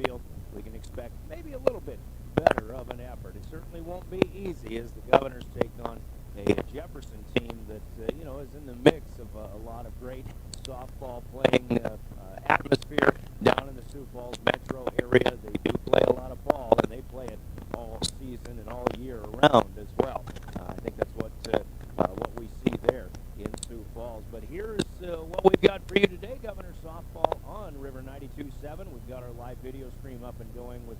field, we can expect maybe a little bit better of an effort. It certainly won't be easy as the Governors take on a Jefferson team that, is in the mix of a lot of great softball playing atmosphere down in the Sioux Falls metro area. They do play a lot of ball, and they play it all season and all year round as well. I think that's what we see there in Sioux Falls. But here's what we've got for you today, Governor Softball on River 92.7. We've got our live video stream up and going with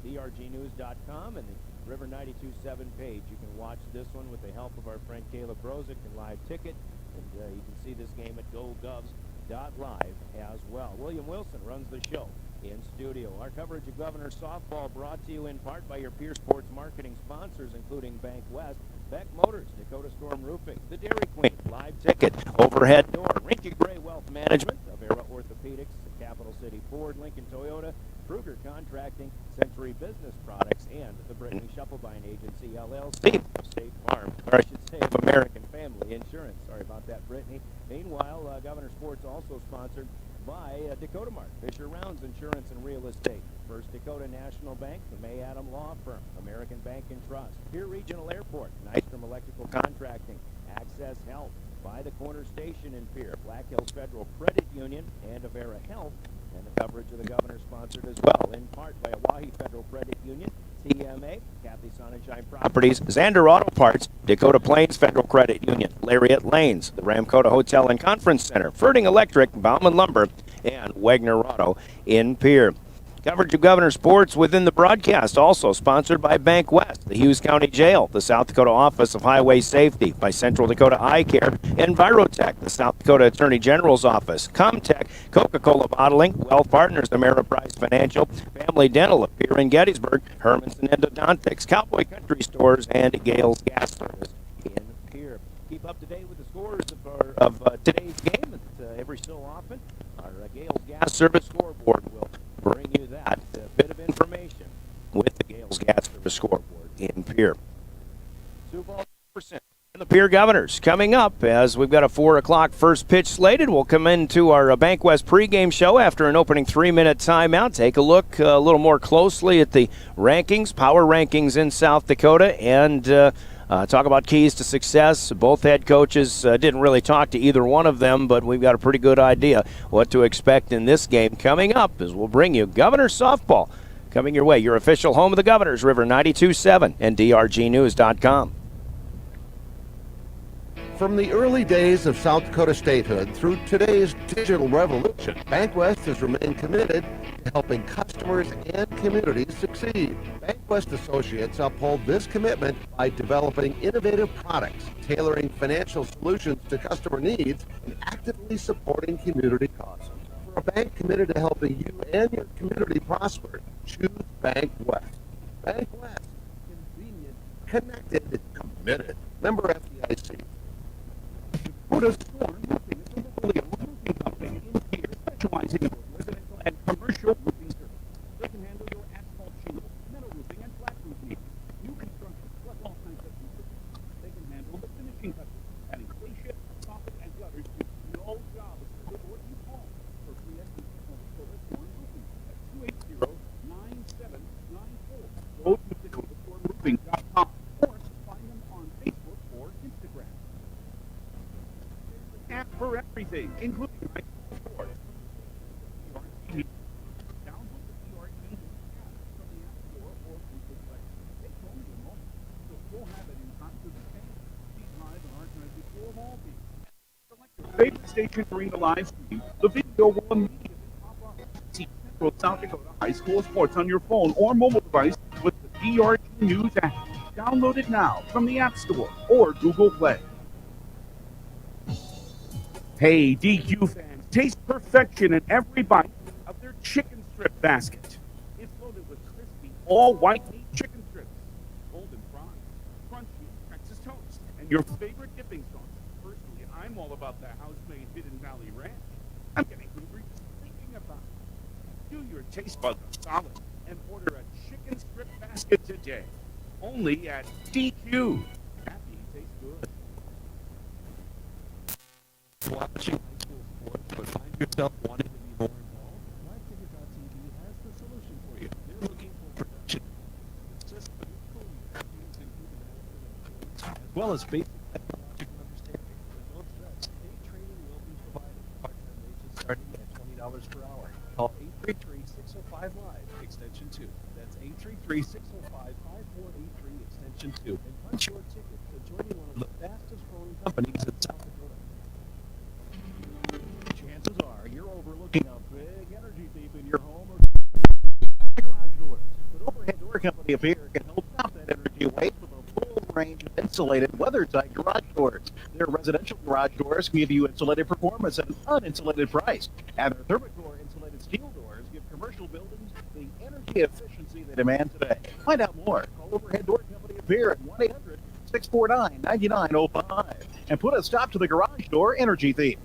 drgnews.com and the River 92.7 page. You can watch this one with the help of our friend Caleb Brozick and Live Ticket, and you can see this game at gogovs.live as well. William Wilson runs the show in studio. Our coverage of Governor Softball brought to you in part by your Pierre Sports marketing sponsors, including Bank West, Beck Motors, Dakota Storm Roofing, the Dairy Queen, Live Ticket, Overhead Door, Rinky Gray Wealth Management, Avera Orthopedics, Capital City Ford, Lincoln Toyota, Kruger Contracting, Century Business Products, and the Brittany Shufflebine Agency, LLC, of State Farm, or I should say of American Family Insurance. Sorry about that, Brittany. Meanwhile, Governor Sports also sponsored by Dakota Mart, Fisher Rounds Insurance and Real Estate, First Dakota National Bank, the May Adam Law Firm, American Bank and Trust, Pierre Regional Airport, Nystrom Electrical Contracting, Access Health, by the Corner Station in Pierre, Black Hills Federal Credit Union, and Avera Health. And the coverage of the Governor sponsored as well, in part by Oahe Federal Credit Union, TMA, Kathy Sonnenschein Properties, Zander Auto Parts, Dakota Plains Federal Credit Union, Lariat Lanes, the Ramcota Hotel and Conference Center, Ferding Electric, Bauman Lumber, and Wagner Auto in Pierre. Coverage of Governor Sports within the broadcast, also sponsored by Bank West, the Hughes County Jail, the South Dakota Office of Highway Safety, by Central Dakota Eye Care, Envirotech, the South Dakota Attorney General's Office, Comtech, Coca-Cola Bottling, Wealth Partners, Ameriprise Financial, Family Dental of Pierre and Gettysburg, Hermanson Endodontics, Cowboy Country Stores, and Gales Gas Service in Pierre. Keep up to date with the scores of today's game. Every so often, our Gales Gas Service scoreboard will bring you that bit of information with the Gales Gas Service scoreboard in Pierre. Sioux Falls percent. And the Pierre Governors coming up as we've got a 4 o'clock first pitch slated. We'll come into our Bank West pregame show after an opening 3-minute timeout. Take a look a little more closely at the rankings, power rankings in South Dakota, and talk about keys to success. Both head coaches didn't really talk to either one of them, but we've got a pretty good idea what to expect in this game. Coming up as we'll bring you Governor Softball coming your way. Your official home of the Governors, River 92.7 and drgnews.com. From the early days of South Dakota statehood through today's digital revolution, Bank West has remained committed to helping customers and communities succeed. Bank West Associates uphold this commitment by developing innovative products, tailoring financial solutions to customer needs, and actively supporting community causes. For a bank committed to helping you and your community prosper, choose Bank West. Bank West, convenient, connected, committed. Member FDIC. Dakota Storm Roofing is a locally owned roofing company in Pierre, specializing in both residential and commercial roofing services. They can handle your asphalt shingle, metal roofing, and flat roof needs. New construction, plus all kinds of roofing. They can handle the finishing touches, adding fascia, soffit, and gutters to no job is too big or too small. For free estimates on Dakota Storm Roofing at 280-9794. Go to DakotaStormRoofing.com or find them on Facebook or Instagram. App for everything, including high school sports. Download the BRILLIANCE app from the App Store or Google Play. Take home your moment, so you'll have it in time to the game. Speed live and archive before all games. Select your favorite station during the live stream. The video will immediately pop up. See Central South Dakota High School Sports on your phone or mobile device with the DRG News app. Download it now from the App Store or Google Play. Hey, DQ fans, taste perfection in every bite of their chicken strip basket. It's loaded with crispy, all-white meat chicken strips, golden fries, crunchy Texas toast, and your favorite dipping sauce. Personally, I'm all about the house-made Hidden Valley Ranch. I'm getting hungry just thinking about it. Do your taste buds a solid and order a chicken strip basket today. Only at DQ. Happy tastes good. Watching high school sports, but find yourself wanting to be more involved? LiveTicket.tv has the solution. well as basic technological understanding. But don't stress, any training will be provided. Part-time wages starting at $20 per hour. Call 833-605-LIVE, extension 2. That's 833-605-5483, extension 2. And punch your ticket to joining one of the fastest growing companies in South Dakota. Chances are you're overlooking a big energy thief in your home or garage doors. But Overhead Door Company of Pierre can help stop that energy waste with a full range of insulated, weather-tight garage doors. Their residential garage doors give you insulated performance at an uninsulated price. And their Thermacore insulated steel doors give commercial buildings the energy efficiency they demand today. Find out more. Call Overhead Door Company of Pierre at 1-800-649-9905 and put a stop to the garage door energy thief.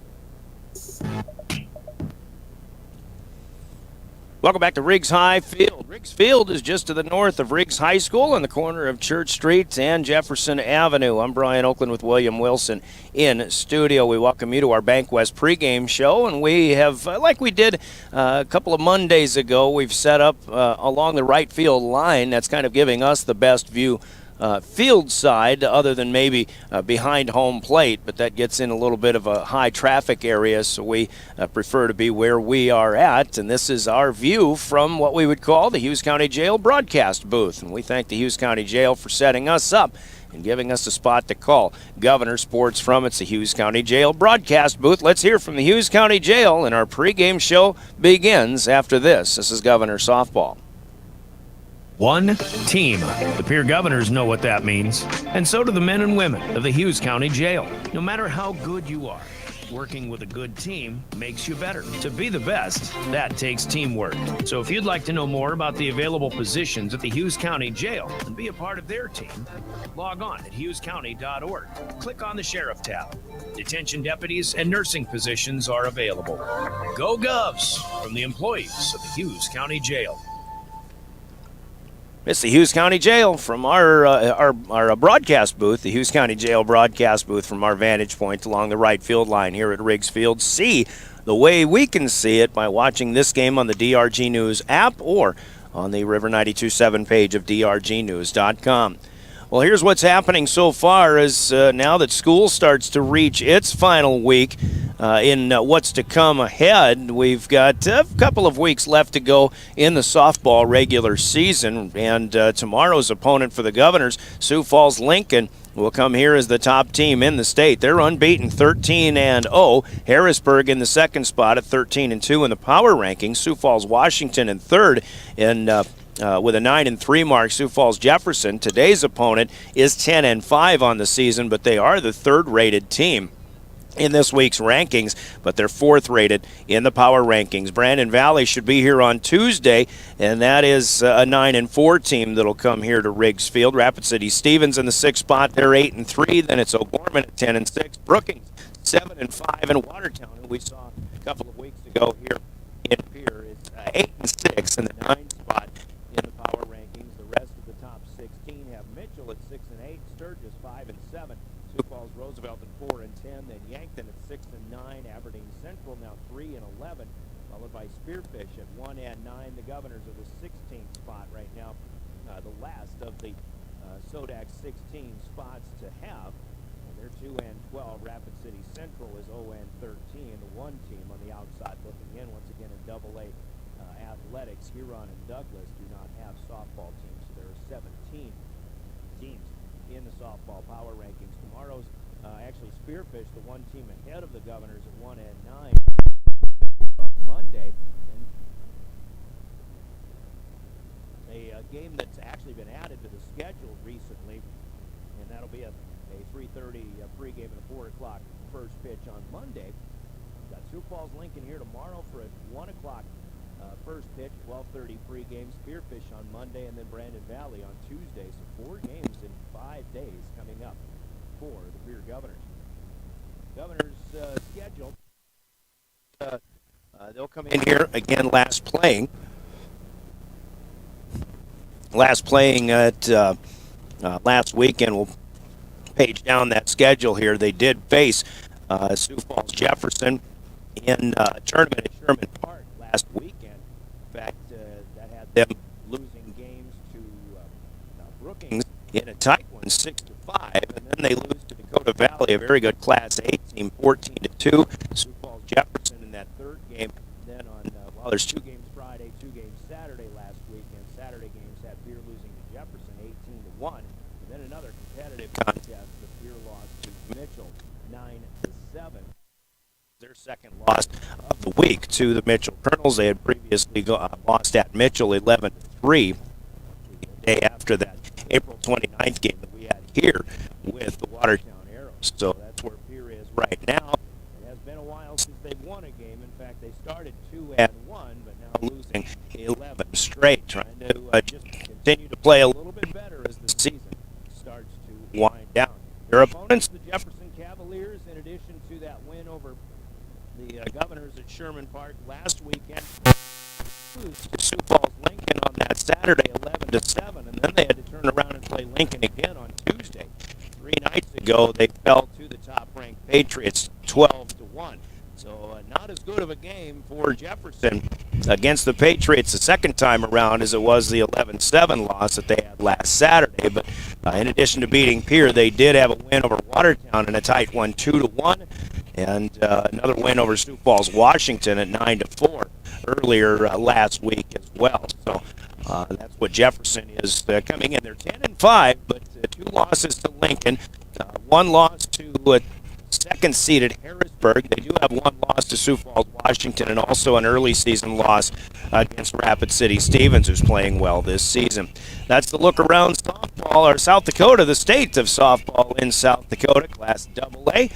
Welcome back to Riggs High Field. Riggs Field is just to the north of Riggs High School on the corner of Church Street and Jefferson Avenue. I'm Brian Oakland with William Wilson in studio. We welcome you to our Bank West pregame show, and we have, like we did a couple of Mondays ago, we've set up along the right field line. That's kind of giving us the best view field side, other than maybe behind home plate, but that gets in a little bit of a high traffic area, so we prefer to be where we are at. And this is our view from what we would call the Hughes County Jail broadcast booth. And we thank the Hughes County Jail for setting us up and giving us a spot to call Governor Sports from. It's the Hughes County Jail broadcast booth. Let's hear from the Hughes County Jail, and our pregame show begins after this. This is Governor Softball. One team. The Pierre Governors know what that means, and so do the men and women of the Hughes County Jail. No matter how good you are, working with a good team makes you better. To be the best, that takes teamwork. So if you'd like to know more about the available positions at the Hughes County Jail and be a part of their team, log on at hughescounty.org. Click on the Sheriff tab. Detention deputies and nursing positions are available. Go Govs from the employees of the Hughes County Jail. It's the Hughes County Jail from our broadcast booth, the Hughes County Jail broadcast booth from our vantage point along the right field line here at Riggs Field. See the way we can see it by watching this game on the DRG News app or on the River 92.7 page of drgnews.com. Well, here's what's happening so far as now that school starts to reach its final week in what's to come ahead. We've got a couple of weeks left to go in the softball regular season, and tomorrow's opponent for the Governors, Sioux Falls Lincoln, will come here as the top team in the state. They're unbeaten, 13-0. Harrisburg in the second spot at 13-2 in the power rankings. Sioux Falls Washington in third in with a 9-3 mark. Sioux Falls Jefferson, today's opponent, is 10-5 on the season, but they are the third-rated team in this week's rankings, but they're fourth-rated in the power rankings. Brandon Valley should be here on Tuesday, and that is a 9-4 team that'll come here to Riggs Field. Rapid City Stevens in the sixth spot, they're 8-3. Then it's O'Gorman at 10-6. Brookings 7-5, and Watertown, who we saw a couple of weeks ago here in Pierre, is 8-6 in the ninth spot in the power rankings. The rest of the top 16 have Mitchell at 6-8, Sturgis 5-7, Sioux Falls Roosevelt at 4-10, then Yankton at 6-9, Aberdeen Central now 3-11, followed by Spearfish at 1-9. The Governors are the 16th spot right now, the last of the Sodak 16 spots to have. And they're 2-12. Rapid City Central is 0-13, the one team on the outside looking in once again in Double-A. Athletics, Huron and Douglas do not have softball teams, so there are 17 teams in the softball power rankings. Tomorrow's actually Spearfish, the one team ahead of the Governors at 1-9 on Monday, and a game that's actually been added to the schedule recently, and that'll be a 3:30 pregame and a 4 o'clock first pitch on Monday. We've got Sioux Falls Lincoln here tomorrow for a 1 o'clock first pitch, 12:30 pregame. Spearfish on Monday, and then Brandon Valley on Tuesday. So 4 games in 5 days coming up for the Pierre Governors. Governors schedule. They'll come in here again last playing at last weekend. We'll page down that schedule here. They did face Sioux Falls Jefferson in a tournament at Sherman Park last weekend. In fact, that had them losing games to Brookings in a tight one, 6-5, and then they lose to Dakota Valley, a very good Class A team, 14-2. Sioux Falls Jefferson in that third game. Then on, there's 2 games Friday, 2 games Saturday last week, and Saturday games had Pierre losing to Jefferson 18-1. And then another competitive contest, the Pierre lost to Mitchell 9-7. Their second loss of the week to the Mitchell Colonels. They had previously lost at Mitchell 11-3 the day after that April 29th game that we had here with the Watertown Arrows. So that's where Pierre is right now. It has been a while since they've won a game. In fact, they started 2-1, but now losing 11 straight, trying to just continue to play a little bit better as the season starts to wind down. Their opponents, the Jefferson Cavaliers, in addition to that win over the Governors at Sherman Park last weekend, lose to Sioux Falls Lincoln on that Saturday 11-7, and then they had to turn around and play Lincoln again on Tuesday. 3 nights ago, they fell to the top-ranked Patriots 12-1. So not as good of a game for Jefferson against the Patriots the second time around as it was the 11-7 loss that they had last Saturday. But in addition to beating Pierre, they did have a win over Watertown in a tight one, 2-1, and another win over Sioux Falls, Washington at 9-4 earlier last week as well. So that's what Jefferson is coming in. They're 10-5, but 2 losses to Lincoln, 1 loss to second-seeded Harrisburg. They do have 1 loss to Sioux Falls, Washington, and also an early season loss against Rapid City Stevens, who's playing well this season. That's the look around softball, or South Dakota, the state of softball in South Dakota, Class AA.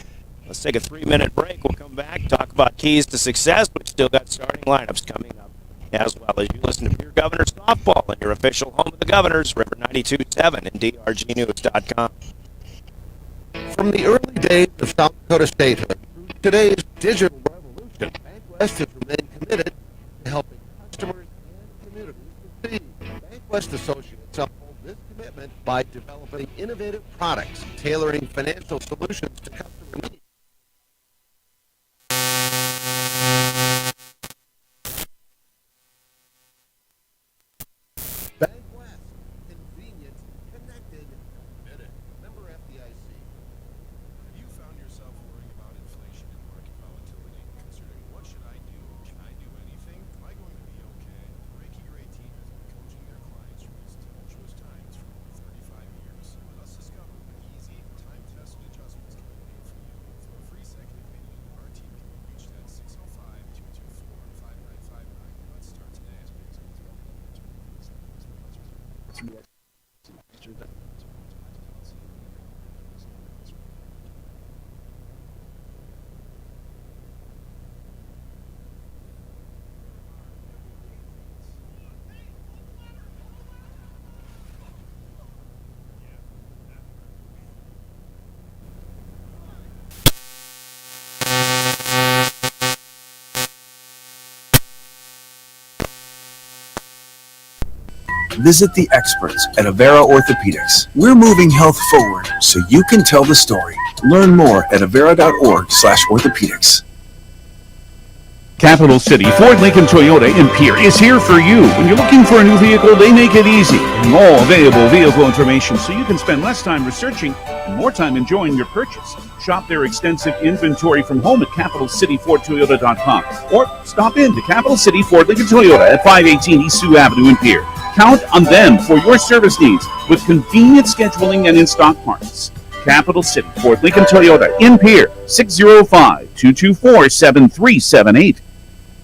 Let's take a 3-minute break. We'll come back, talk about keys to success. We've still got starting lineups coming up, as well as you listen to Pierre Governors Softball and your official home of the Governors, River 92.7 and drgnews.com. From the early days of South Dakota statehood through today's digital revolution, BankWest has remained committed to helping customers and communities succeed. BankWest Associates uphold this commitment by developing innovative products, tailoring financial solutions to customer needs. BankWest, convenient, connected, committed. Member FDIC. Have you found yourself worrying about inflation and market volatility? Considering what should I do? Can I do anything? Am I going to be okay? The Reiki Gray team has been coaching their clients through these tumultuous times for over 35 years. Let us discover what easy, time-tested adjustments can be made for you. For a free second opinion, our team can be reached at 605-224-5959. Let's start today. Visit the experts at Avera Orthopedics. We're moving health forward so you can tell the story. Learn more at avera.org/orthopedics. Capital City Ford Lincoln Toyota in Pierre is here for you. When you're looking for a new vehicle, they make it easy. All available vehicle information so you can spend less time researching and more time enjoying your purchase. Shop their extensive inventory from home at CapitalCityFordToyota.com or stop in to Capital City Ford Lincoln Toyota at 518 East Sioux Avenue in Pierre. Count on them for your service needs with convenient scheduling and in-stock parts. Capital City Ford Lincoln Toyota in Pierre, 605-224-7378.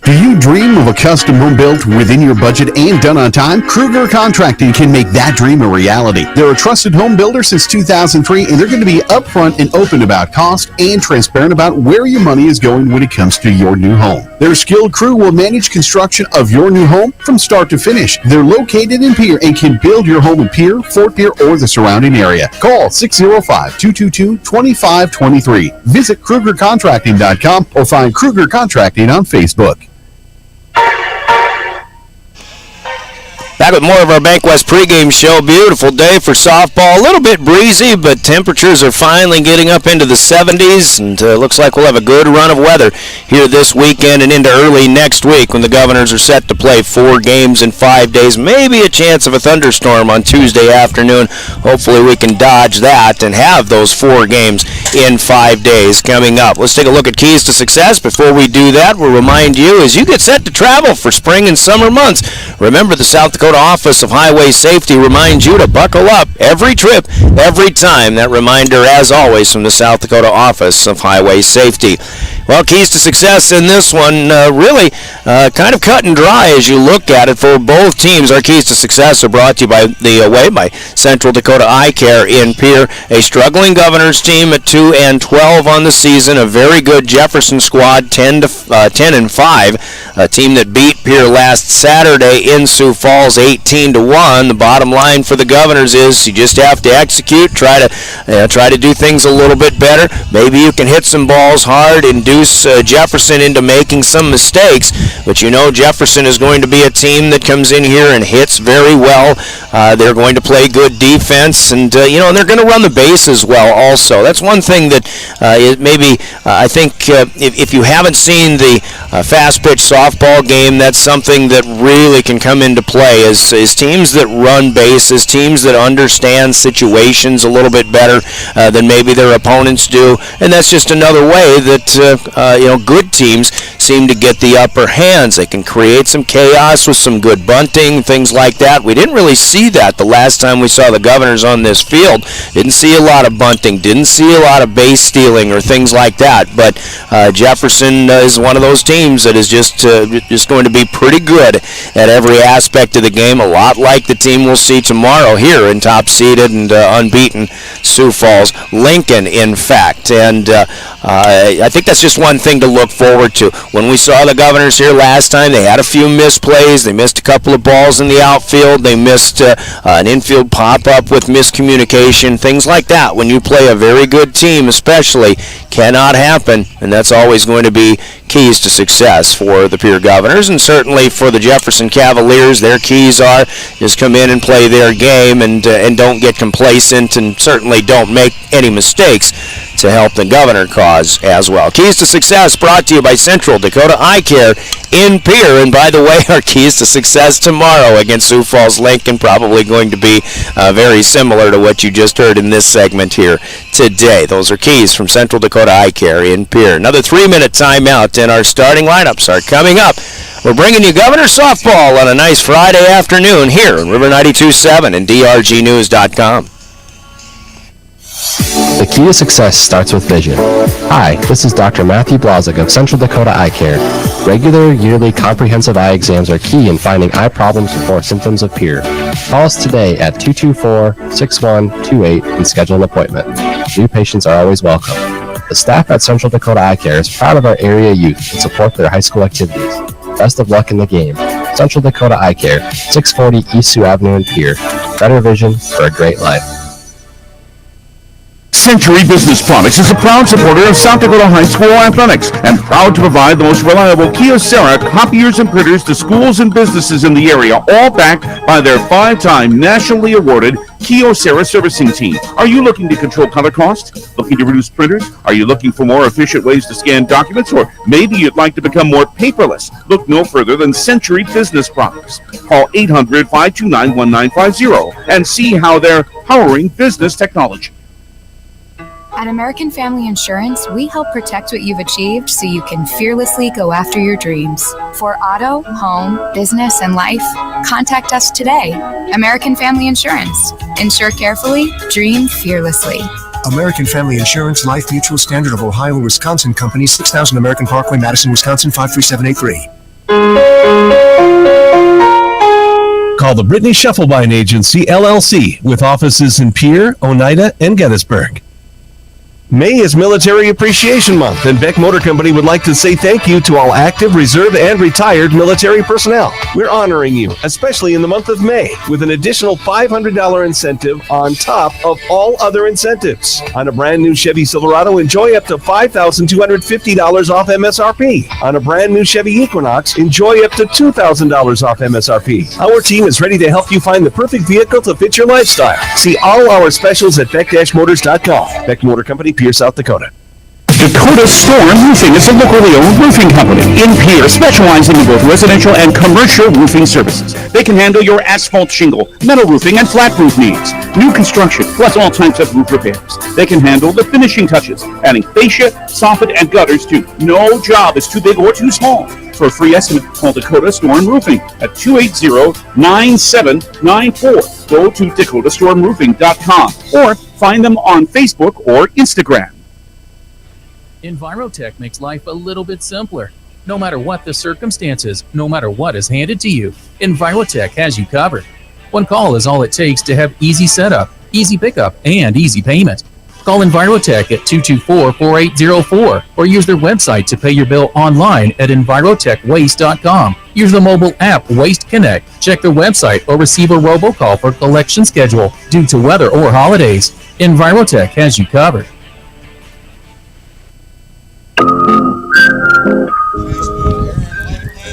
Do you dream of a custom home built within your budget and done on time? Kruger Contracting can make that dream a reality. They're a trusted home builder since 2003, and they're going to be upfront and open about cost and transparent about where your money is going when it comes to your new home. Their skilled crew will manage construction of your new home from start to finish. They're located in Pierre and can build your home in Pierre, Fort Pierre, or the surrounding area. Call 605-222-2523. Visit KrugerContracting.com or find Kruger Contracting on Facebook. Back back with more of our Bank West pregame show. Beautiful day for softball. A little bit breezy, but temperatures are finally getting up into the 70s, and looks like we'll have a good run of weather here this weekend and into early next week when the Governors are set to play 4 games in 5 days. Maybe a chance of a thunderstorm on Tuesday afternoon. Hopefully we can dodge that and have those 4 games in 5 days coming up. Let's take a look at keys to success. Before we do that, we'll remind you as you get set to travel for spring and summer months, remember the South Dakota Office of Highway Safety reminds you to buckle up every trip, every time. That reminder, as always, from the South Dakota Office of Highway Safety. Well, keys to success in this one, really kind of cut and dry as you look at it for both teams. Our keys to success are brought to you by Central Dakota Eye Care in Pierre, a struggling Governors team at 2-12 on the season, a very good Jefferson squad, 10-5, a team that beat Pierre last Saturday in Sioux Falls 18-1. The bottom line for the Governors is you just have to execute, try to do things a little bit better. Maybe you can hit some balls hard, induce Jefferson into making some mistakes, but you know Jefferson is going to be a team that comes in here and hits very well. They're going to play good defense, and they're going to run the bases well also. That's one thing that I think if you haven't seen the fast pitch softball game, that's something that really can come into play is teams that run bases, teams that understand situations a little bit better than maybe their opponents do, and that's just another way that good teams seem to get the upper hands. They can create some chaos with some good bunting, things like that. We didn't really see that the last time we saw the Governors on this field. Didn't see a lot of bunting, didn't see a lot of base stealing or things like that, but Jefferson is one of those teams that is just going to be pretty good at every aspect of the game, a lot like the team we'll see tomorrow here in top-seeded and unbeaten Sioux Falls Lincoln, in fact. And I think that's just one thing to look forward to. When we saw the Governors here last time, they had a few misplays. They missed a couple of balls in the outfield. They missed an infield pop-up with miscommunication, things like that. When you play a very good team especially, cannot happen, and that's always going to be keys to success for the Pierre Governors, and certainly for the Jefferson Cavaliers. Their keys are just come in and play their game and don't get complacent, and certainly don't make any mistakes to help the Governor cause as well. Keys to success brought to you by Central Dakota Eye Care in Pierre, and by the way, our keys to success tomorrow against Sioux Falls Lincoln probably going to be very similar to what you just heard in this segment here today. Those are keys from Central Dakota Eye Care in Pierre. Another 3-minute timeout, and our starting lineups are coming up. We're bringing you Governor softball on a nice Friday afternoon here on River 92.7 and drgnews.com. The key to success starts with vision. Hi, this is Dr. Matthew Blazek of Central Dakota Eye Care. Regular, yearly, comprehensive eye exams are key in finding eye problems before symptoms appear. Call us today at 224-6128 and schedule an appointment. New patients are always welcome. The staff at Central Dakota Eye Care is proud of our area youth and support their high school activities. Best of luck in the game. Central Dakota Eye Care, 640 East Sioux Avenue in Pierre. Better vision for a great life. Century Business Products is a proud supporter of South Dakota High School athletics and proud to provide the most reliable Kyocera copiers and printers to schools and businesses in the area, all backed by their 5-time nationally awarded Kyocera servicing team. Are you looking to control color costs? Looking to reduce printers? Are you looking for more efficient ways to scan documents? Or maybe you'd like to become more paperless? Look no further than Century Business Products. Call 800-529-1950 and see how they're powering business technology. At American Family Insurance, we help protect what you've achieved so you can fearlessly go after your dreams. For auto, home, business, and life, contact us today. American Family Insurance. Insure carefully, dream fearlessly. American Family Insurance, Life Mutual, Standard of Ohio and Wisconsin Company, 6000 American Parkway, Madison, Wisconsin, 53783. Call the Brittany Scheffelbein Agency, LLC, with offices in Pierre, Oneida, and Gettysburg. May is Military Appreciation Month, and Beck Motor Company would like to say thank you to all active, reserve, and retired military personnel. We're honoring you, especially in the month of May, with an additional $500 incentive on top of all other incentives. On a brand new Chevy Silverado, enjoy up to $5,250 off MSRP. On a brand new Chevy Equinox, enjoy up to $2,000 off MSRP. Our team is ready to help you find the perfect vehicle to fit your lifestyle. See all our specials at beck-motors.com. Beck Motor Company, Pierre, South Dakota. Dakota Storm Roofing is a locally owned roofing company in Pierre, specializing in both residential and commercial roofing services. They can handle your asphalt shingle, metal roofing, and flat roof needs. New construction, plus all types of roof repairs. They can handle the finishing touches, adding fascia, soffit, and gutters too. No job is too big or too small. For a free estimate, call Dakota Storm Roofing at 280-9794. Go to dakotastormroofing.com or find them on Facebook or Instagram. Envirotech makes life a little bit simpler. No matter what the circumstances, no matter what is handed to you, Envirotech has you covered. One call is all it takes to have easy setup, easy pickup, and easy payment. Call Envirotech at 224-4804 or use their website to pay your bill online at envirotechwaste.com. Use the mobile app Waste Connect. Check their website or receive a robocall for collection schedule due to weather or holidays. Envirotech has you covered.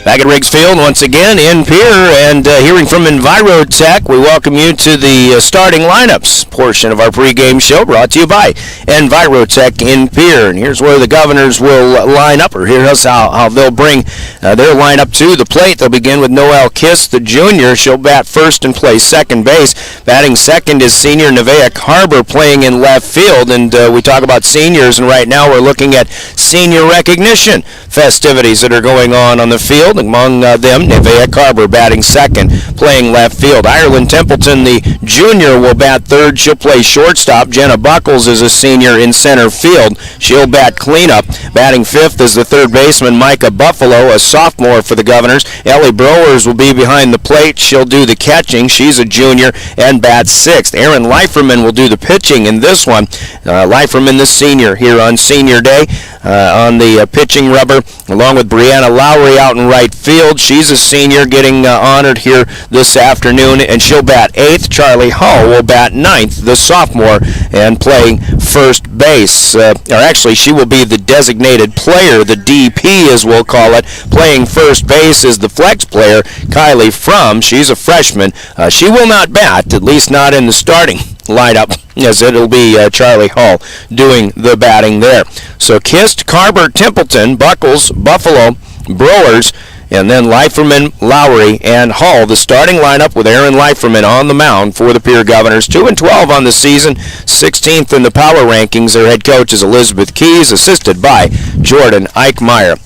Back at Riggs Field once again in Pierre, and hearing from Envirotech, we welcome you to the starting lineups portion of our pregame show, brought to you by Envirotech in Pierre. And here's where the Governors will line up, or here's how they'll bring their lineup to the plate. They'll begin with Noelle Kiss, the junior. She'll bat first and play second base. Batting second is senior Nevaeh Harbor, playing in left field. And we talk about seniors, and right now we're looking at senior recognition festivities that are going on the field. Among them, Nevaeh Harbor batting second, playing left field. Ireland Templeton, the junior, will bat third. She'll play shortstop. Jenna Buckles is a senior in center field. She'll bat cleanup. Batting fifth is the third baseman, Micah Buffalo, a sophomore for the Governors. Ellie Browers will be behind the plate. She'll do the catching. She's a junior and bats sixth. Erin Leiferman will do the pitching in this one. Leiferman, the senior, here on Senior Day on the pitching rubber, along with Brianna Lowry out in right field. She's a senior getting honored here this afternoon, and she'll bat eighth. Charlie Hull will bat ninth, the sophomore, and playing first base. Or actually, she will be the designated player, the DP as we'll call it. Playing first base is the flex player, Kylie Fromm. She's a freshman. She will not bat, at least not in the starting lineup, as it'll be Charlie Hull doing the batting there. So Kist, Carver, Templeton, Buckles, Buffalo, Browers, and then Leiferman, Lowry, and Hull, the starting lineup with Erin Leiferman on the mound for the Pierre Governors. 2-12 on the season, 16th in the power rankings. Their head coach is Elizabeth Keys, assisted by Jordan Eichmeyer.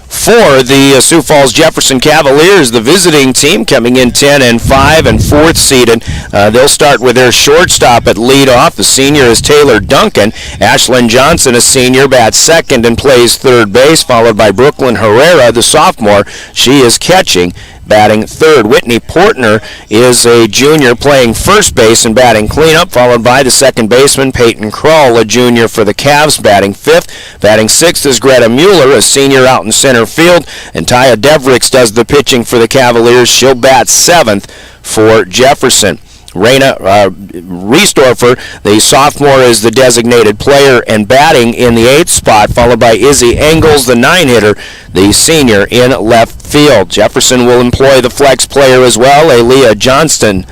For the Sioux Falls Jefferson Cavaliers, the visiting team, coming in 10-5 and fourth seeded. They'll start with their shortstop at leadoff. The senior is Taylor Duncan. Ashlyn Johnson, a senior, bats second and plays third base, followed by Brooklyn Herrera, the sophomore. She is catching. Batting third, Whitney Portner is a junior, playing first base and batting cleanup, followed by the second baseman, Peyton Kroll, a junior for the Cavs, batting fifth. Batting sixth is Greta Mueller, a senior out in center field, and Taya Devricks does the pitching for the Cavaliers. She'll bat seventh for Jefferson. Raina Riesdorfer, the sophomore, is the designated player and batting in the eighth spot, followed by Izzy Engels, the nine-hitter, the senior in left field. Jefferson will employ the flex player as well. Aaliyah Johnson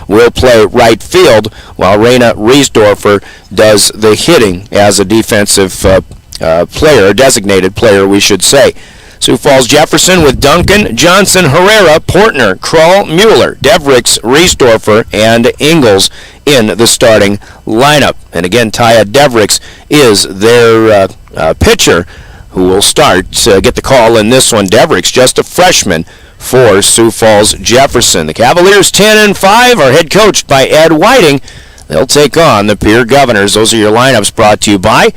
will play right field, while Raina Riesdorfer does the hitting as a defensive player, designated player, we should say. Sioux Falls Jefferson with Duncan, Johnson, Herrera, Portner, Kroll, Mueller, Devricks, Riesdorfer, and Ingalls in the starting lineup. And again, Taya Devricks is their pitcher who will start, get the call in this one. Devricks, just a freshman for Sioux Falls Jefferson. The Cavaliers 10-5 are head coached by Ed Whiting. They'll take on the Pierre Governors. Those are your lineups brought to you by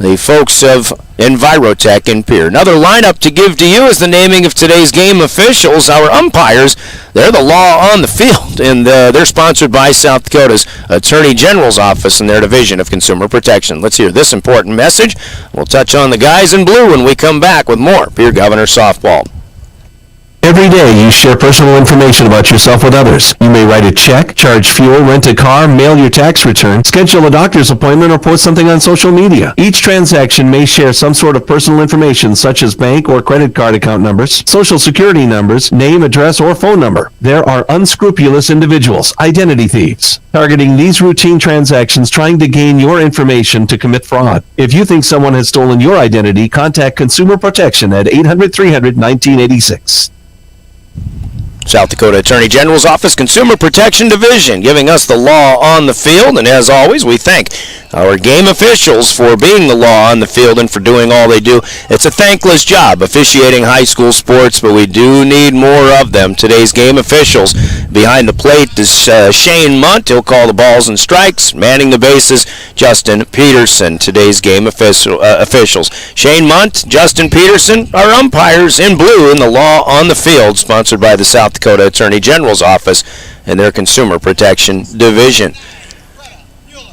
the folks of Envirotech in Pierre. Another lineup to give to you is the naming of today's game officials. Our umpires, they're the law on the field, and they're sponsored by South Dakota's Attorney General's Office and their Division of Consumer Protection. Let's hear this important message. We'll touch on the guys in blue when we come back with more Pierre Governors softball. Every day you share personal information about yourself with others. You may write a check, charge fuel, rent a car, mail your tax return, schedule a doctor's appointment, or post something on social media. Each transaction may share some sort of personal information such as bank or credit card account numbers, social security numbers, name, address, or phone number. There are unscrupulous individuals, identity thieves, targeting these routine transactions trying to gain your information to commit fraud. If you think someone has stolen your identity, contact Consumer Protection at 800-300-1986. South Dakota Attorney General's Office Consumer Protection Division giving us the law on the field, and as always we thank our game officials for being the law on the field and for doing all they do. It's a thankless job officiating high school sports, but we do need more of them. Today's game officials behind the plate is Shane Munt. He'll call the balls and strikes. Manning the bases, Justin Peterson. Today's game officials. Shane Munt, Justin Peterson, our umpires in blue in the law on the field, sponsored by the South Dakota Attorney General's Office and their Consumer Protection Division.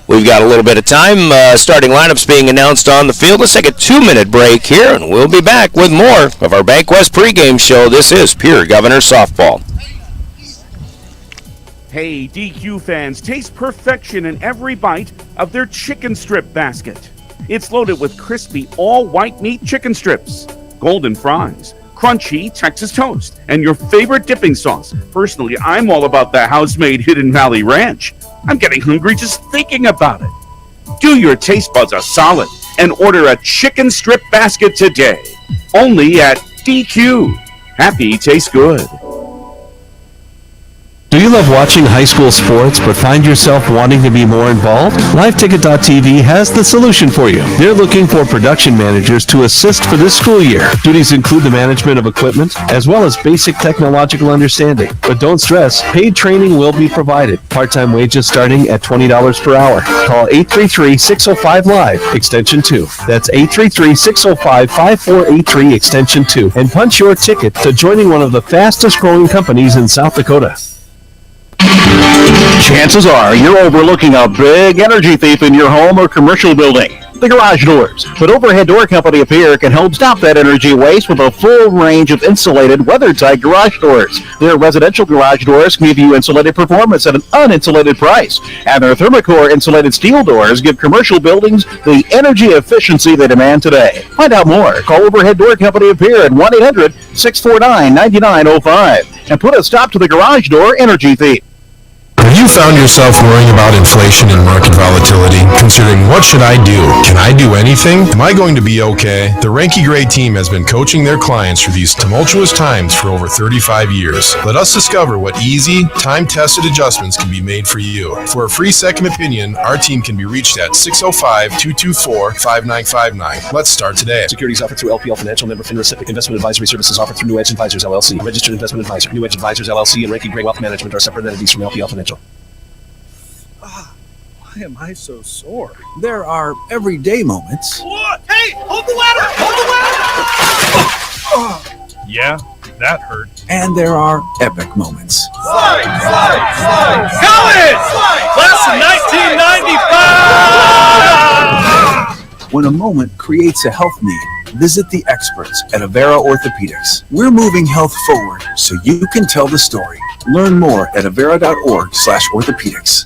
We've got a little bit of time. Starting lineups being announced on the field. Let's take a 2-minute break here, and we'll be back with more of our Bankwest pregame show. This is Pierre Governors softball. Hey, DQ fans, taste perfection in every bite of their chicken strip basket. It's loaded with crispy, all-white meat chicken strips, golden fries, crunchy Texas toast, and your favorite dipping sauce. Personally, I'm all about the house-made Hidden Valley Ranch. I'm getting hungry just thinking about it. Do your taste buds a solid and order a chicken strip basket today. Only at DQ. Happy tastes good. Do you love watching high school sports but find yourself wanting to be more involved? LiveTicket.tv has the solution for you. They're looking for production managers to assist for this school year. Duties include the management of equipment as well as basic technological understanding. But don't stress, paid training will be provided. Part-time wages starting at $20 per hour. Call 833-605-LIVE, extension 2. That's 833-605-5483, extension 2. And punch your ticket to joining one of the fastest growing companies in South Dakota. Chances are you're overlooking a big energy thief in your home or commercial building. The garage doors. But Overhead Door Company of Pierre can help stop that energy waste with a full range of insulated, weather-tight garage doors. Their residential garage doors give you insulated performance at an uninsulated price. And their Thermocore insulated steel doors give commercial buildings the energy efficiency they demand today. Find out more. Call Overhead Door Company of Pierre at 1-800-649-9905 and put a stop to the garage door energy thief. Have you found yourself worrying about inflation and market volatility? Considering what should I do? Can I do anything? Am I going to be okay? The Ranky Gray team has been coaching their clients through these tumultuous times for over 35 years. Let us discover what easy, time-tested adjustments can be made for you. For a free second opinion, our team can be reached at 605-224-5959. Let's start today. Securities offered through LPL Financial, member FINRA SIPC. Investment advisory services offered through New Edge Advisors, LLC. Registered investment advisor. New Edge Advisors, LLC, and Ranky Gray Wealth Management are separate entities from LPL Financial. Why am I so sore? There are everyday moments. What? Hey, hold the ladder! Hold the ladder! Yeah, that hurt. And there are epic moments. Slide! College! Class of 1995! When a moment creates a health need, visit the experts at Avera Orthopedics. We're moving health forward so you can tell the story. Learn more at avera.org/orthopedics.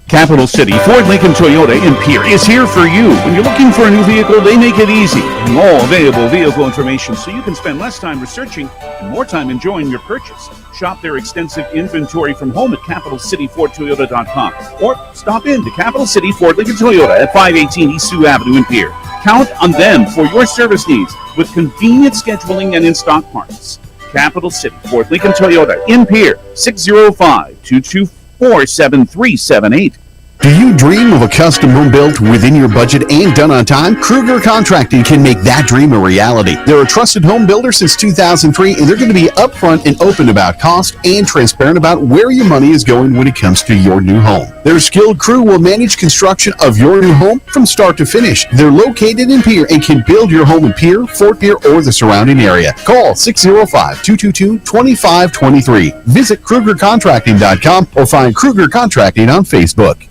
Capital City Ford Lincoln Toyota in Pierre is here for you. When you're looking for a new vehicle, they make it easy. All available vehicle information so you can spend less time researching and more time enjoying your purchase. Shop their extensive inventory from home at CapitalCityFordToyota.com or stop in to Capital City Ford Lincoln Toyota at 518 East Sioux Avenue in Pierre. Count on them for your service needs with convenient scheduling and in-stock parts. Capital City Ford Lincoln Toyota in Pierre, 605-224-7378. Do you dream of a custom home built within your budget and done on time? Kruger Contracting can make that dream a reality. They're a trusted home builder since 2003, and they're going to be upfront and open about cost and transparent about where your money is going when it comes to your new home. Their skilled crew will manage construction of your new home from start to finish. They're located in Pierre and can build your home in Pierre, Fort Pierre, or the surrounding area. Call 605-222-2523. Visit KrugerContracting.com or find Kruger Contracting on Facebook.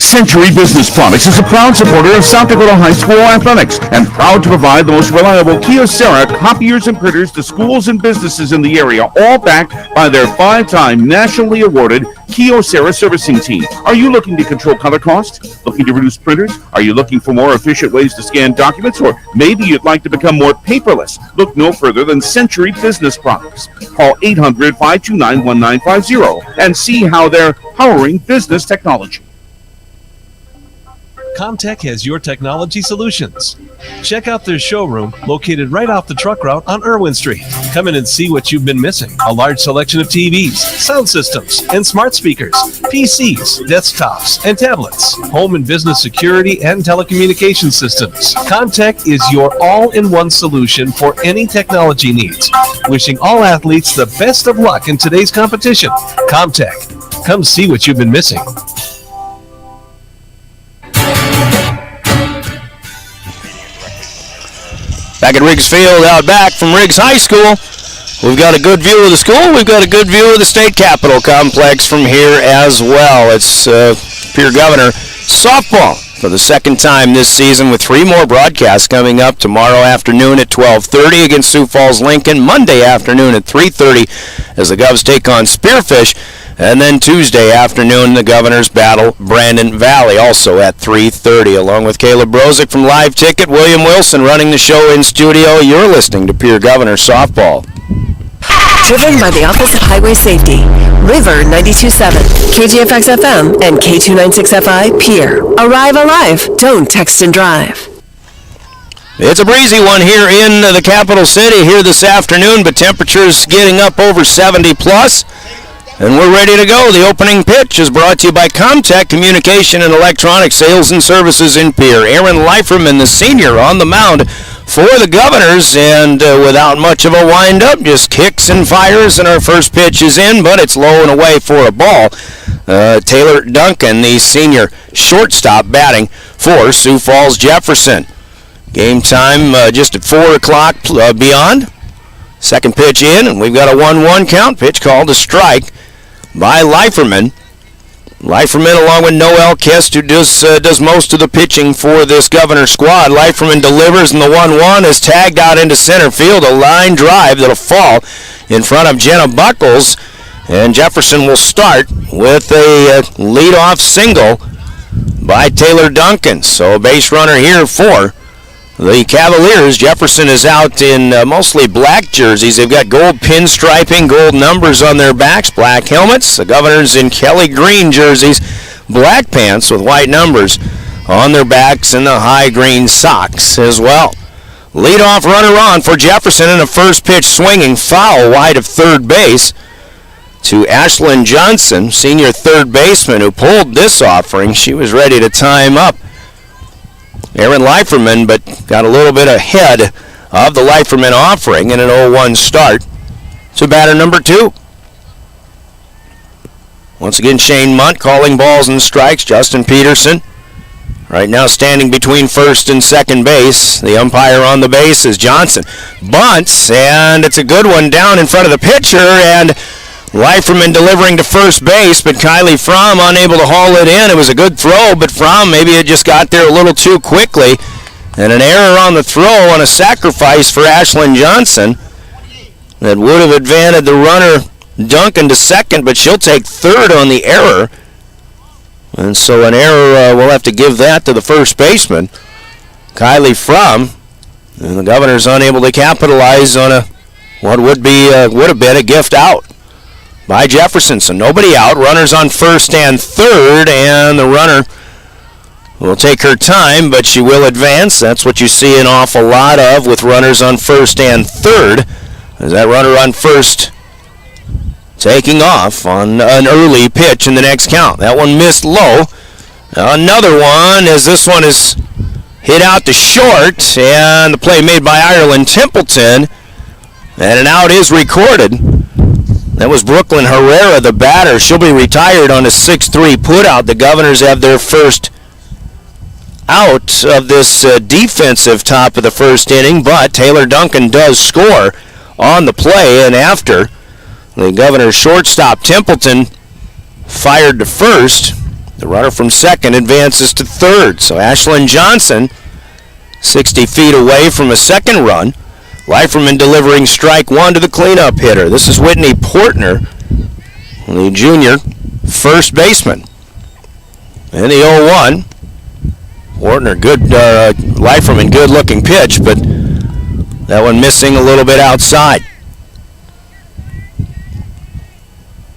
Century Business Products is a proud supporter of South Dakota High School athletics and proud to provide the most reliable Kyocera copiers and printers to schools and businesses in the area, all backed by their 5-time nationally awarded Kyocera servicing team. Are you looking to control color cost? Looking to reduce printers? Are you looking for more efficient ways to scan documents? Or maybe you'd like to become more paperless? Look no further than Century Business Products. Call 800-529-1950 and see how they're powering business technology. Comtech has your technology solutions. Check out their showroom located right off the truck route on Irwin Street. Come in and see what you've been missing. A large selection of TVs, sound systems, and smart speakers, PCs, desktops, and tablets, home and business security and telecommunication systems. Comtech is your all-in-one solution for any technology needs. Wishing all athletes the best of luck in today's competition. Comtech. Come see what you've been missing. Back at Riggs Field, out back from Riggs High School. We've got a good view of the school. We've got a good view of the state capitol complex from here as well. It's Pierre Governor softball for the second time this season, with 3 more broadcasts coming up tomorrow afternoon at 12:30 against Sioux Falls Lincoln, Monday afternoon at 3:30 as the Govs take on Spearfish, and then Tuesday afternoon the Governors battle Brandon Valley, also at 3:30. Along with Caleb Brozick from Live Ticket, William Wilson running the show in studio. You're listening to Pierre Governor Softball. Driven by the Office of Highway Safety. River 92.7, KGFX FM, and K296FI Pierre. Arrive alive. Don't text and drive. It's a breezy one here in the capital city here this afternoon, but temperatures getting up over 70 plus. And we're ready to go. The opening pitch is brought to you by Comtech Communication and Electronic Sales and Services in Pierre. Aaron Leiferman, the senior, on the mound for the Governors, and without much of a wind-up, just kicks and fires, and our first pitch is in, but it's low and away for a ball. Taylor Duncan, the senior shortstop, batting for Sioux Falls Jefferson. Game time just at 4 o'clock beyond. Second pitch in, and we've got a 1-1 count. Pitch called a strike by Leiferman. Leiferman along with Noel Kist, who does most of the pitching for this Governor squad. Leiferman delivers, and the 1-1 is tagged out into center field. A line drive that'll fall in front of Jenna Buckles, and Jefferson will start with a leadoff single by Taylor Duncan. So a base runner here for the Cavaliers. Jefferson is out in mostly black jerseys. They've got gold pinstriping, gold numbers on their backs, black helmets. The Governors in Kelly green jerseys, black pants with white numbers on their backs, and the high green socks as well. Leadoff runner on for Jefferson, and a first pitch swinging foul wide of third base to Ashlyn Johnson, senior third baseman, who pulled this offering. She was ready to time up Aaron Leiferman, but got a little bit ahead of the Leiferman offering in an 0-1 start to batter number 2. Once again, Shane Munt calling balls and strikes. Justin Peterson right now standing between first and second base. The umpire on the base is Johnson. Bunts, and it's a good one down in front of the pitcher, and Leiferman delivering to first base, but Kylie Fromm unable to haul it in. It was a good throw, but Fromm maybe it just got there a little too quickly. And an error on the throw on a sacrifice for Ashlyn Johnson that would have advanced the runner Duncan to second, but she'll take third on the error. And so an error, we'll have to give that to the first baseman, Kylie Fromm. And the Governors unable to capitalize on what would have been a gift out by Jefferson. So nobody out. Runners on first and third, and the runner will take her time, but she will advance. That's what you see an awful lot of with runners on first and third, as that runner on first taking off on an early pitch in the next count. That one missed low, Another one, as this one is hit out to short, and the play made by Ireland Templeton, and an out is recorded. That was Brooklyn Herrera, the batter. She'll be retired on a 6-3 putout. The Governors have their first out of this defensive top of the first inning, but Taylor Duncan does score on the play, and after the Governors shortstop Templeton fired to first, the runner from second advances to third. So Ashlyn Johnson, 60 feet away from a second run. Leiferman delivering strike one to the cleanup hitter. This is Whitney Portner, the junior first baseman. In the 0-1, Portner, good, Leiferman, good looking pitch, but that one missing a little bit outside.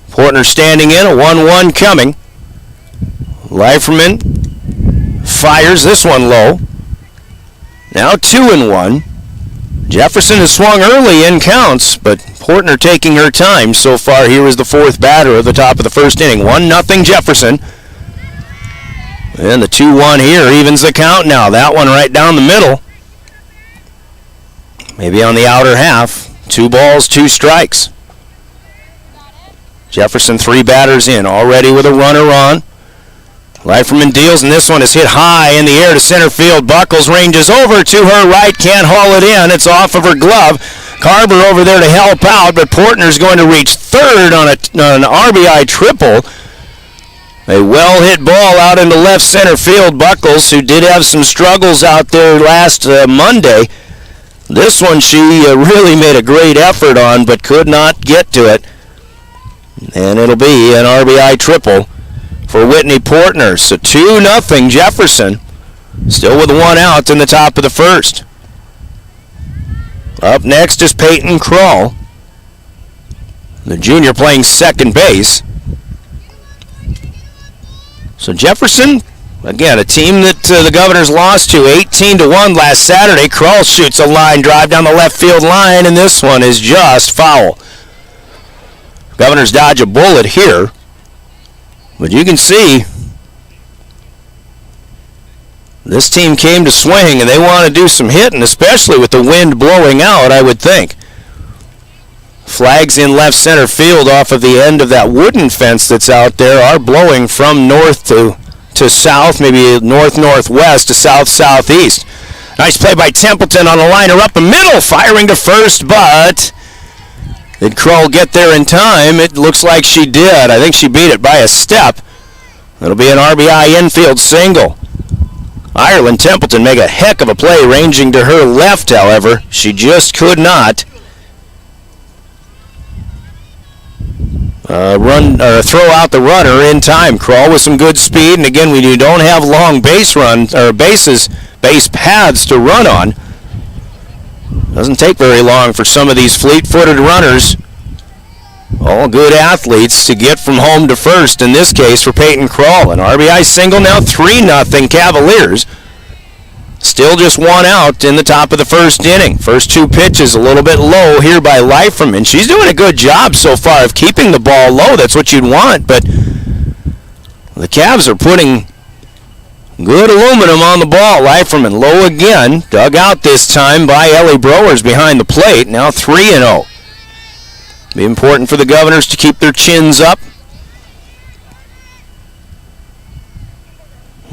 Portner standing in, a 1-1 coming. Leiferman fires this one low. Now 2-1. Jefferson has swung early in counts, but Portner taking her time so far. Here is the fourth batter of the top of the first inning. 1-0 Jefferson. And the 2-1 here evens the count now. That one right down the middle. Maybe on the outer half. 2 balls, 2 strikes. Jefferson 3 batters in, already with a runner on. Leiferman deals, and this one is hit high in the air to center field. Buckles ranges over to her right, can't haul it in. It's off of her glove. Carver over there to help out, but Portner's going to reach third on an RBI triple. A well-hit ball out into left center field. Buckles, who did have some struggles out there last Monday, this one she really made a great effort on, but could not get to it. And it'll be an RBI triple for Whitney Portner. So 2-0 Jefferson, still with 1 out in the top of the first. Up next is Peyton Kroll, the junior playing second base. So Jefferson, again, a team that the Governors lost to 18-1 last Saturday. Kroll shoots a line drive down the left field line, and this one is just foul. Governors dodge a bullet here. But you can see this team came to swing, and they want to do some hitting, especially with the wind blowing out, I would think. Flags in left center field off of the end of that wooden fence that's out there are blowing from north to south, maybe north-northwest to south-southeast. Nice play by Templeton on the liner up the middle, firing to first, but did Kroll get there in time? It looks like she did. I think she beat it by a step. It'll be an RBI infield single. Ireland Templeton make a heck of a play ranging to her left, however. She just could not throw out the runner in time. Kroll with some good speed, and again, when you don't have long base paths to run on, doesn't take very long for some of these fleet-footed runners, all good athletes, to get from home to first, in this case for Peyton Kroll. An RBI single, now 3-0 Cavaliers. Still just 1 out in the top of the first inning. First 2 pitches a little bit low here by Leiferman. She's doing a good job so far of keeping the ball low. That's what you'd want, but the Cavs are putting good aluminum on the ball. Leiferman low again. Dug out this time by Ellie Browers behind the plate. Now 3-0. Be important for the Governors to keep their chins up.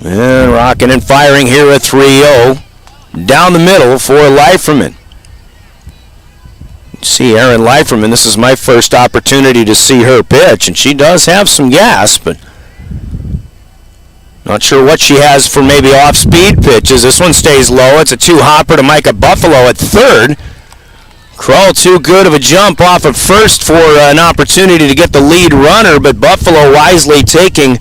And rocking and firing here at 3-0. Down the middle for Leiferman. See Erin Leiferman, this is my first opportunity to see her pitch, and she does have some gas, but not sure what she has for maybe off-speed pitches. This one stays low. It's a 2-hopper to Micah Buffalo at third. Kroll too good of a jump off of first for an opportunity to get the lead runner, but Buffalo wisely taking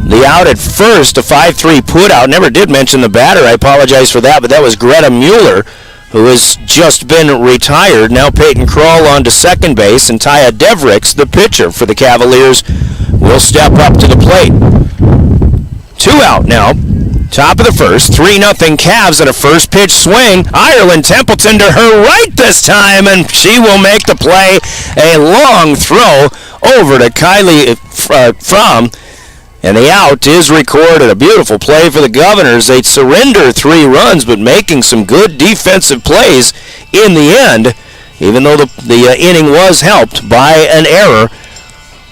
the out at first, a 5-3 putout. Never did mention the batter. I apologize for that, but that was Greta Mueller, who has just been retired. Now Peyton Kroll on to second base, and Taya Devricks, the pitcher for the Cavaliers, will step up to the plate. 2 out now. Top of the first, 3-0 Cavs, and a first pitch swing. Ireland Templeton to her right this time, and she will make the play. A long throw over to Kylie Fromm. And the out is recorded. A beautiful play for the Governors. They'd surrender 3 runs, but making some good defensive plays in the end, even though the inning was helped by an error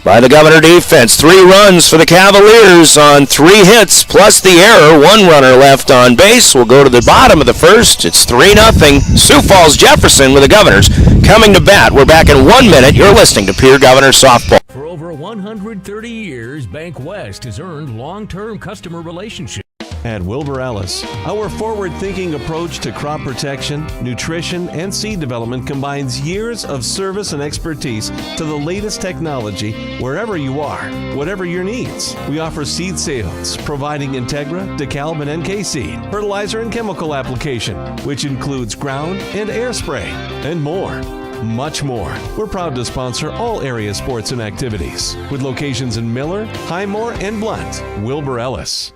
by the Governor defense. 3 runs for the Cavaliers on 3 hits, plus the error. 1 runner left on base. We'll go to the bottom of the first. It's 3-0. Sioux Falls Jefferson with the Governors coming to bat. We're back in 1 minute. You're listening to Pierre Governors Softball. For over 130 years, Bank West has earned long-term customer relationships. At Wilbur Ellis, our forward-thinking approach to crop protection, nutrition, and seed development combines years of service and expertise to the latest technology wherever you are, whatever your needs. We offer seed sales, providing Integra, DeKalb, and NK seed, fertilizer and chemical application, which includes ground and air spray, and more. Much more. We're proud to sponsor all area sports and activities, with locations in Miller, Highmore, and Blunt. Wilbur Ellis.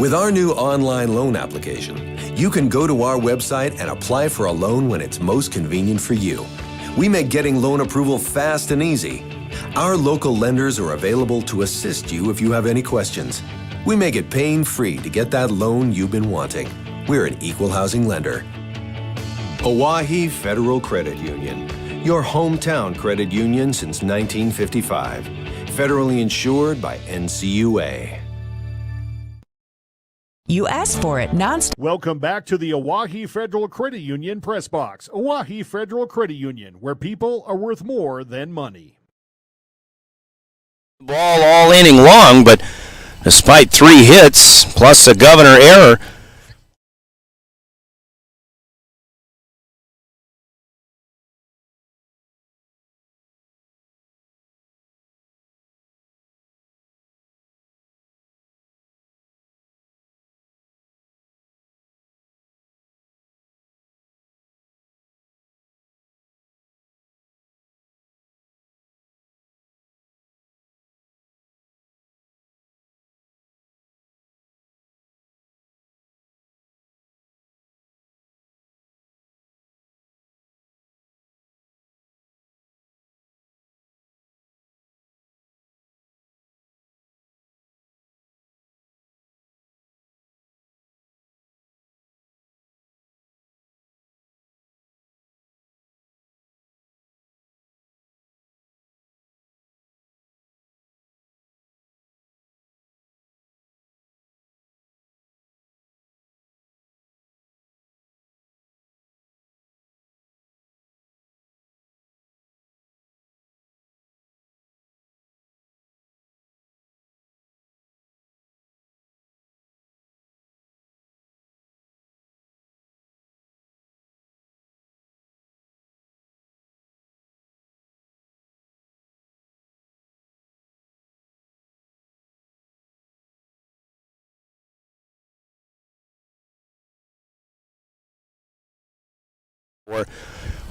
With our new online loan application, you can go to our website and apply for a loan when it's most convenient for you. We make getting loan approval fast and easy. Our local lenders are available to assist you if you have any questions. We make it pain-free to get that loan you've been wanting. We're an equal housing lender. Oahe Federal Credit Union, your hometown credit union since 1955. Federally insured by NCUA. You asked for it non-stop. Welcome back to the Oahe Federal Credit Union Press Box. Oahe Federal Credit Union, where people are worth more than money. Ball all inning long, but despite 3 hits plus a Governor error,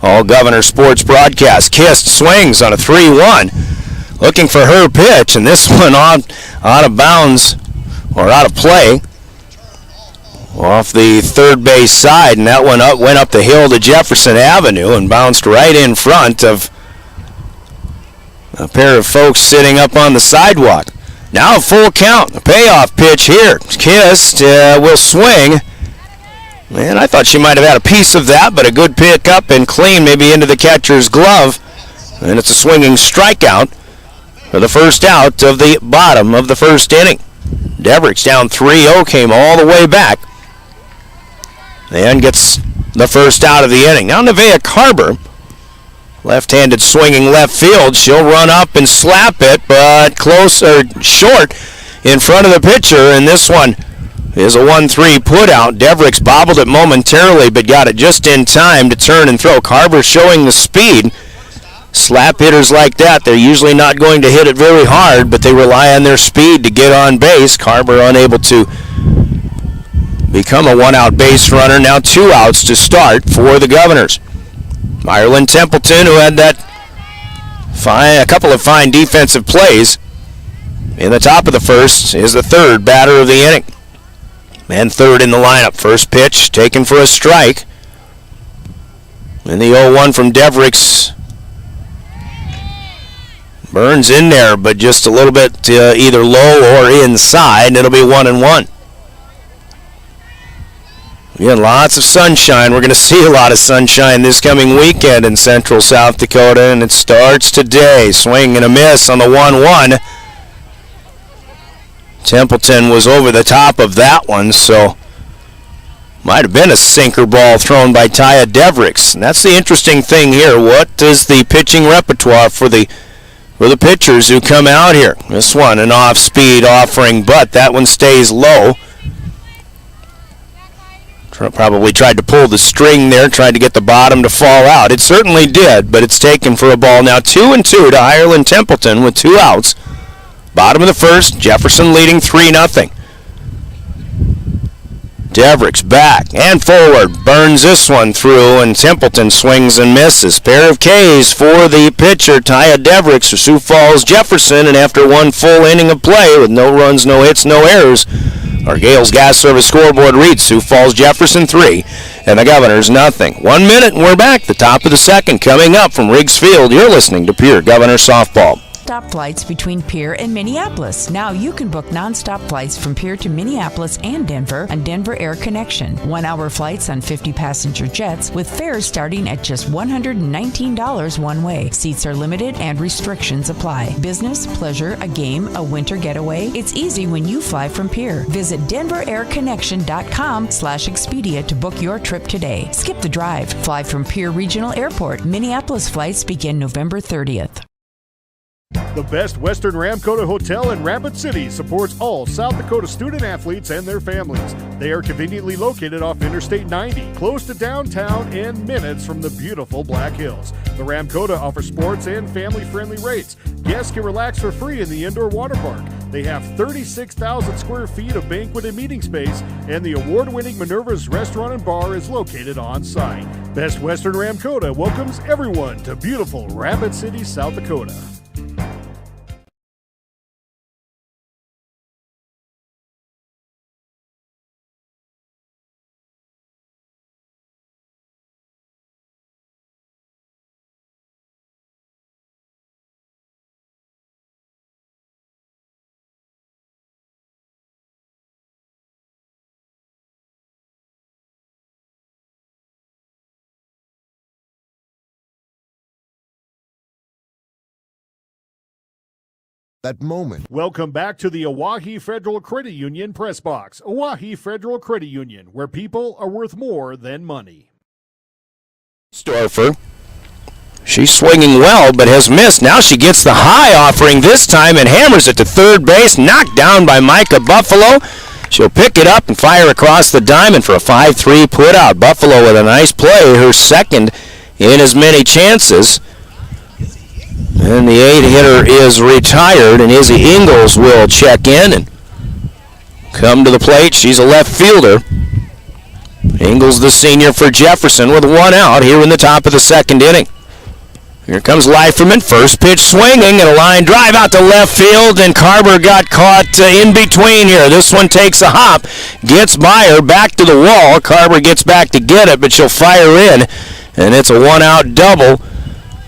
all Governor Sports broadcast. Kist swings on a 3-1, looking for her pitch, and this one out of bounds, or out of play, off the third base side, and that one went up the hill to Jefferson Avenue and bounced right in front of a pair of folks sitting up on the sidewalk. Now a full count, a payoff pitch here. Kist will swing. Man, I thought she might have had a piece of that, but a good pick up and clean, maybe into the catcher's glove. And it's a swinging strikeout for the first out of the bottom of the first inning. Devericks down 3-0, came all the way back, and gets the first out of the inning. Now Nevaeh Carver, left-handed swinging left field. She'll run up and slap it, but close or short in front of the pitcher, and this one is a 1-3 putout. Devericks bobbled it momentarily, but got it just in time to turn and throw. Carver showing the speed. Slap hitters like that, they're usually not going to hit it very hard, but they rely on their speed to get on base. Carver unable to become a one-out base runner. Now 2 outs to start for the Governors. Ireland Templeton, who had a couple of fine defensive plays in the top of the first, is the third batter of the inning. And third in the lineup. First pitch taken for a strike. And the 0-1 from Devericks Burns in there, but just a little bit either low or inside, and it'll be 1-1. Again, lots of sunshine. We're going to see a lot of sunshine this coming weekend in central South Dakota, and it starts today. Swing and a miss on the 1-1. Templeton was over the top of that one, so might have been a sinker ball thrown by Taya Devricks. And that's the interesting thing here. What is the pitching repertoire for the pitchers who come out here? This one, an off-speed offering, but that one stays low. Probably tried to pull the string there, tried to get the bottom to fall out. It certainly did, but it's taken for a ball. Now 2-2 to Ireland Templeton with 2 outs. Bottom of the first, Jefferson leading 3-0. Devricks back and forward, burns this one through, and Templeton swings and misses. Pair of Ks for the pitcher, Taya Devricks for Sioux Falls Jefferson, and after one full inning of play with no runs, no hits, no errors, our Gales Gas Service scoreboard reads Sioux Falls Jefferson 3 and the Governors 0. 1 minute and we're back. The top of the second coming up from Riggs Field. You're listening to Pierre Governors Softball. Stop flights between Pierre and Minneapolis. Now you can book non-stop flights from Pierre to Minneapolis and Denver on Denver Air Connection. 1-hour flights on 50-passenger jets with fares starting at just $119 one way. Seats are limited and restrictions apply. Business, pleasure, a game, a winter getaway. It's easy when you fly from Pierre. Visit DenverAirConnection.com/Expedia to book your trip today. Skip the drive. Fly from Pierre Regional Airport. Minneapolis flights begin November 30th. The Best Western Ramkota Hotel in Rapid City supports all South Dakota student athletes and their families. They are conveniently located off Interstate 90, close to downtown and minutes from the beautiful Black Hills. The Ramkota offers sports and family-friendly rates. Guests can relax for free in the indoor water park. They have 36,000 square feet of banquet and meeting space, and the award-winning Minerva's Restaurant and Bar is located on site. Best Western Ramkota welcomes everyone to beautiful Rapid City, South Dakota. That moment. Welcome back to the Oahe Federal Credit Union Press Box. Oahe Federal Credit Union, where people are worth more than money. Storfer. She's swinging well, but has missed. Now she gets the high offering this time and hammers it to third base. Knocked down by Micah Buffalo. She'll pick it up and fire across the diamond for a 5-3 put out. Buffalo with a nice play, her second in as many chances. And the 8-hitter is retired, and Izzy Ingalls will check in and come to the plate. She's a left fielder. Ingalls, the senior for Jefferson, with 1 out here in the top of the second inning. Here comes Leiferman, first pitch swinging, and a line drive out to left field, and Carver got caught in between here. This one takes a hop, gets by her, back to the wall. Carver gets back to get it, but she'll fire in, and it's a 1-out double.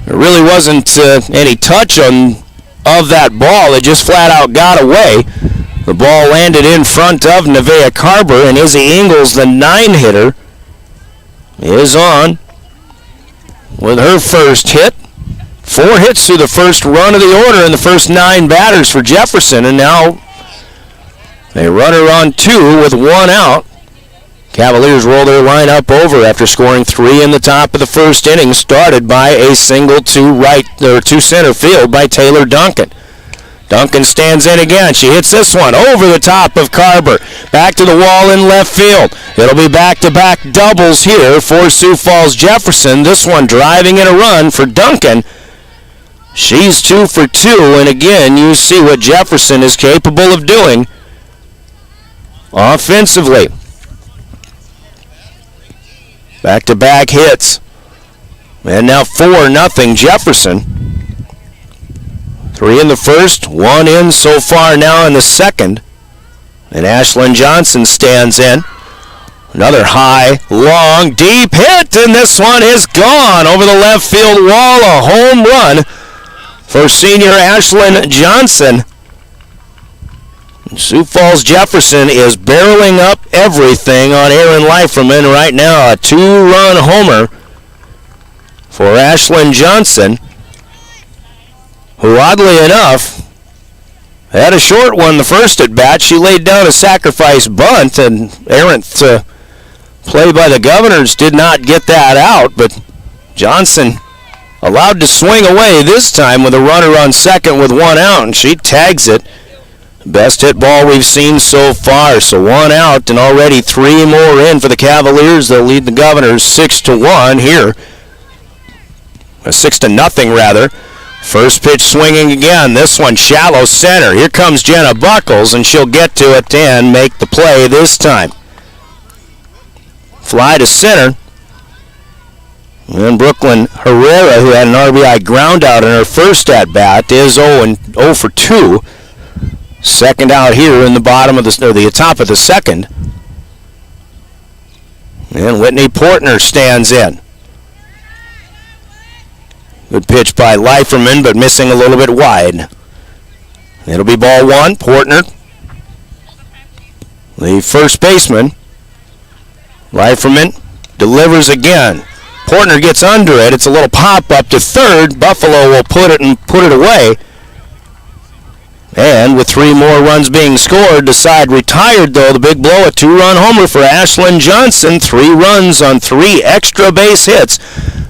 There really wasn't any touch of that ball. It just flat out got away. The ball landed in front of Nevaeh Carver, and Izzy Ingalls, the 9-hitter, is on with her first hit. 4 hits through the first run of the order in the first 9 batters for Jefferson, and now they run her on 2 with 1 out. Cavaliers roll their lineup over after scoring 3 in the top of the first inning, started by a single to center field by Taylor Duncan. Duncan stands in again. She hits this one over the top of Carver. Back to the wall in left field. It'll be back-to-back doubles here for Sioux Falls Jefferson. This one driving in a run for Duncan. She's 2 for 2, and again, you see what Jefferson is capable of doing offensively. Back-to-back hits. And now 4-0 Jefferson. 3 in the first, 1 in so far now in the second. And Ashlyn Johnson stands in. Another high, long, deep hit, and this one is gone over the left field wall. A home run for senior Ashlyn Johnson. Sioux Falls Jefferson is barreling up everything on Aaron Leiferman right now. A 2-run homer for Ashlyn Johnson, who oddly enough had a short one the first at bat. She laid down a sacrifice bunt, and errant play by the Governors did not get that out, but Johnson allowed to swing away this time with a runner on second with 1 out, and she tags it. Best hit ball we've seen so far. So 1 out and already 3 more in for the Cavaliers. They'll lead the Governors 6-1 here. 6-0 rather. First pitch swinging again. This one shallow center. Here comes Jenna Buckles, and she'll get to it and make the play this time. Fly to center. And Brooklyn Herrera, who had an RBI ground out in her first at bat, is 0 for 2. Second out here in the top of the second. And Whitney Portner stands in. Good pitch by Leiferman, but missing a little bit wide. It'll be ball 1. Portner, the first baseman. Leiferman delivers again. Portner gets under it. It's a little pop up to third. Buffalo will put it away. And with 3 more runs being scored, the side retired, though. The big blow, a 2-run homer for Ashlyn Johnson. 3 runs on 3 extra base hits.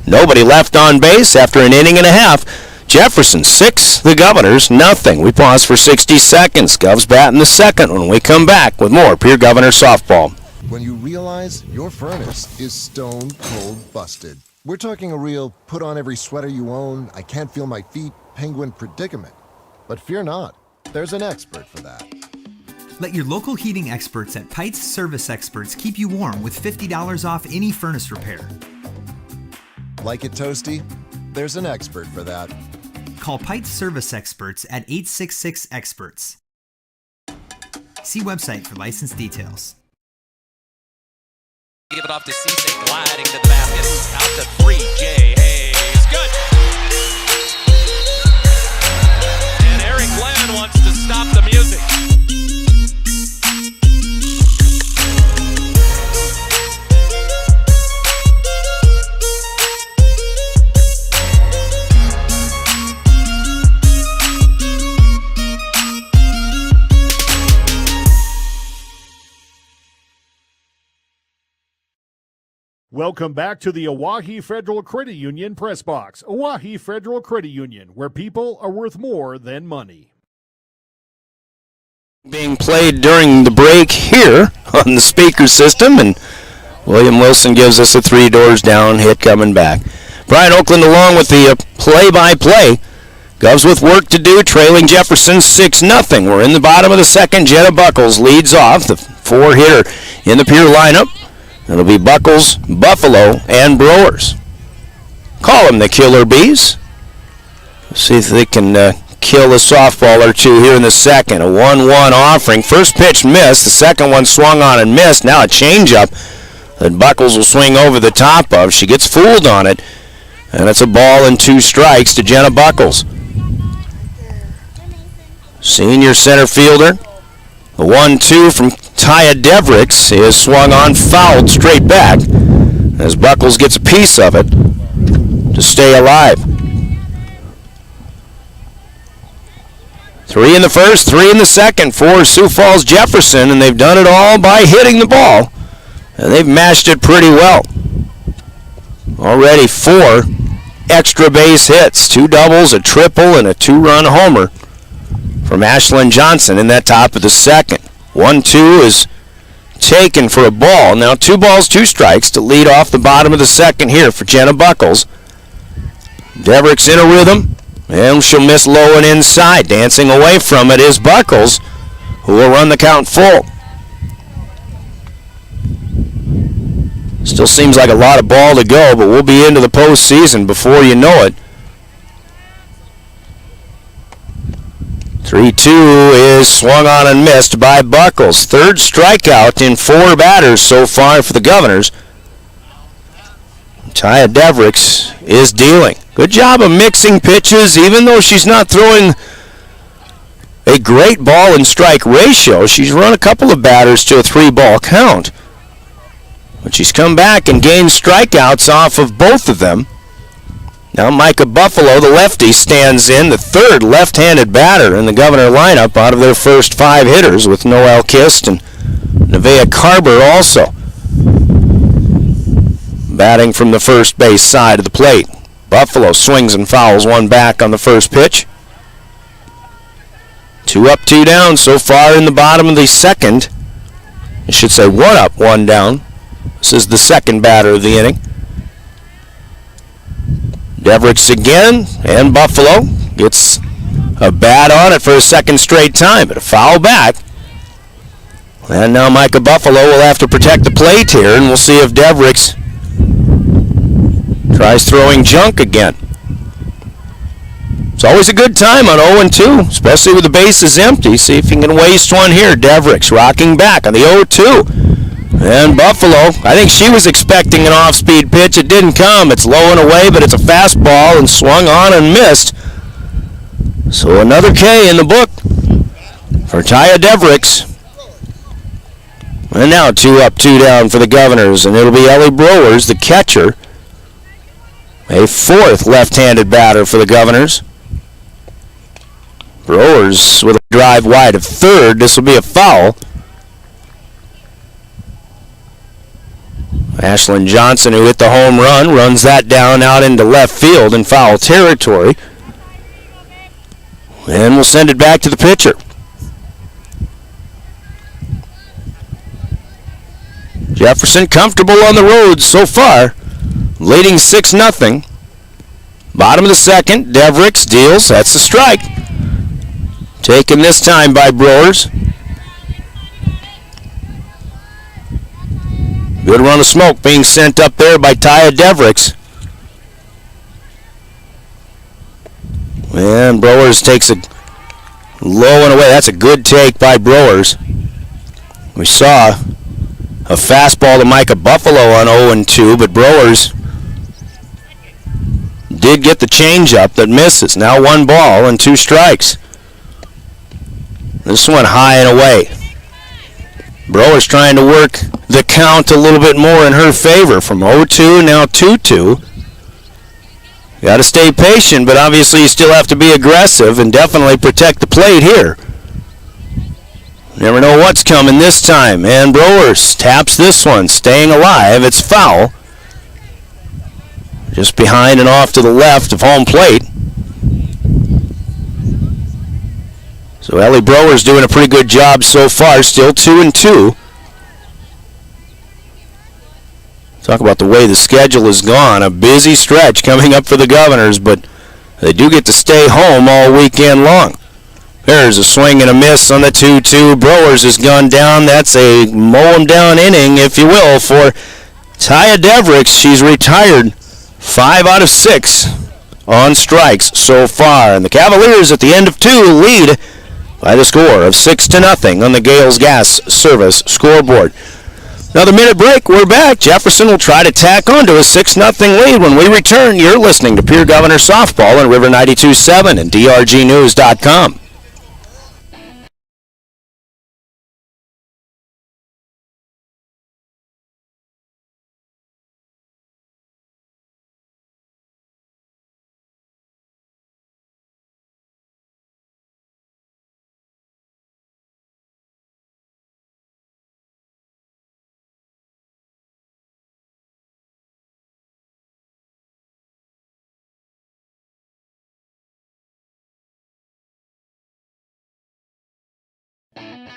Nobody left on base after an inning and a half. Jefferson 6, the Governors nothing. We pause for 60 seconds. Govs bat in the second when we come back with more Pierre Governors softball. When you realize your furnace is stone cold busted. We're talking a real put on every sweater you own, I can't feel my feet, penguin predicament. But fear not. There's an expert for that. Let your local heating experts at Pites Service Experts keep you warm with $50 off any furnace repair. Like it toasty? There's an expert for that. Call Pites Service Experts at 866-EXPERTS. See website for license details. Give it off to Cisse, gliding to the basket. Out to 3, Jay Hayes. Good. And Eric Glenn wants to stop the music. Welcome back to the Oahe Federal Credit Union Press Box. Oahe Federal Credit Union, where people are worth more than money. Being played during the break here on the speaker system, and William Wilson gives us a 3 doors down hit coming back. Brian Oakland along with the play-by-play. Govs with work to do, trailing Jefferson 6-0. We're in the bottom of the second. Jenna Buckles leads off, the 4-hitter in the Pierre lineup. It'll be Buckles, Buffalo, and Brewers. Call them the Killer Bees. See if they can kill a softball or two here in the second. A 1-1 offering. First pitch missed. The second one swung on and missed. Now a changeup that Buckles will swing over the top of. She gets fooled on it. And it's a ball and 2 strikes to Jenna Buckles. Senior center fielder. The 1-2 from Taya Devricks is swung on, fouled straight back as Buckles gets a piece of it to stay alive. 3 in the first, 3 in the second for Sioux Falls Jefferson, and they've done it all by hitting the ball, and they've mashed it pretty well. Already 4 extra base hits, 2 doubles, a triple, and a 2-run homer from Ashlyn Johnson in that top of the second. 1-2 is taken for a ball. Now 2 balls, 2 strikes to lead off the bottom of the second here for Jenna Buckles. Devricks in a rhythm, and she'll miss low and inside. Dancing away from it is Buckles, who will run the count full. Still seems like a lot of ball to go, but we'll be into the postseason before you know it. 3-2 is swung on and missed by Buckles. 3rd strikeout in 4 batters so far for the Governors. Taya Devricks is dealing. Good job of mixing pitches, even though she's not throwing a great ball and strike ratio. She's run a couple of batters to a 3-ball count. But she's come back and gained strikeouts off of both of them. Now Micah Buffalo, the lefty, stands in, the third left-handed batter in the Governor lineup out of their first 5 hitters, with Noelle Kist and Nevaeh Carber also batting from the first base side of the plate. Buffalo swings and fouls one back on the first pitch. 2 up, 2 down so far in the bottom of the second. I should say 1 up, 1 down. This is the second batter of the inning. Devricks again, and Buffalo gets a bat on it for a second straight time, but a foul back. And now Micah Buffalo will have to protect the plate here, and we'll see if Devricks tries throwing junk again. It's always a good time on 0-2, especially with the bases empty. See if he can waste one here. Devricks rocking back on the 0-2. And Buffalo, I think she was expecting an off-speed pitch. It didn't come. It's low and away, but it's a fastball and swung on and missed. So another K in the book for Taya Devricks. And now 2 up, 2 down for the Governors, and it'll be Ellie Browers, the catcher. A 4th left-handed batter for the Governors. Browers with a drive wide of third. This will be a foul. Ashlyn Johnson, who hit the home run, runs that down out into left field in foul territory. And we'll send it back to the pitcher. Jefferson comfortable on the road so far, leading 6-0. Bottom of the second, Devricks deals. That's the strike. Taken this time by Browers. Good run of smoke being sent up there by Taya Devricks. And Browers takes a low and away. That's a good take by Browers. We saw a fastball to Micah Buffalo on 0-2, but Browers did get the changeup that misses. Now 1 ball and 2 strikes. This one high and away. Browers trying to work the count a little bit more in her favor from 0-2, now 2-2. Got to stay patient, but obviously you still have to be aggressive and definitely protect the plate here. Never know what's coming this time. And Browers taps this one, staying alive. It's foul. Just behind and off to the left of home plate. So Ellie Browers doing a pretty good job so far, still 2-2. Talk about the way the schedule has gone. A busy stretch coming up for the Governors, but they do get to stay home all weekend long. There's a swing and a miss on the 2-2. Browers has gone down. That's a mow-him-down inning, if you will, for Taya Devricks. She's retired 5 out of 6 on strikes so far. And the Cavaliers at the end of 2 lead by the score of 6-0 on the Gales Gas Service scoreboard. Another minute break. We're back. Jefferson will try to tack on to a 6-0 lead when we return. You're listening to Pierre Governors Softball on River 92.7 and drgnews.com.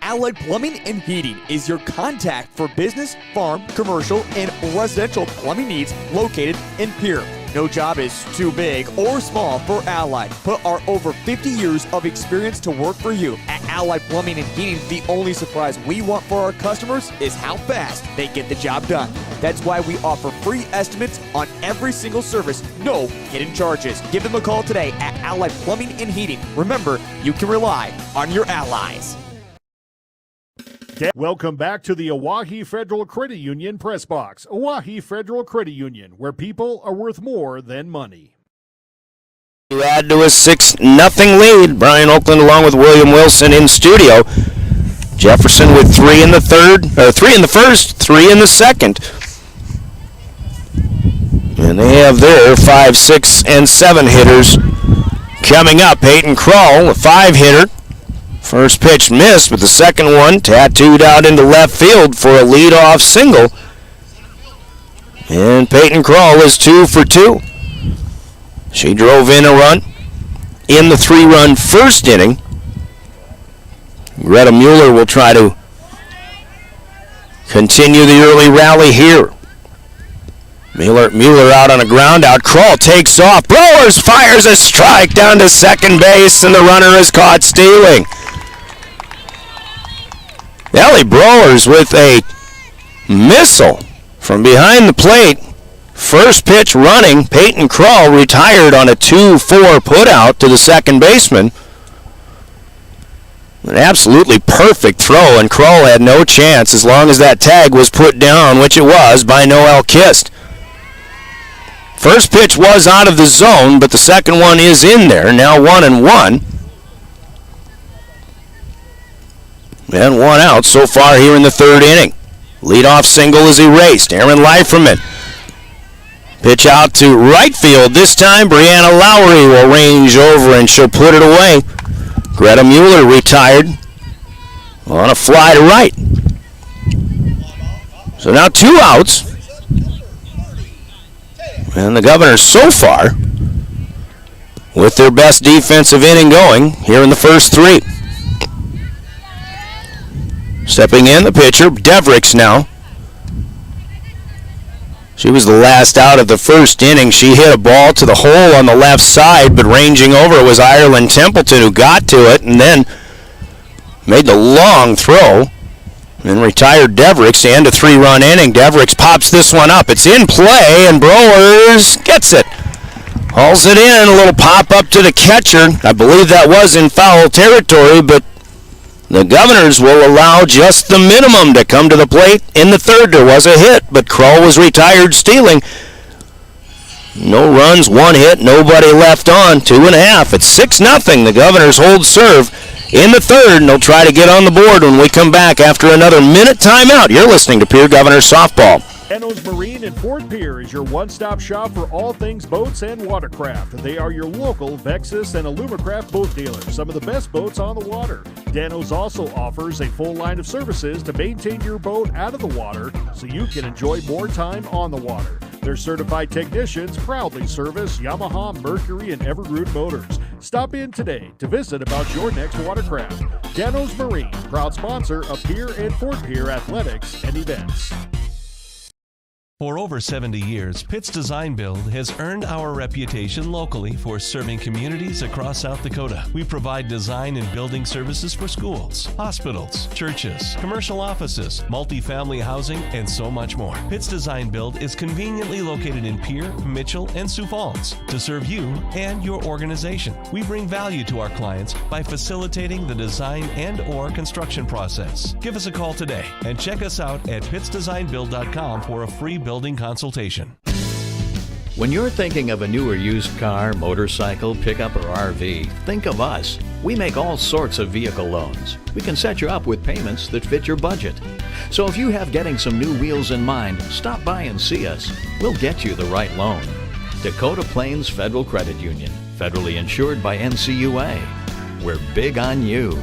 Allied Plumbing and Heating is your contact for business, farm, commercial, and residential plumbing needs located in Pierre. No job is too big or small for Allied. Put our over 50 years of experience to work for you. At Allied Plumbing and Heating, the only surprise we want for our customers is how fast they get the job done. That's why we offer free estimates on every single service, no hidden charges. Give them a call today at Allied Plumbing and Heating. Remember, you can rely on your allies. Welcome back to the Oahe Federal Credit Union Press Box. Oahe Federal Credit Union, where people are worth more than money. To add to a 6-0 lead, Brian Oakland along with William Wilson in studio. Jefferson with 3 in the first, 3 in the second. And they have their 5, 6, and 7 hitters coming up. Peyton Kroll, a 5-hitter. First pitch missed, but the second one tattooed out into left field for a leadoff single. And Peyton Kroll is 2 for 2. She drove in a run in the 3-run first inning. Greta Mueller will try to continue the early rally here. Mueller out on a ground out. Kroll takes off. Blowers fires a strike down to second base, and the runner is caught stealing. Ellie Blowers with a missile from behind the plate. First pitch running. Peyton Kroll retired on a 2-4 putout to the second baseman. An absolutely perfect throw, and Kroll had no chance as long as that tag was put down, which it was by Noelle Kist. First pitch was out of the zone, but the second one is in there. Now 1-1. And 1 out so far here in the third inning. Leadoff single is erased. Aaron Leiferman. Pitch out to right field. This time, Brianna Lowry will range over and she'll put it away. Greta Mueller retired on a fly to right. So now 2 outs. And the Governors so far with their best defensive inning going here in the first 3. Stepping in, the pitcher, Devricks now. She was the last out of the first inning. She hit a ball to the hole on the left side, but ranging over was Ireland Templeton, who got to it and then made the long throw and retired Devricks to end a 3-run inning. Devricks pops this one up. It's in play, and Blowers gets it. Hauls it in, a little pop up to the catcher. I believe that was in foul territory, but the Governors will allow just the minimum to come to the plate. In the third, there was a hit, but Kroll was retired stealing. No runs, 1 hit, nobody left on. 2.5. It's 6-0. The Governors hold serve in the third, and they'll try to get on the board when we come back after another minute timeout. You're listening to Pierre Governors Softball. Dano's Marine in Fort Pierre is your one-stop shop for all things boats and watercraft. They are your local Vexus and Alumacraft boat dealers, some of the best boats on the water. Dano's also offers a full line of services to maintain your boat out of the water so you can enjoy more time on the water. Their certified technicians proudly service Yamaha, Mercury, and Everroot motors. Stop in today to visit about your next watercraft. Dano's Marine, proud sponsor of Pierre and Fort Pierre athletics and events. For over 70 years, Pitt's Design Build has earned our reputation locally for serving communities across South Dakota. We provide design and building services for schools, hospitals, churches, commercial offices, multifamily housing, and so much more. Pitt's Design Build is conveniently located in Pierre, Mitchell, and Sioux Falls to serve you and your organization. We bring value to our clients by facilitating the design and/or construction process. Give us a call today and check us out at pittsdesignbuild.com for a free building consultation. When you're thinking of a new or used car, motorcycle, pickup, or RV, think of us. We make all sorts of vehicle loans. We can set you up with payments that fit your budget. So if you have getting some new wheels in mind, stop by and see us. We'll get you the right loan. Dakota Plains Federal Credit Union, federally insured by NCUA. We're big on you.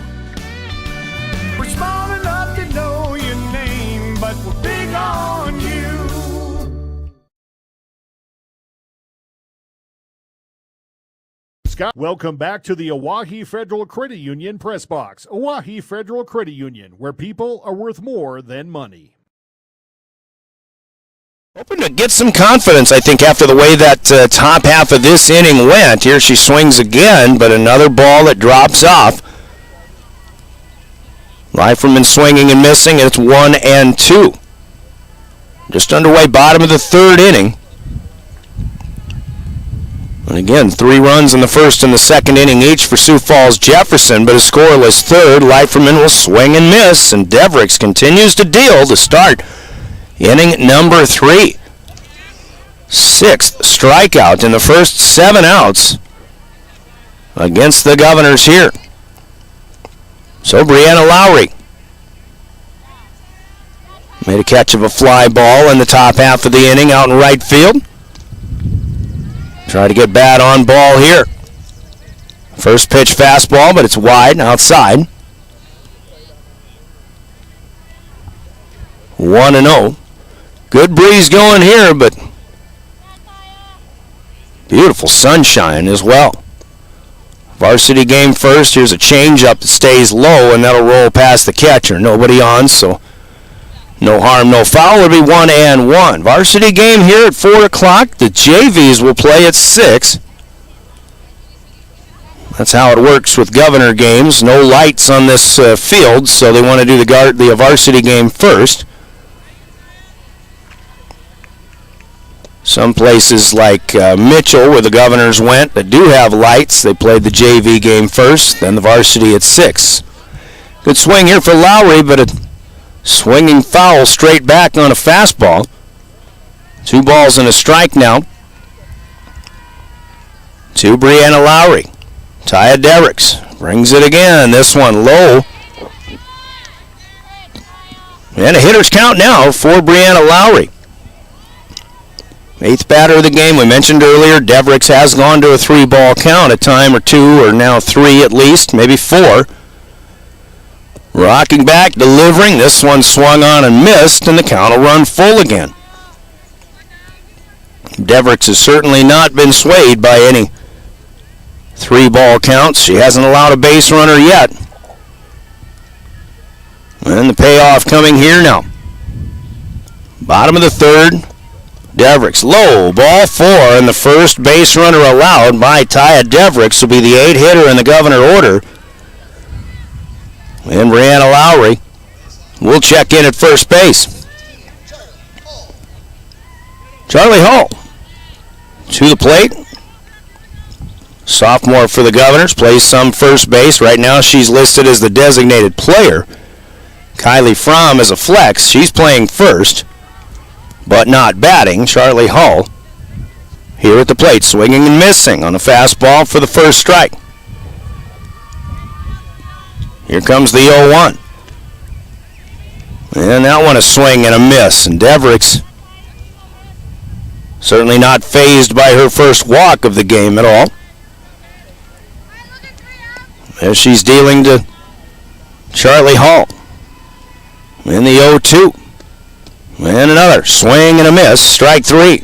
We're small enough to know your name, but we're big on you. Scott, welcome back to the Oahe Federal Credit Union Press Box. Oahe Federal Credit Union, where people are worth more than money. Hoping to get some confidence, I think, after the way that top half of this inning went. Here she swings again, but another ball that drops off. Leiferman swinging and missing, and it's 1-2. Just underway, bottom of the third inning. And again, 3 runs in the first and the second inning each for Sioux Falls Jefferson, but a scoreless third. Leiferman will swing and miss, and Devricks continues to deal to start inning number 3. 6th strikeout in the first 7 outs against the Governors here. So Brianna Lowry made a catch of a fly ball in the top half of the inning out in right field. Try to get bat on ball here. First pitch fastball, but it's wide outside. 1-0. Good breeze going here, but beautiful sunshine as well. Varsity game first. Here's a changeup that stays low, and that'll roll past the catcher. Nobody on, so no harm, no foul. It'll be 1-1. Varsity game here at 4 o'clock. The JVs will play at 6. That's how it works with Governor games. No lights on this field, so they want to do the varsity game first. Some places like Mitchell, where the Governors went, that do have lights, they played the JV game first, then the varsity at 6. Good swing here for Lowry, but a swinging foul straight back on a fastball. 2 balls and a strike now to Brianna Lowry. Taya Devricks brings it again. This one low. And a hitter's count now for Brianna Lowry. 8th batter of the game. We mentioned earlier, Devricks has gone to a 3-ball count, a time or 2, or now 3 at least, maybe 4. Rocking back, delivering. This one swung on and missed, and the count will run full again. Devricks has certainly not been swayed by any 3-ball counts. She hasn't allowed a base runner yet. And the payoff coming here now. Bottom of the 3rd. Devricks, low, ball 4, and the first base runner allowed by Taya Devricks will be the 8-hitter in the Governor order. And Brianna Lowry will check in at first base. Charlie Hall to the plate. Sophomore for the Governors, plays some first base. Right now she's listed as the designated player. Kylie Fromm is a flex. She's playing first, but not batting. Charlie Hull here at the plate, swinging and missing on a fastball for the first strike. Here comes the 0-1. And that one a swing and a miss. And Devricks certainly not fazed by her first walk of the game at all, as she's dealing to Charlie Hall. In the 0-2. And another swing and a miss, strike 3.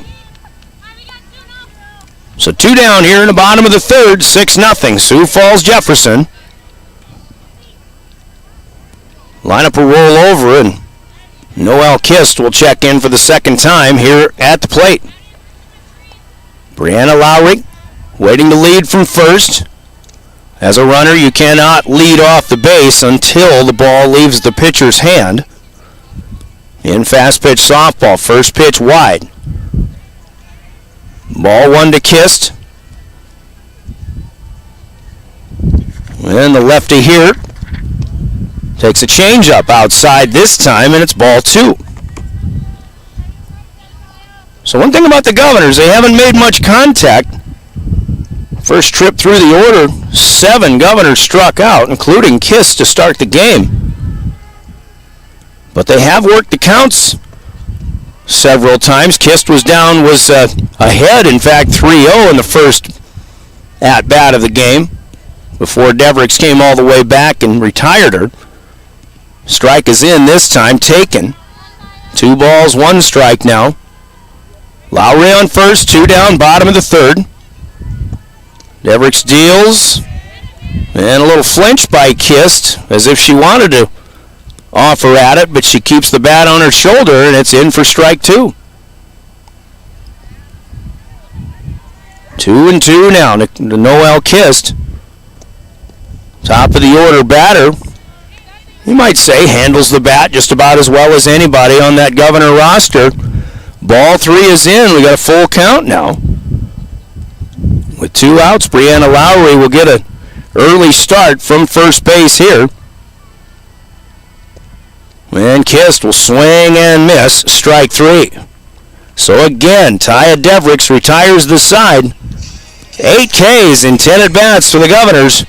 So 2 down here in the bottom of the 3rd, 6-0, Sioux Falls Jefferson. Lineup will roll over, and Noelle Kist will check in for the second time here at the plate. Brianna Lowry waiting to lead from first. As a runner, you cannot lead off the base until the ball leaves the pitcher's hand. In fast pitch softball, first pitch wide. Ball 1 to Kist. And the lefty here takes a changeup outside this time, and it's ball 2. So one thing about the Governors, they haven't made much contact. First trip through the order, 7 Governors struck out, including Kist to start the game. But they have worked the counts several times. Kist was ahead, in fact, 3-0 in the first at-bat of the game before Devricks came all the way back and retired her. Strike is in this time, taken. 2 balls, 1 strike now. Lowry on first, 2 down, bottom of the 3rd. Devricks deals, and a little flinch by Kist, as if she wanted to offer at it, but she keeps the bat on her shoulder, and it's in for strike 2. 2-2 now to Noelle Kist. Top of the order batter. You might say handles the bat just about as well as anybody on that Governor roster. Ball 3 is in. We got a full count now. With 2 outs, Brianna Lowry will get an early start from first base here. And Kist will swing and miss, strike 3. So again, Taya Devricks retires the side. 8 Ks in 10 at-bats for the Governors.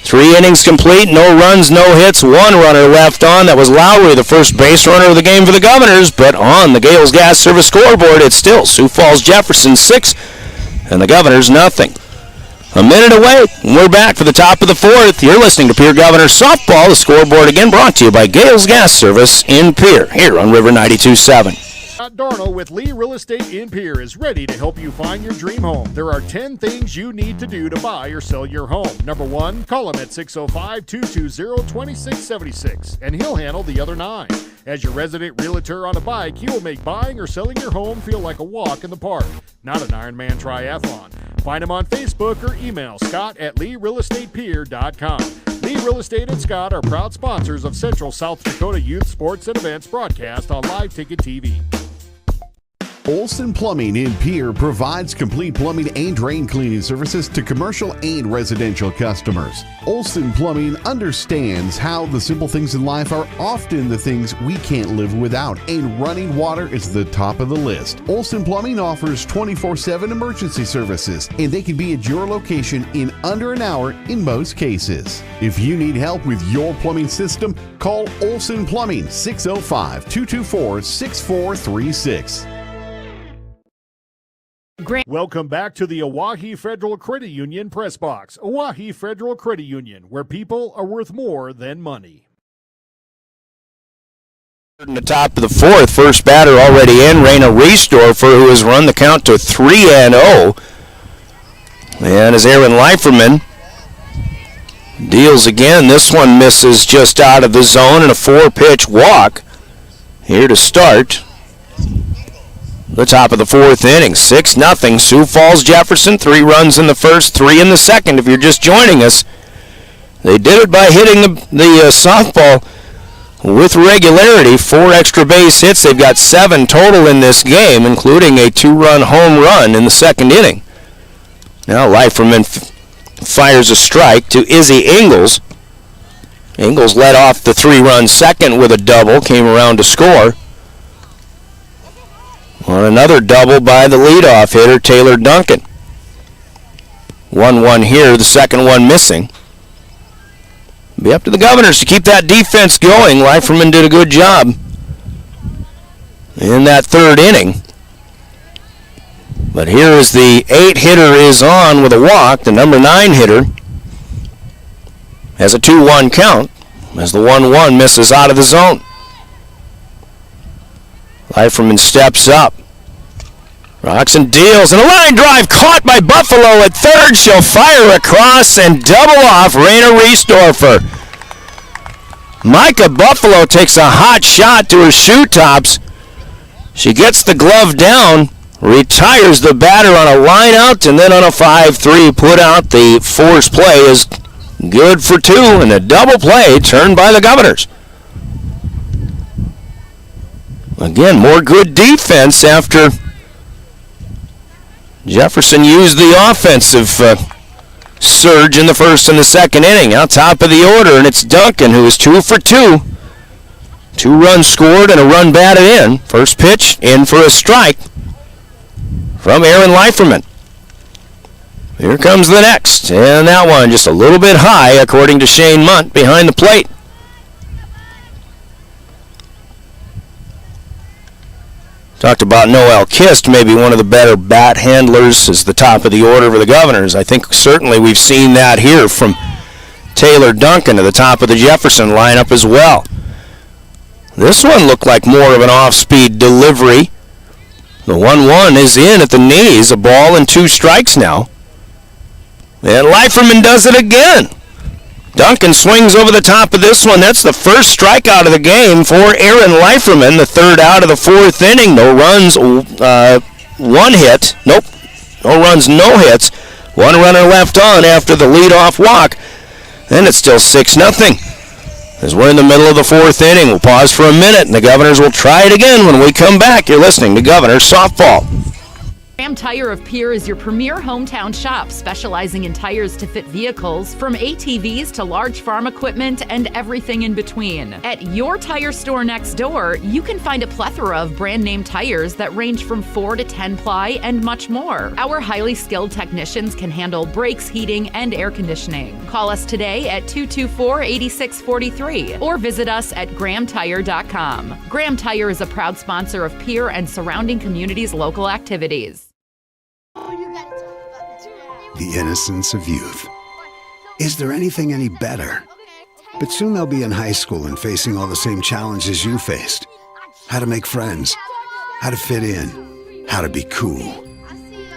3 innings complete, no runs, no hits, 1 runner left on. That was Lowry, the first base runner of the game for the Governors. But on the Gales Gas Service scoreboard, it's still Sioux Falls Jefferson 6 and the Governors nothing. A minute away, and we're back for the top of the 4th. You're listening to Pierre Governors Softball. The scoreboard again brought to you by Gales Gas Service in Pierre, here on River 92.7. Scott Darno with Lee Real Estate in Pierre is ready to help you find your dream home. There are 10 things you need to do to buy or sell your home. Number 1, call him at 605-220-2676, and he'll handle the other 9. As your resident realtor on a bike, he will make buying or selling your home feel like a walk in the park, not an Ironman triathlon. Find him on Facebook or email scott@LeeRealEstatePierre.com. Lee Real Estate and Scott are proud sponsors of Central South Dakota Youth Sports and Events broadcast on Live Ticket TV. Olson Plumbing in Pierre provides complete plumbing and drain cleaning services to commercial and residential customers. Olson Plumbing understands how the simple things in life are often the things we can't live without, and running water is the top of the list. Olson Plumbing offers 24/7 emergency services, and they can be at your location in under an hour in most cases. If you need help with your plumbing system, call Olson Plumbing 605-224-6436. Welcome back to the Oahe Federal Credit Union Press Box. Oahe Federal Credit Union, where people are worth more than money. In the top of the 4th, first batter already in, Raina Riesdorfer, who has run the count to 3-0. And as Aaron Leiferman deals again, this one misses just out of the zone and a 4-pitch walk here to start the top of the 4th inning. 6-0 Sioux Falls Jefferson. 3 runs in the first, 3 in the second. If you're just joining us, they did it by hitting the softball with regularity. 4 extra base hits. They've got 7 total in this game, including a 2-run home run in the second inning. Now Leiferman fires a strike to Izzy Ingles. Ingles led off the 3-run second with a double, came around to score on another double by the leadoff hitter, Taylor Duncan. 1-1 here, the second one missing. Be up to the Governors to keep that defense going. Leiferman did a good job in that 3rd inning. But here is the 8 hitter is on with a walk. The number 9 hitter has a 2-1 count as the 1-1 misses out of the zone. Leiferman steps up. Rocks and deals, and a line drive caught by Buffalo at third. She'll fire across and double off Raina Riesdorfer. Micah Buffalo takes a hot shot to her shoe tops. She gets the glove down, retires the batter on a line out, and then on a 5-3 put out. The force play is good for 2, and a double play turned by the Governors. Again, more good defense after Jefferson used the offensive surge in the first and the second inning. Out top of the order, and it's Duncan, who is 2 for 2. 2 runs scored and a run batted in. First pitch in for a strike from Aaron Leiferman. Here comes the next, and that one just a little bit high, according to Shane Munt, behind the plate. Talked about Noel Kist, maybe one of the better bat handlers as the top of the order for the Governors. I think certainly we've seen that here from Taylor Duncan at the top of the Jefferson lineup as well. This one looked like more of an off-speed delivery. The 1-1 is in at the knees, a ball and 2 strikes now. And Leiferman does it again. Duncan swings over the top of this one. That's the first strikeout of the game for Aaron Leiferman, the 3rd out of the 4th inning. No runs, 1 hit. Nope, no runs, no hits. 1 runner left on after the leadoff walk. And it's still 6-0. As we're in the middle of the 4th inning, we'll pause for a minute, and the Governors will try it again when we come back. You're listening to Governors Softball. Graham Tire of Pierre is your premier hometown shop, specializing in tires to fit vehicles, from ATVs to large farm equipment and everything in between. At your tire store next door, you can find a plethora of brand name tires that range from 4 to 10 ply and much more. Our highly skilled technicians can handle brakes, heating, and air conditioning. Call us today at 224-8643 or visit us at grahamtire.com. Graham Tire is a proud sponsor of Pierre and surrounding communities' local activities. The innocence of youth. Is there anything any better? But soon they'll be in high school and facing all the same challenges you faced. How to make friends, how to fit in, how to be cool.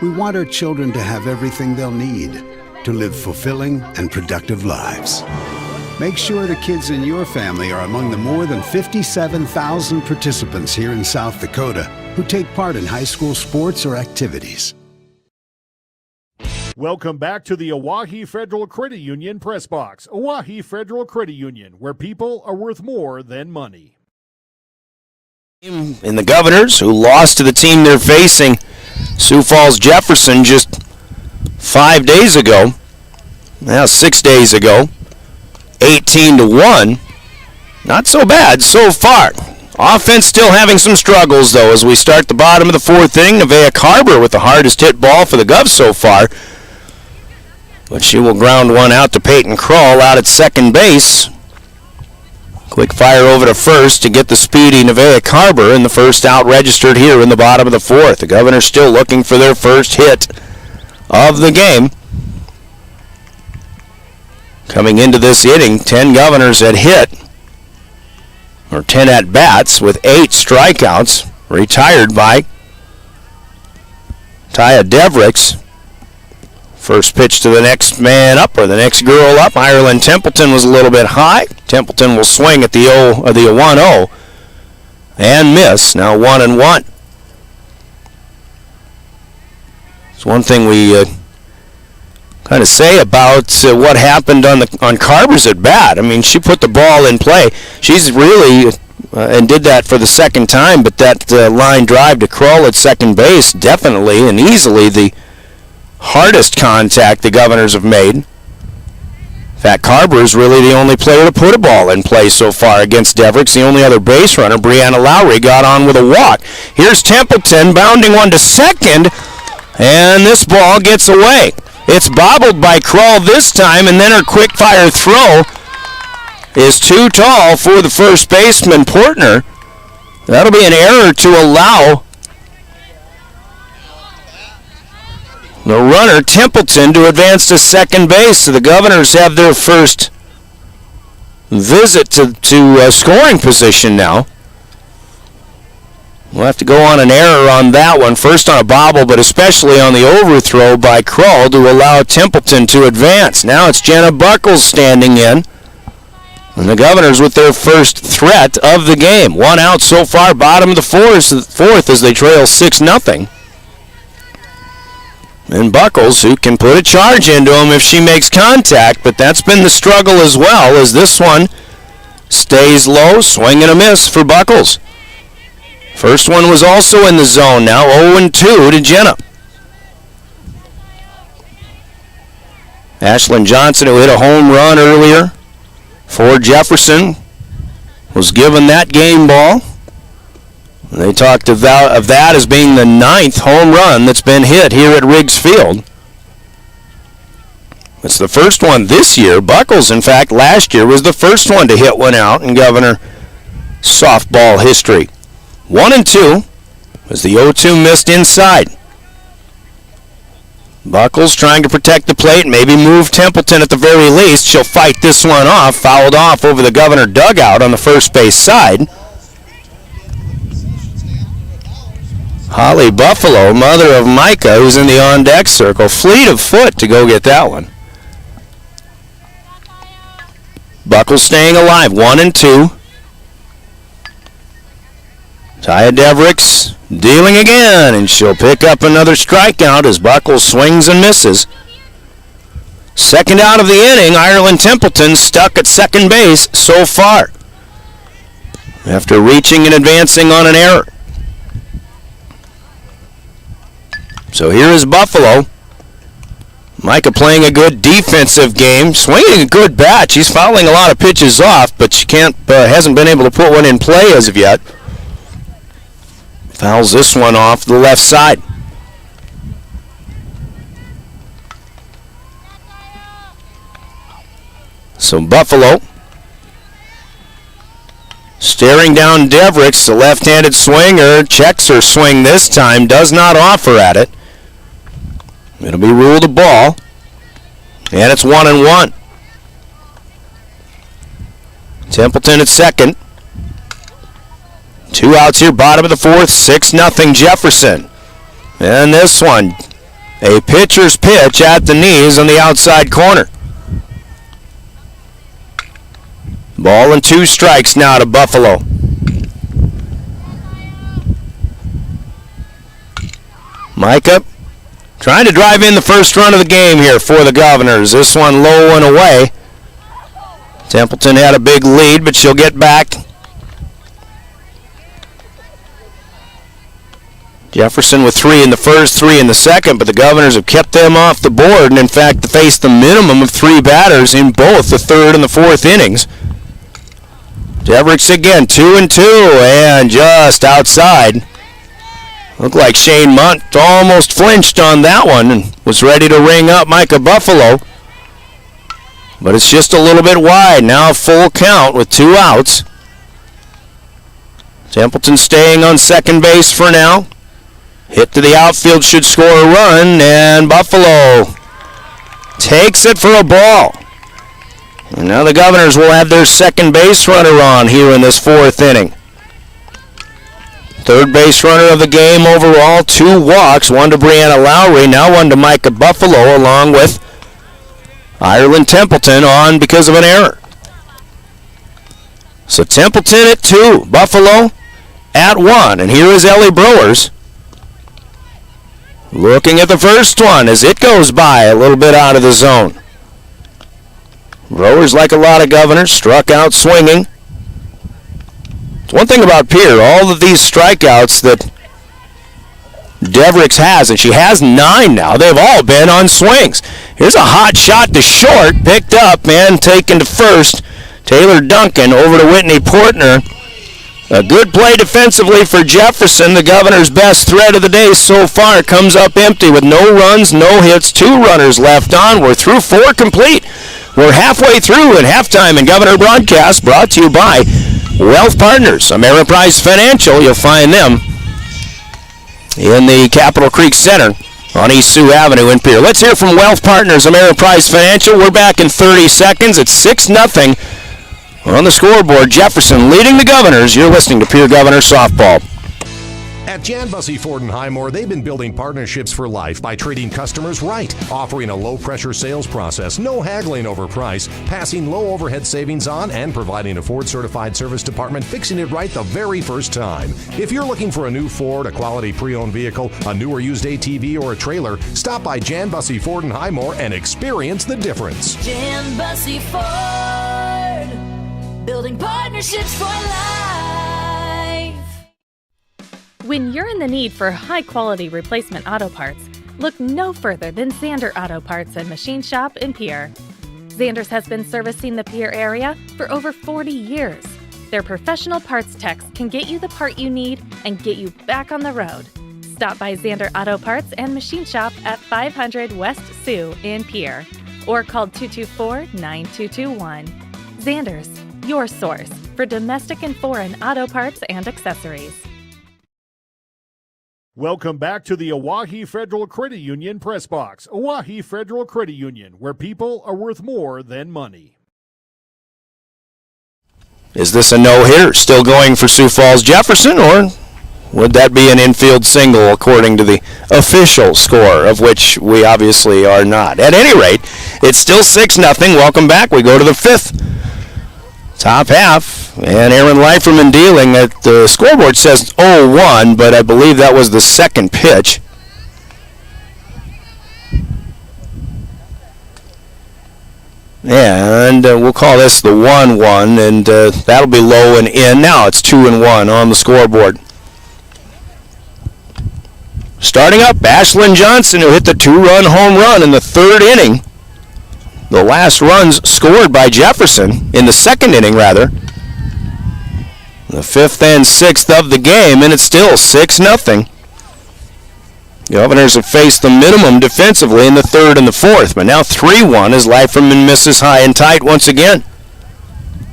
We want our children to have everything they'll need to live fulfilling and productive lives. Make sure the kids in your family are among the more than 57,000 participants here in South Dakota who take part in high school sports or activities. Welcome back to the Oahe Federal Credit Union Press Box. Oahe Federal Credit Union, where people are worth more than money. And the Governors, who lost to the team they're facing, Sioux Falls Jefferson, just 5 days ago. Now 6 days ago. 18-1. Not so bad so far. Offense still having some struggles, though, as we start the bottom of the fourth inning. Nevaeh Carver with the hardest hit ball for the Govs so far. But she will ground one out to Peyton Kroll out at second base. Quick fire over to first to get the speedy Nevaeh Carver, and the first out registered here in the bottom of the fourth. The Governors still looking for their first hit of the game. Coming into this inning, 10 Governors had hit, or 10 at-bats, with 8 strikeouts, retired by Taya Devricks. First pitch to the next man up, or the next girl up. Ireland Templeton was a little bit high. Templeton will swing at the 1-0 and miss. Now 1-1. It's one thing we kind of say about what happened on Carver's at bat. I mean, she put the ball in play. She's really and did that for the second time, but that line drive to Kroll at second base, definitely and easily the hardest contact the Governors have made. In fact, Carver is really the only player to put a ball in play so far against Devricks. The only other base runner, Brianna Lowry, got on with a walk. Here's Templeton bounding one to second, and this ball gets away. It's bobbled by Kroll this time, and then her quick fire throw is too tall for the first baseman, Portner. That'll be an error to allow the runner, Templeton, to advance to second base. So the Governors have their first visit to scoring position now. We'll have to go on an error on that one. First on a bobble, but especially on the overthrow by Kroll to allow Templeton to advance. Now it's Jenna Buckles standing in. And the Governors with their first threat of the game. One out so far, bottom of the fourth as they trail 6-0. And Buckles, who can put a charge into him if she makes contact, but that's been the struggle as well, as this one stays low, swing and a miss for Buckles. First one was also in the zone, now 0-2 to Jenna. Ashlyn Johnson, who hit a home run earlier for Jefferson, was given that game ball. They talked of that as being the 9th home run that's been hit here at Riggs Field. It's the first one this year. Buckles, in fact, last year was the first one to hit one out in Governor softball history. 1-2 as the 0-2 missed inside. Buckles trying to protect the plate, maybe move Templeton at the very least. She'll fight this one off, fouled off over the Governor dugout on the first base side. Holly Buffalo, mother of Micah, who's in the on-deck circle. Fleet of foot to go get that one. Buckles staying alive, 1-2. Taya Devricks dealing again, and she'll pick up another strikeout as Buckles swings and misses. Second out of the inning, Ireland Templeton stuck at second base so far after reaching and advancing on an error. So here is Buffalo. Micah playing a good defensive game, swinging a good bat. She's fouling a lot of pitches off, but she hasn't been able to put one in play as of yet. Fouls this one off the left side. So Buffalo staring down Devricks, the left-handed swinger, checks her swing this time, does not offer at it. It'll be ruled a ball, and it's 1-1. Templeton at second. 2 outs here, bottom of the fourth, 6-0 Jefferson. And this one, a pitcher's pitch at the knees on the outside corner. Ball and 2 strikes now to Buffalo. Micah trying to drive in the first run of the game here for the Governors. This one low and away. Templeton had a big lead, but she'll get back. Jefferson with 3 in the first, 3 in the second, but the Governors have kept them off the board and, in fact, faced the minimum of 3 batters in both the third and the fourth innings. Devricks again, 2-2, and just outside. Looked like Shane Munt almost flinched on that one and was ready to ring up Micah Buffalo. But it's just a little bit wide. Now a full count with 2 outs. Templeton staying on second base for now. Hit to the outfield should score a run, and Buffalo takes it for a ball. And now the Governors will have their second base runner on here in this 4th inning. Third base runner of the game overall, 2 walks, 1 to Brianna Lowry, now 1 to Micah Buffalo, along with Ireland Templeton on because of an error. So Templeton at 2, Buffalo at 1, and here is Ellie Brewers. Looking at the first one as it goes by a little bit out of the zone. Brewers, like a lot of Governors, struck out swinging. One thing about Pierre, all of these strikeouts that Devricks has, and she has 9 now, they've all been on swings. Here's a hot shot to short, picked up and taken to first. Taylor Duncan over to Whitney Portner. A good play defensively for Jefferson. The Governor's best threat of the day so far comes up empty with no runs, no hits, 2 runners left on. We're through 4 complete. We're halfway through at halftime in Governor Broadcast, brought to you by Wealth Partners, Ameriprise Financial. You'll find them in the Capitol Creek Center on East Sioux Avenue in Pierre. Let's hear from Wealth Partners, Ameriprise Financial. We're back in 30 seconds. It's 6-0 on the scoreboard. Jefferson leading the Governors. You're listening to Pierre Governor Softball. At Jan Bussey Ford & Highmore, they've been building partnerships for life by treating customers right, offering a low-pressure sales process, no haggling over price, passing low overhead savings on, and providing a Ford-certified service department fixing it right the very first time. If you're looking for a new Ford, a quality pre-owned vehicle, a new or used ATV, or a trailer, stop by Jan Bussey Ford & Highmore and experience the difference. Jan Bussey Ford, building partnerships for life. When you're in the need for high-quality replacement auto parts, look no further than Zander Auto Parts and Machine Shop in Pierre. Zander's has been servicing the Pierre area for over 40 years. Their professional parts techs can get you the part you need and get you back on the road. Stop by Zander Auto Parts and Machine Shop at 500 West Sioux in Pierre or call 224-9221. Zander's, your source for domestic and foreign auto parts and accessories. Welcome back to the Oahe Federal Credit Union Press Box. Oahe Federal Credit Union, where people are worth more than money. Is this a no-hitter still going for Sioux Falls Jefferson, or would that be an infield single according to the official score, of which we obviously are not? At any rate, it's still 6-0. Welcome back. We go to the 5th. Top half, and Aaron Leiferman dealing. At the scoreboard says 0-1, but I believe that was the second pitch. And we'll call this the 1-1, and that'll be low and in. Now it's 2-1 on the scoreboard. Starting up, Ashlyn Johnson, who hit the 2-run home run in the 3rd inning. The last runs scored by Jefferson in the 2nd inning, rather. The 5th and 6th of the game, and it's still 6-0. The Governors have faced the minimum defensively in the 3rd and the 4th, but now 3-1 as Leiferman misses high and tight once again.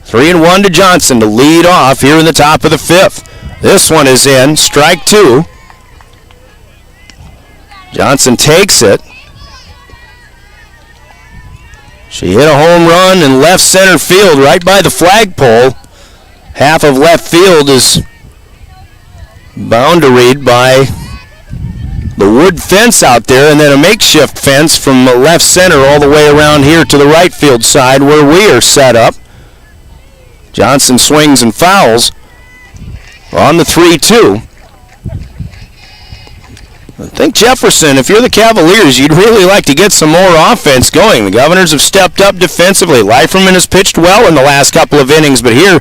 3-1 to Johnson to lead off here in the top of the 5th. This one is in, strike 2. Johnson takes it. She hit a home run in left center field right by the flagpole. Half of left field is boundaried by the wood fence out there, and then a makeshift fence from the left center all the way around here to the right field side where we are set up. Johnson swings and fouls on the 3-2. I think Jefferson, if you're the Cavaliers, you'd really like to get some more offense going. The Governors have stepped up defensively. Leiferman has pitched well in the last couple of innings, but here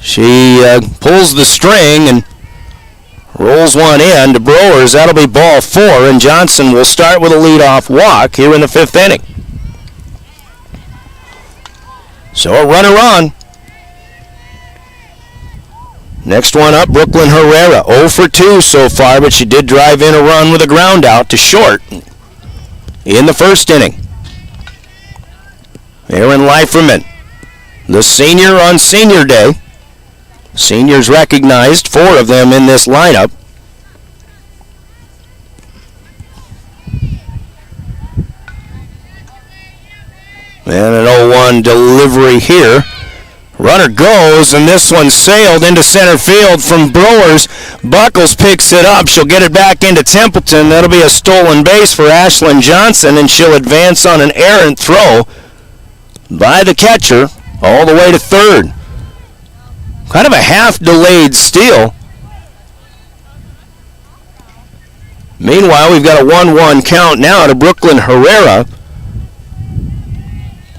she pulls the string and rolls one in to Brewers. That'll be ball 4, and Johnson will start with a leadoff walk here in the 5th inning. So a runner on. Next one up, Brooklyn Herrera. 0 for 2 so far, but she did drive in a run with a ground out to short in the 1st inning. Aaron Leiferman, the senior on senior day. Seniors recognized, 4 of them in this lineup. And an 0-1 delivery here. Runner goes, and this one sailed into center field from Brewers. Buckles picks it up. She'll get it back into Templeton. That'll be a stolen base for Ashlyn Johnson, and she'll advance on an errant throw by the catcher all the way to 3rd. Kind of a half-delayed steal. Meanwhile, we've got a 1-1 count now to Brooklyn Herrera.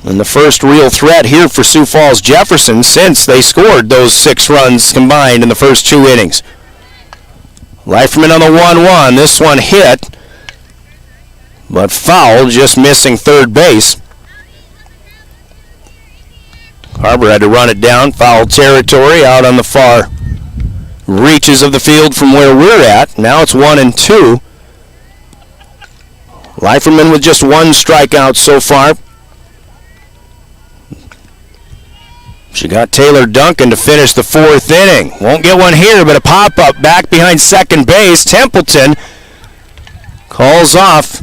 And the first real threat here for Sioux Falls Jefferson since they scored those 6 runs combined in the first 2 innings. Leiferman on the 1-1. This one hit, but foul, just missing 3rd base. Harbor had to run it down. Foul territory out on the far reaches of the field from where we're at. Now it's 1-2. Leiferman with just 1 strikeout so far. She got Taylor Duncan to finish the 4th inning. Won't get one here, but a pop-up back behind second base. Templeton calls off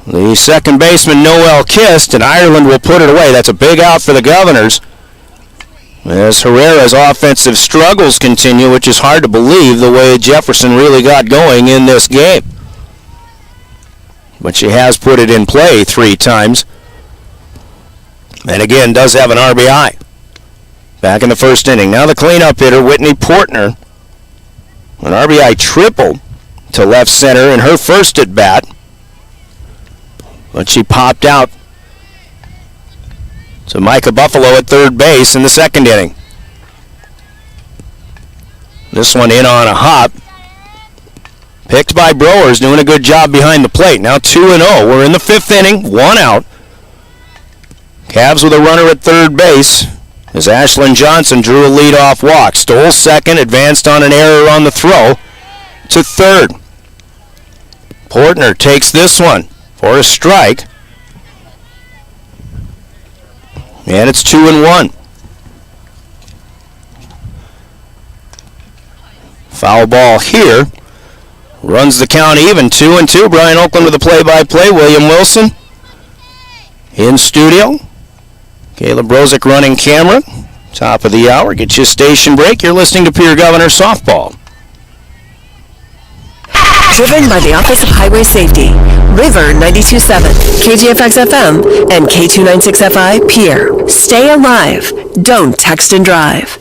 the second baseman, Noel Kist, and Ireland will put it away. That's a big out for the Governors. As Herrera's offensive struggles continue, which is hard to believe the way Jefferson really got going in this game. But she has put it in play 3 times. And again, does have an RBI. Back in the 1st inning. Now the cleanup hitter, Whitney Portner. An RBI triple to left center in her first at bat. But she popped out to Micah Buffalo at 3rd base in the 2nd inning. This one in on a hop. Picked by Brewers, doing a good job behind the plate. Now 2-0. We're in the 5th inning, 1 out. Cavs with a runner at 3rd base as Ashlyn Johnson drew a leadoff walk. Stole second, advanced on an error on the throw to 3rd. Portner takes this one for a strike. And it's 2-1. Foul ball here. Runs the count even, 2-2. Brian Oakland with the play-by-play. William Wilson in studio. Caleb Brozick running camera. Top of the hour. Get you a station break. You're listening to Pierre Governors Softball. Driven by the Office of Highway Safety. River 92.7, KGFX FM, and K296FI Pierre. Stay alive. Don't text and drive.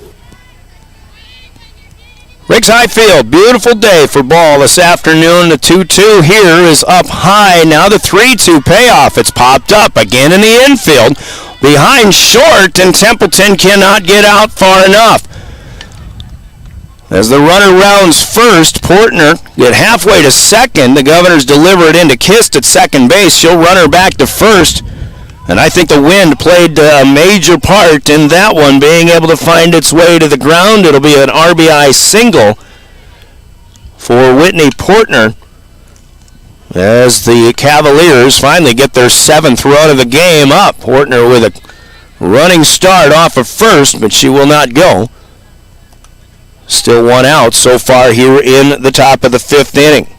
Riggs Highfield, beautiful day for ball this afternoon. The 2-2 here is up high. Now the 3-2 payoff. It's popped up again in the infield. Behind short, and Templeton cannot get out far enough. As the runner rounds first, Portner get halfway to second. The Governors deliver it into Kist at second base. She'll run her back to first. And I think the wind played a major part in that one, being able to find its way to the ground. It'll be an RBI single for Whitney Portner as the Cavaliers finally get their 7th run of the game up. Portner with a running start off of first, but she will not go. Still one out so far here in the top of the 5th inning.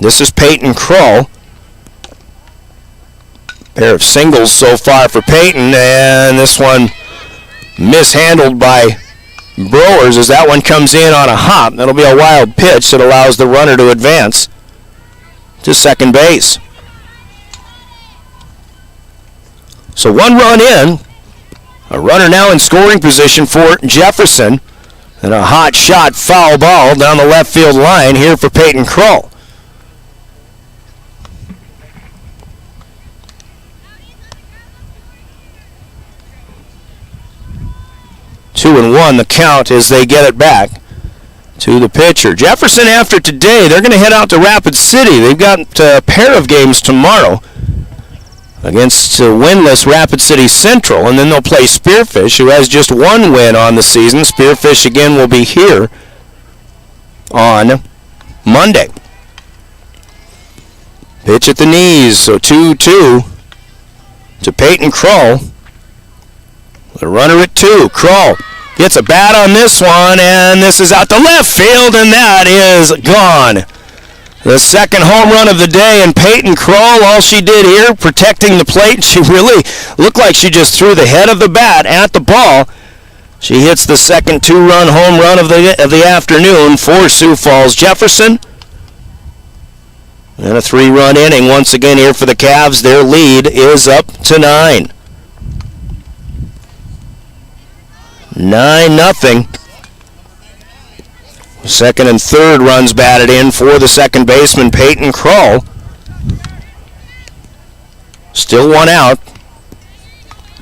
This is Peyton Kroll. Pair of singles so far for Peyton, and this one mishandled by Brewers as that one comes in on a hop. That'll be a wild pitch that allows the runner to advance to second base. So 1 run in, a runner now in scoring position for Jefferson, and a hot shot foul ball down the left field line here for Peyton Kroll. Two and one the count as they get it back to the pitcher. Jefferson, after today, they're going to head out to Rapid City. They've got a pair of games tomorrow against winless Rapid City Central, and then they'll play Spearfish, who has just 1 win on the season. Spearfish again will be here on Monday. Pitch at the knees, so 2-2 to Peyton Kroll. The runner at 2, Kroll gets a bat on this one, and this is out to left field, and that is gone. The second home run of the day, and Peyton Kroll, all she did here, protecting the plate, she really looked like she just threw the head of the bat at the ball. She hits the second 2-run home run of the afternoon for Sioux Falls. Jefferson, and a 3-run inning once again here for the Cavs. Their lead is up to 9. 9-0. Second and third runs batted in for the second baseman, Peyton Kroll. Still 1 out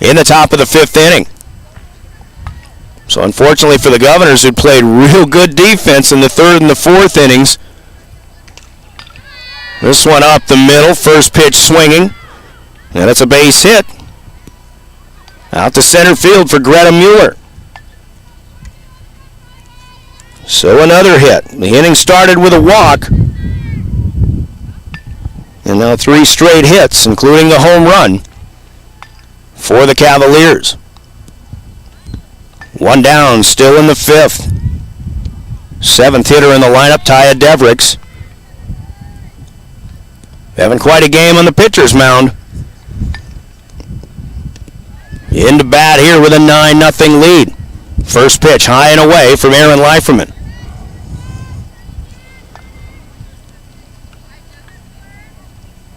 in the top of the 5th inning. So unfortunately for the Governors, who played real good defense in the 3rd and the 4th innings, this one up the middle, first pitch swinging, and it's a base hit. Out to center field for Greta Mueller. So another hit. The inning started with a walk, and now 3 straight hits, including the home run for the Cavaliers. 1 down, still in the 5th. 7th hitter in the lineup, Taya Devricks. Having quite a game on the pitcher's mound. Into bat here with a 9-0 lead. First pitch high and away from Aaron Leiferman.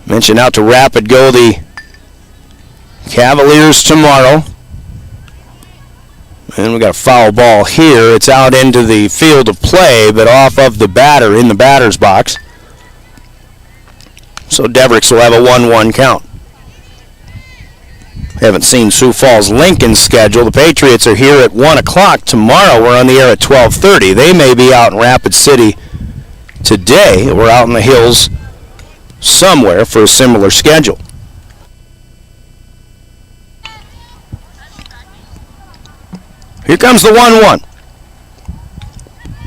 Mentioned out to Rapid go the Cavaliers tomorrow. And we got a foul ball here. It's out into the field of play, but off of the batter in the batter's box. So Devricks will have a 1-1 count. Haven't seen Sioux Falls Lincoln's schedule. The Patriots are here at 1 o'clock tomorrow. We're on the air at 12:30. They may be out in Rapid City today. We're out in the hills somewhere for a similar schedule. Here comes the 1-1.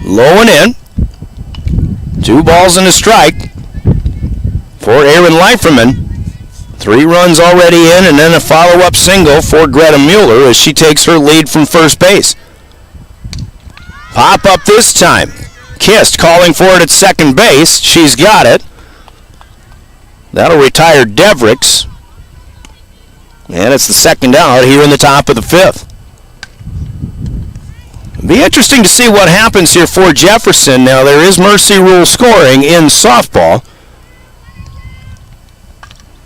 Low and in. 2 balls and a strike for Aaron Leiferman. 3 runs already in, and then a follow-up single for Greta Mueller as she takes her lead from first base. Pop up this time. Kist calling for it at second base. She's got it. That'll retire Devricks. And it's the second out here in the top of the 5th. It'll be interesting to see what happens here for Jefferson. Now, there is mercy rule scoring in softball,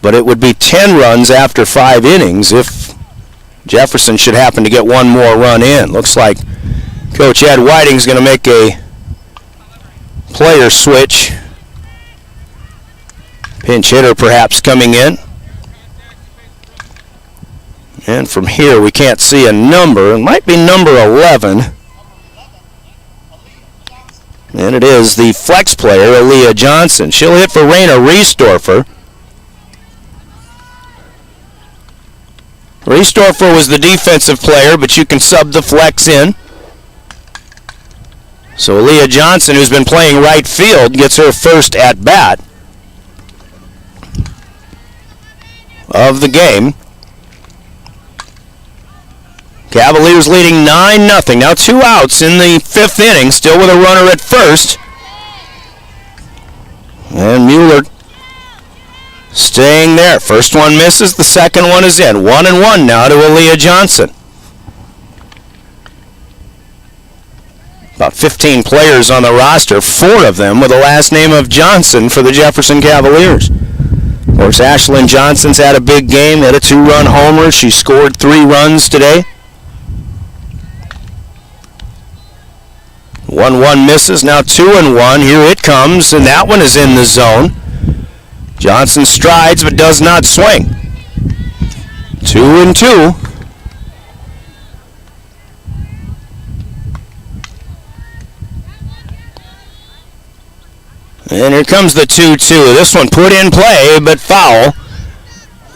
but it would be 10 runs after 5 innings if Jefferson should happen to get 1 more run in. Looks like Coach Ed Whiting's going to make a player switch. Pinch hitter perhaps coming in. And from here we can't see a number. It might be number 11. And it is the flex player, Aaliyah Johnson. She'll hit for Raina Riesdorfer. Riesdorfer was the defensive player, but you can sub the flex in. So Aaliyah Johnson, who's been playing right field, gets her first at bat of the game. Cavaliers leading 9-0. Now 2 outs in the 5th inning, still with a runner at first. And Mueller staying there. First one misses, the second one is in. 1-1 now to Aaliyah Johnson. About 15 players on the roster, 4 of them with the last name of Johnson for the Jefferson Cavaliers. Of course, Ashlyn Johnson's had a big game, had a 2-run homer. She scored 3 runs today. 1-1 misses, now 2-1. Here it comes, and that one is in the zone. Johnson strides but does not swing. 2-2. And here comes the 2-2. This one put in play, but foul.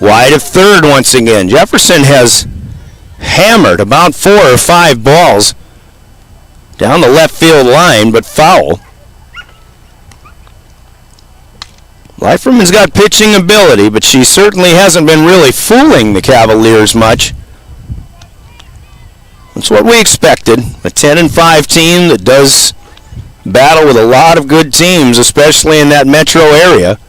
Wide of third once again. Jefferson has hammered about 4 or 5 balls down the left field line, but foul. Leiferman's got pitching ability, but she certainly hasn't been really fooling the Cavaliers much. That's what we expected. A 10-5 team that does battle with a lot of good teams, especially in that metro area.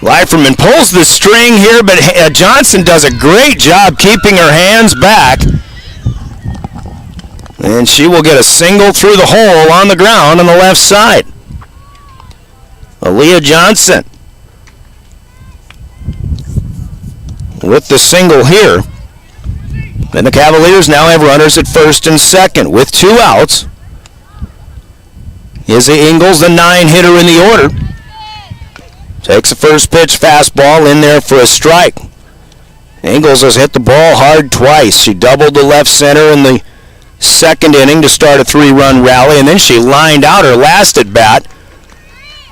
Leiferman pulls the string here, but Johnson does a great job keeping her hands back. And she will get a single through the hole on the ground on the left side. Aaliyah Johnson with the single here. And the Cavaliers now have runners at first and second with 2 outs. Izzy Ingles, the 9-hitter in the order. Takes the first pitch, fastball in there for a strike. Ingles has hit the ball hard twice. She doubled to left center in the 2nd inning to start a 3-run rally, and then she lined out her last at bat,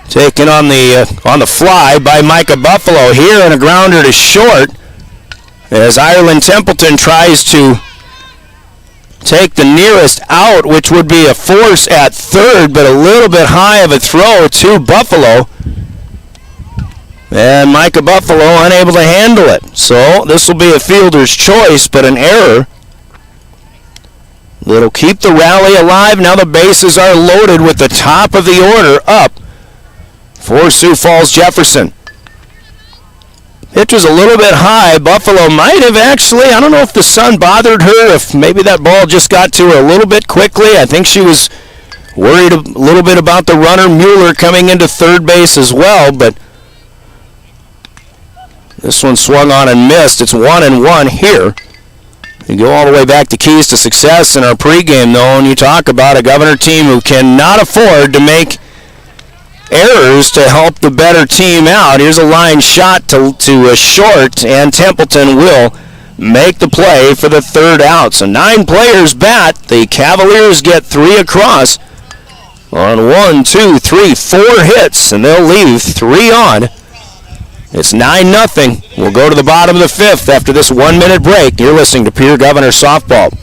taken on the fly by Micah Buffalo here, and a grounder to short as Ireland Templeton tries to take the nearest out, which would be a force at third, but a little bit high of a throw to Buffalo. And Micah Buffalo unable to handle it. So this will be a fielder's choice, but an error. It'll keep the rally alive. Now the bases are loaded with the top of the order up for Sioux Falls Jefferson. Pitch was a little bit high. Buffalo might have actually, I don't know if the sun bothered her, if maybe that ball just got to her a little bit quickly. I think she was worried a little bit about the runner, Mueller, coming into third base as well, but this one swung on and missed. It's 1-1 here. You go all the way back to keys to success in our pregame, though, and you talk about a Governor team who cannot afford to make errors to help the better team out. Here's a line shot to a short, and Templeton will make the play for the 3rd out. So 9 players bat. The Cavaliers get 3 across on 1, 2, 3, 4 hits, and they'll leave 3 on. It's 9-0. We'll go to the bottom of the 5th after this 1-minute break. You're listening to Pierre Governors Softball.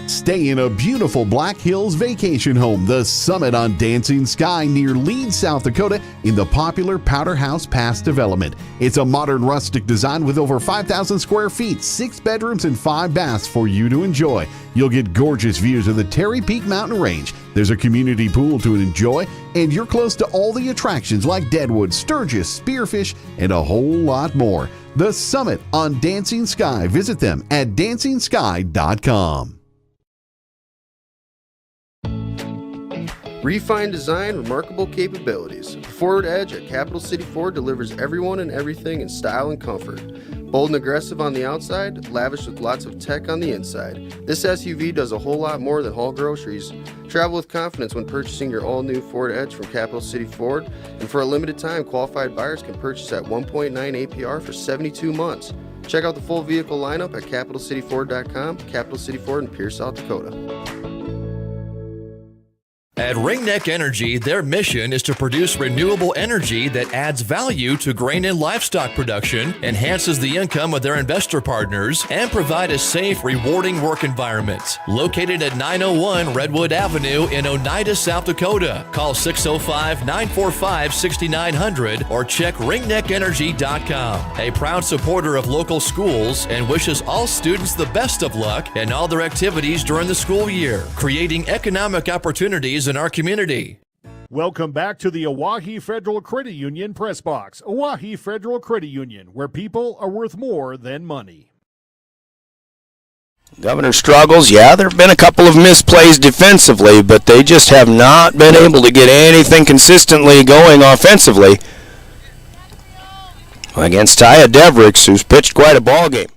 Stay in a beautiful Black Hills vacation home, the Summit on Dancing Sky near Leeds, South Dakota, in the popular Powder House Pass development. It's a modern rustic design with over 5,000 square feet, 6 bedrooms, and 5 baths for you to enjoy. You'll get gorgeous views of the Terry Peak Mountain Range. There's a community pool to enjoy, and you're close to all the attractions like Deadwood, Sturgis, Spearfish, and a whole lot more. The Summit on Dancing Sky. Visit them at DancingSky.com. Refined design, remarkable capabilities. The Ford Edge at Capital City Ford delivers everyone and everything in style and comfort. Bold and aggressive on the outside, lavish with lots of tech on the inside. This SUV does a whole lot more than haul groceries. Travel with confidence when purchasing your all-new Ford Edge from Capital City Ford. And for a limited time, qualified buyers can purchase at 1.9 APR for 72 months. Check out the full vehicle lineup at CapitalCityFord.com. Capital City Ford in Pierre, South Dakota. At Ringneck Energy, their mission is to produce renewable energy that adds value to grain and livestock production, enhances the income of their investor partners, and provide a safe, rewarding work environment. Located at 901 Redwood Avenue in Oneida, South Dakota. Call 605-945-6900 or check ringneckenergy.com. A proud supporter of local schools and wishes all students the best of luck in all their activities during the school year, creating economic opportunities in our community. Welcome back to the Oahe Federal Credit Union Press Box. Oahe Federal Credit Union, where people are worth more than money. Governor struggles. Yeah, there have been a couple of misplays defensively, but they just have not been able to get anything consistently going offensively against Taya Devricks, who's pitched quite a ball game.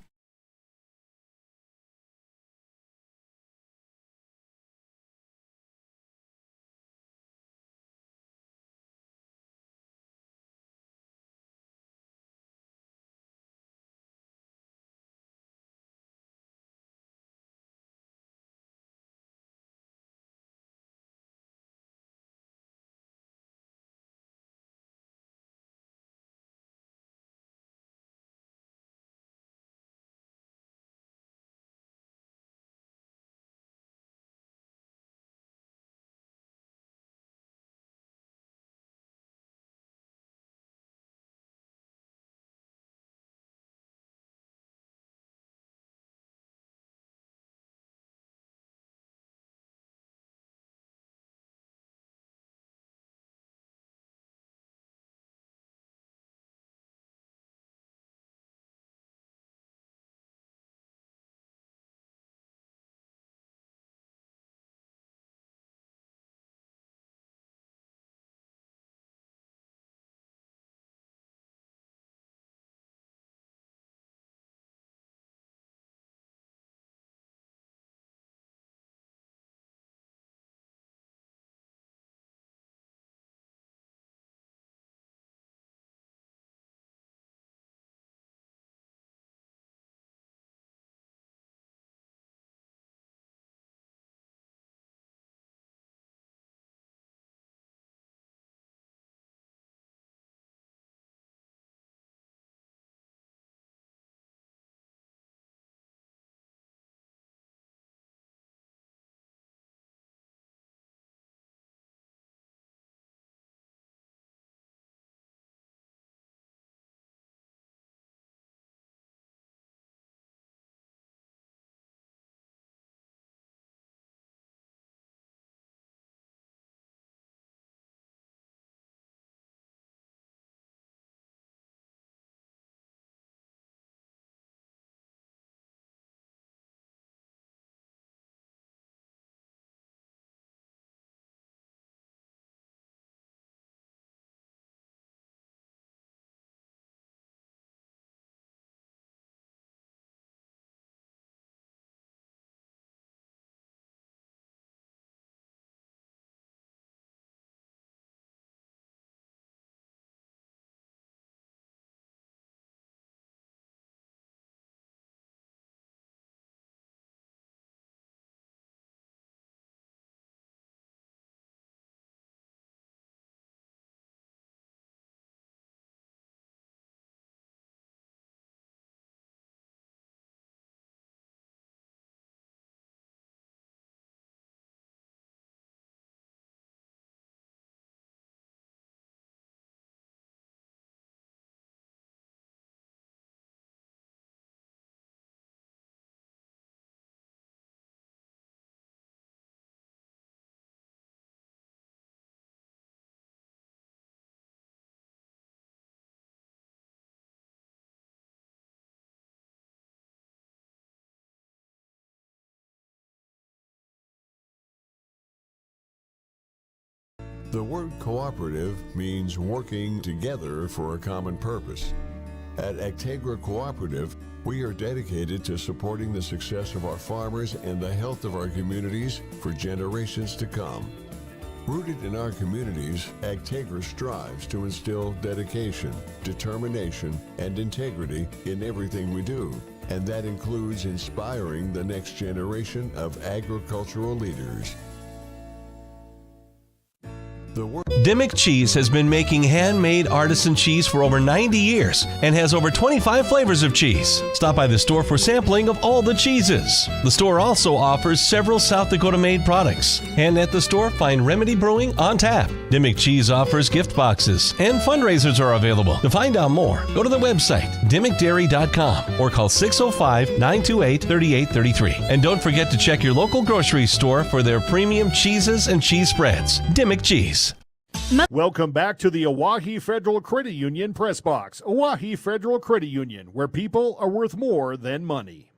The word cooperative means working together for a common purpose. At Actegra Cooperative, we are dedicated to supporting the success of our farmers and the health of our communities for generations to come. Rooted in our communities, Actegra strives to instill dedication, determination, and integrity in everything we do, and that includes inspiring the next generation of agricultural leaders. Dimmick Cheese has been making handmade artisan cheese for over 90 years and has over 25 flavors of cheese. Stop by the store for sampling of all the cheeses. The store also offers several South Dakota made products. And at the store, find Remedy Brewing on tap. Dimmick Cheese offers gift boxes and fundraisers are available. To find out more, go to the website dimmickdairy.com or call 605-928-3833. And don't forget to check your local grocery store for their premium cheeses and cheese spreads. Dimmick Cheese. Welcome back to the Oahe Federal Credit Union Press Box. Oahe Federal Credit Union, where people are worth more than money.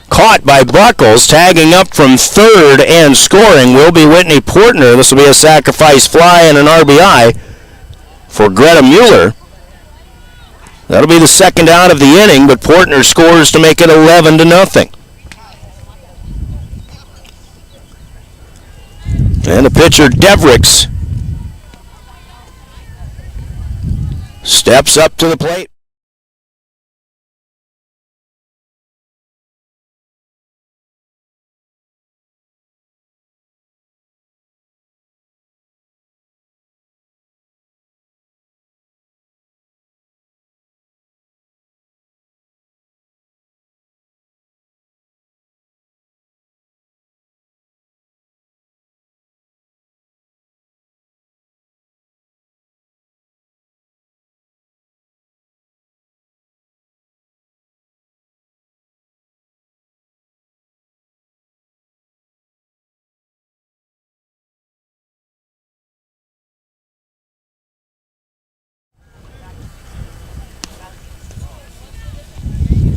Caught by Buckles, tagging up from third and scoring will be Whitney Portner. This will be a sacrifice fly and an RBI for Greta Mueller. That'll be the second out of the inning, but Portner scores to make it 11-0. And the pitcher, Devricks, steps up to the plate.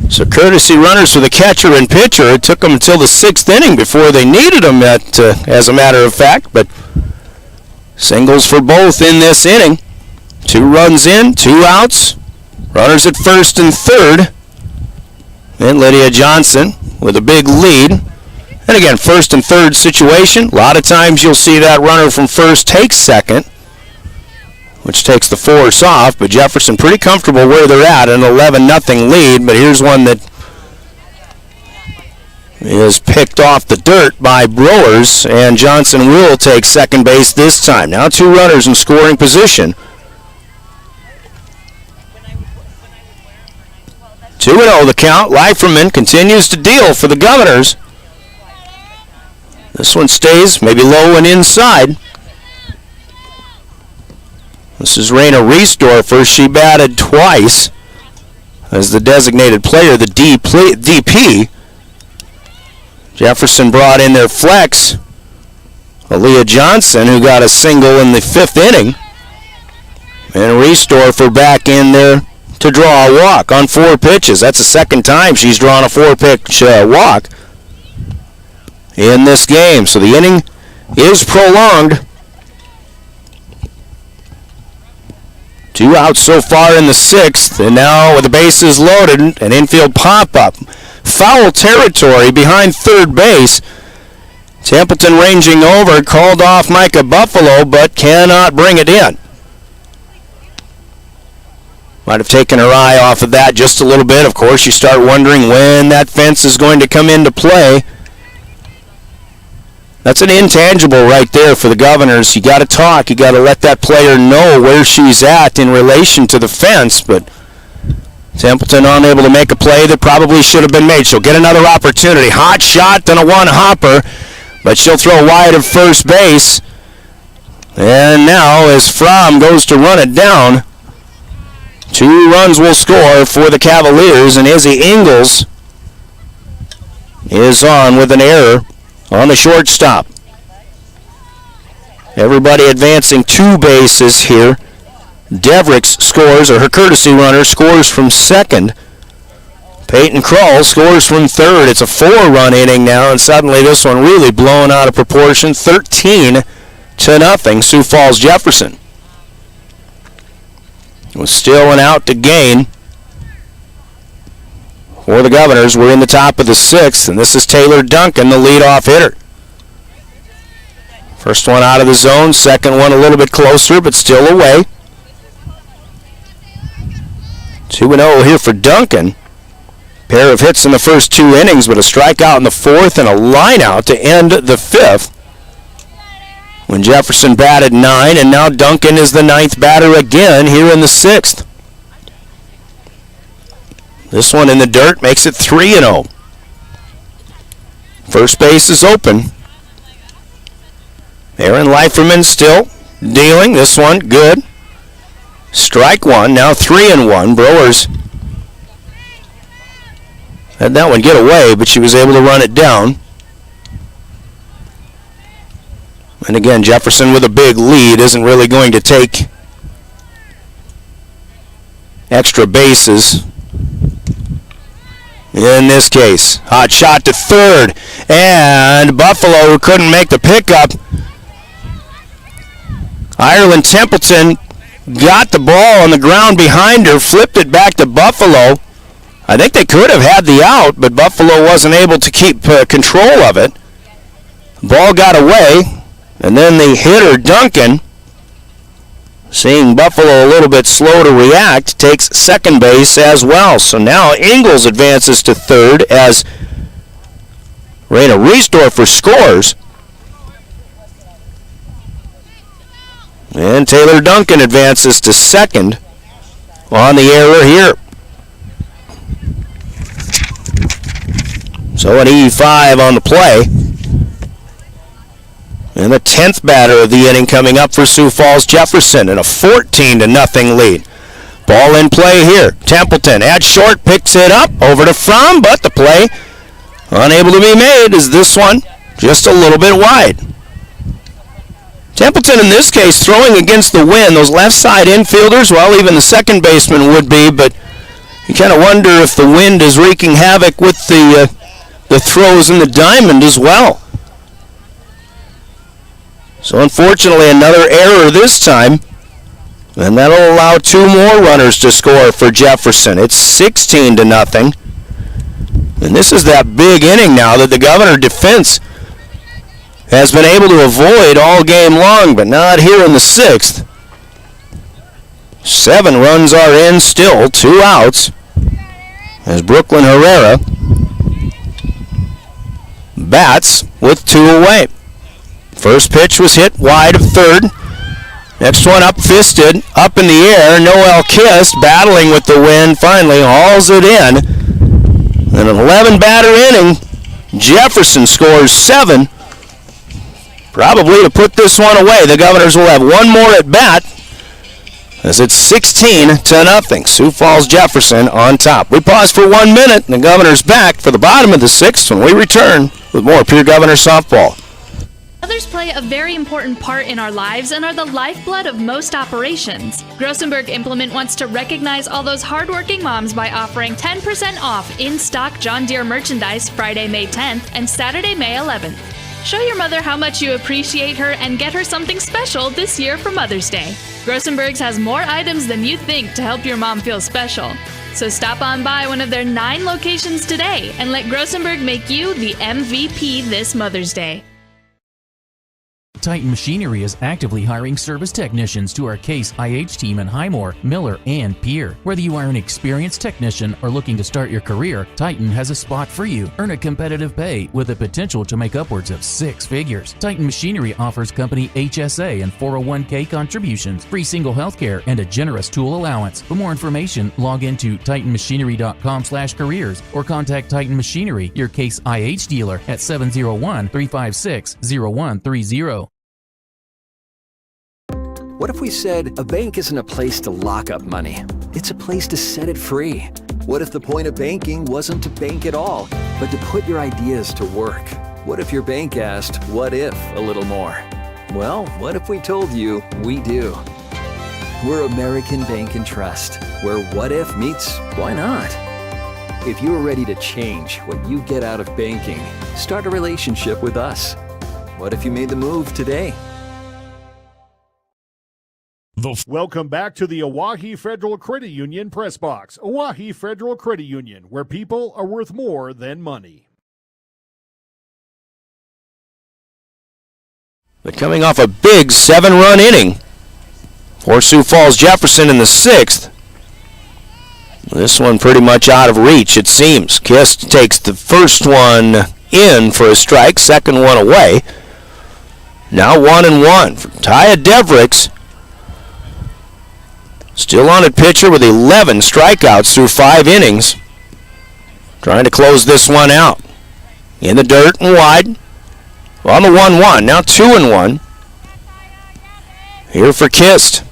So courtesy runners for the catcher and pitcher. It took them until the 6th inning before they needed them, as a matter of fact. But singles for both in this inning. 2 runs in, 2 outs. Runners at first and third. And Lydia Johnson with a big lead. And again, first and third situation. A lot of times you'll see that runner from first take second, which takes the force off, but Jefferson pretty comfortable where they're at, an 11-0 lead, but here's one that is picked off the dirt by Brewers, and Johnson will take second base this time. Now 2 runners in scoring position. 2-0 the count. Leiferman continues to deal for the Governors. This one stays maybe low and inside. This is Raina Reesdorfer. She batted twice as the designated player, the DP. Jefferson brought in their flex, Aaliyah Johnson, who got a single in the 5th inning. And Reesdorfer back in there to draw a walk on 4 pitches. That's the second time she's drawn a 4-pitch walk in this game. So the inning is prolonged. 2 outs so far in the 6th, and now with the bases loaded, an infield pop-up. Foul territory behind third base. Templeton ranging over, called off Micah Buffalo, but cannot bring it in. Might have taken her eye off of that just a little bit. Of course, you start wondering when that fence is going to come into play. That's an intangible right there for the Governors. You got to talk. You got to let that player know where she's at in relation to the fence. But Templeton unable to make a play that probably should have been made. She'll get another opportunity. Hot shot, then a one-hopper. But she'll throw wide of first base. And now as Fromm goes to run it down, 2 runs will score for the Cavaliers. And Izzy Ingles is on with an error on the shortstop. Everybody advancing 2 bases here. Devricks scores, or her courtesy runner scores from second. Peyton Krull scores from third. It's a 4-run inning now, and suddenly this one really blown out of proportion. 13-0, Sioux Falls Jefferson. With still an out to gain for the Governors. We're in the top of the 6th, and this is Taylor Duncan, the leadoff hitter. First one out of the zone, second one a little bit closer, but still away. 2-0 here for Duncan. Pair of hits in the first 2 innings, but a strikeout in the 4th and a line out to end the 5th. When Jefferson batted 9, and now Duncan is the 9th batter again here in the 6th. This one in the dirt makes it 3-0. First base is open. Aaron Leiferman still dealing. This one good. Strike 1. Now 3-1. Brewers had that one get away, but she was able to run it down. And again, Jefferson with a big lead isn't really going to take extra bases in this case. Hot shot to third, and Buffalo, who couldn't make the pickup. Ireland Templeton got the ball on the ground behind her, flipped it back to Buffalo. I think they could have had the out, but Buffalo wasn't able to keep control of it. Ball got away, and then the hitter, Duncan, seeing Buffalo a little bit slow to react, takes second base as well. So now Ingles advances to third as Raina Riesdorfer scores. And Taylor Duncan advances to second on the error here. So an E5 on the play. And the 10th batter of the inning coming up for Sioux Falls Jefferson in a 14-0 lead. Ball in play here. Templeton at short picks it up over to Fromm, but the play unable to be made as this one just a little bit wide. Templeton in this case throwing against the wind. Those left side infielders, well, even the second baseman would be, but you kind of wonder if the wind is wreaking havoc with the throws in the diamond as well. So unfortunately another error this time, and that'll allow two more runners to score for Jefferson. It's 16-0. And this is that big inning now that the Governor defense has been able to avoid all game long, but not here in the 6th. 7 runs are in still, 2 outs, as Brooklyn Herrera bats with 2 away. First pitch was hit wide of third. Next one up fisted, up in the air. Noel Kist battling with the wind, finally hauls it in. In an 11-batter inning, Jefferson scores 7. Probably to put this one away. The Governors will have one more at bat as it's 16-0. Sioux Falls Jefferson on top. We pause for 1 minute, and the Governors back for the bottom of the 6th when we return with more Pierre Governors softball. Mothers play a very important part in our lives and are the lifeblood of most operations. Grossenberg Implement wants to recognize all those hardworking moms by offering 10% off in-stock John Deere merchandise Friday, May 10th and Saturday, May 11th. Show your mother how much you appreciate her and get her something special this year for Mother's Day. Grossenberg's has more items than you think to help your mom feel special. So stop on by one of their 9 locations today and let Grossenberg make you the MVP this Mother's Day. Titan Machinery is actively hiring service technicians to our Case IH team in Highmore, Miller, and Pierre. Whether you are an experienced technician or looking to start your career, Titan has a spot for you. Earn a competitive pay with the potential to make upwards of 6 figures. Titan Machinery offers company HSA and 401k contributions, free single health care, and a generous tool allowance. For more information, log into titanmachinery.com/careers or contact Titan Machinery, your Case IH dealer, at 701-356-0130. What if we said a bank isn't a place to lock up money? It's a place to set it free. What if the point of banking wasn't to bank at all, but to put your ideas to work? What if your bank asked, what if, a little more? Well, what if we told you we do? We're American Bank and Trust, where what if meets why not? If you're ready to change what you get out of banking, start a relationship with us. What if you made the move today? Welcome back to the Oahe Federal Credit Union Press Box. Oahe Federal Credit Union, where people are worth more than money. But coming off a big 7-run inning for Sioux Falls Jefferson in the 6th. This one pretty much out of reach, it seems. Kist takes the first one in for a strike, second one away. Now 1-1 for Taya Devricks. Still on at pitcher with 11 strikeouts through 5 innings. Trying to close this one out. In the dirt and wide. On the 1-1, now 2-1. Here for Kist.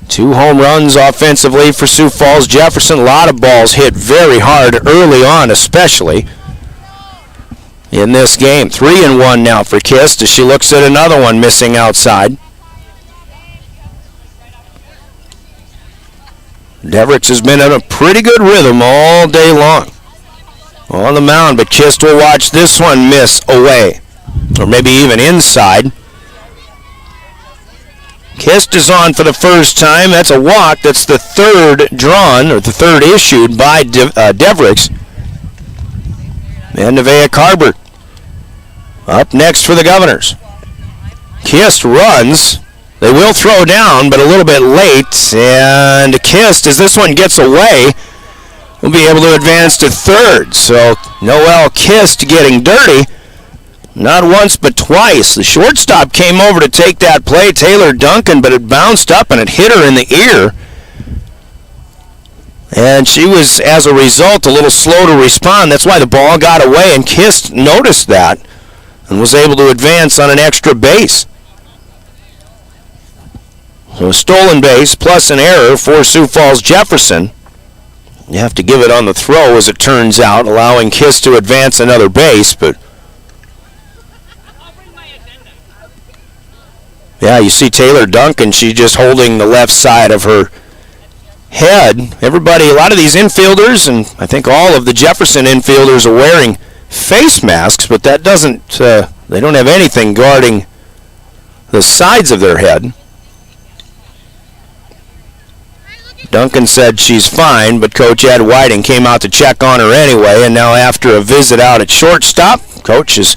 2 home runs offensively for Sioux Falls Jefferson. A lot of balls hit very hard early on, especially in this game. 3-1 now for Kist as she looks at another one missing outside. Devericks has been in a pretty good rhythm all day long on the mound, but Kist will watch this one miss away, or maybe even inside. Kist is on for the first time. That's a walk. That's the third drawn, or the third issued by Devericks. And Nevaeh Carber up next for the Governors. Kist runs. They will throw down, but a little bit late. And Kist, as this one gets away, will be able to advance to third. So Noel Kist getting dirty. Not once, but twice. The shortstop came over to take that play, Taylor Duncan, but it bounced up and it hit her in the ear. And she was, as a result, a little slow to respond. That's why the ball got away, and Kist noticed that and was able to advance on an extra base. So a stolen base plus an error for Sioux Falls Jefferson. You have to give it on the throw, as it turns out, allowing Kist to advance another base, but yeah, you see Taylor Duncan, she's just holding the left side of her head. Everybody, a lot of these infielders, and I think all of the Jefferson infielders are wearing face masks, but that doesn't, they don't have anything guarding the sides of their head. Duncan said she's fine, but Coach Ed Whiting came out to check on her anyway, and now after a visit out at shortstop, Coach is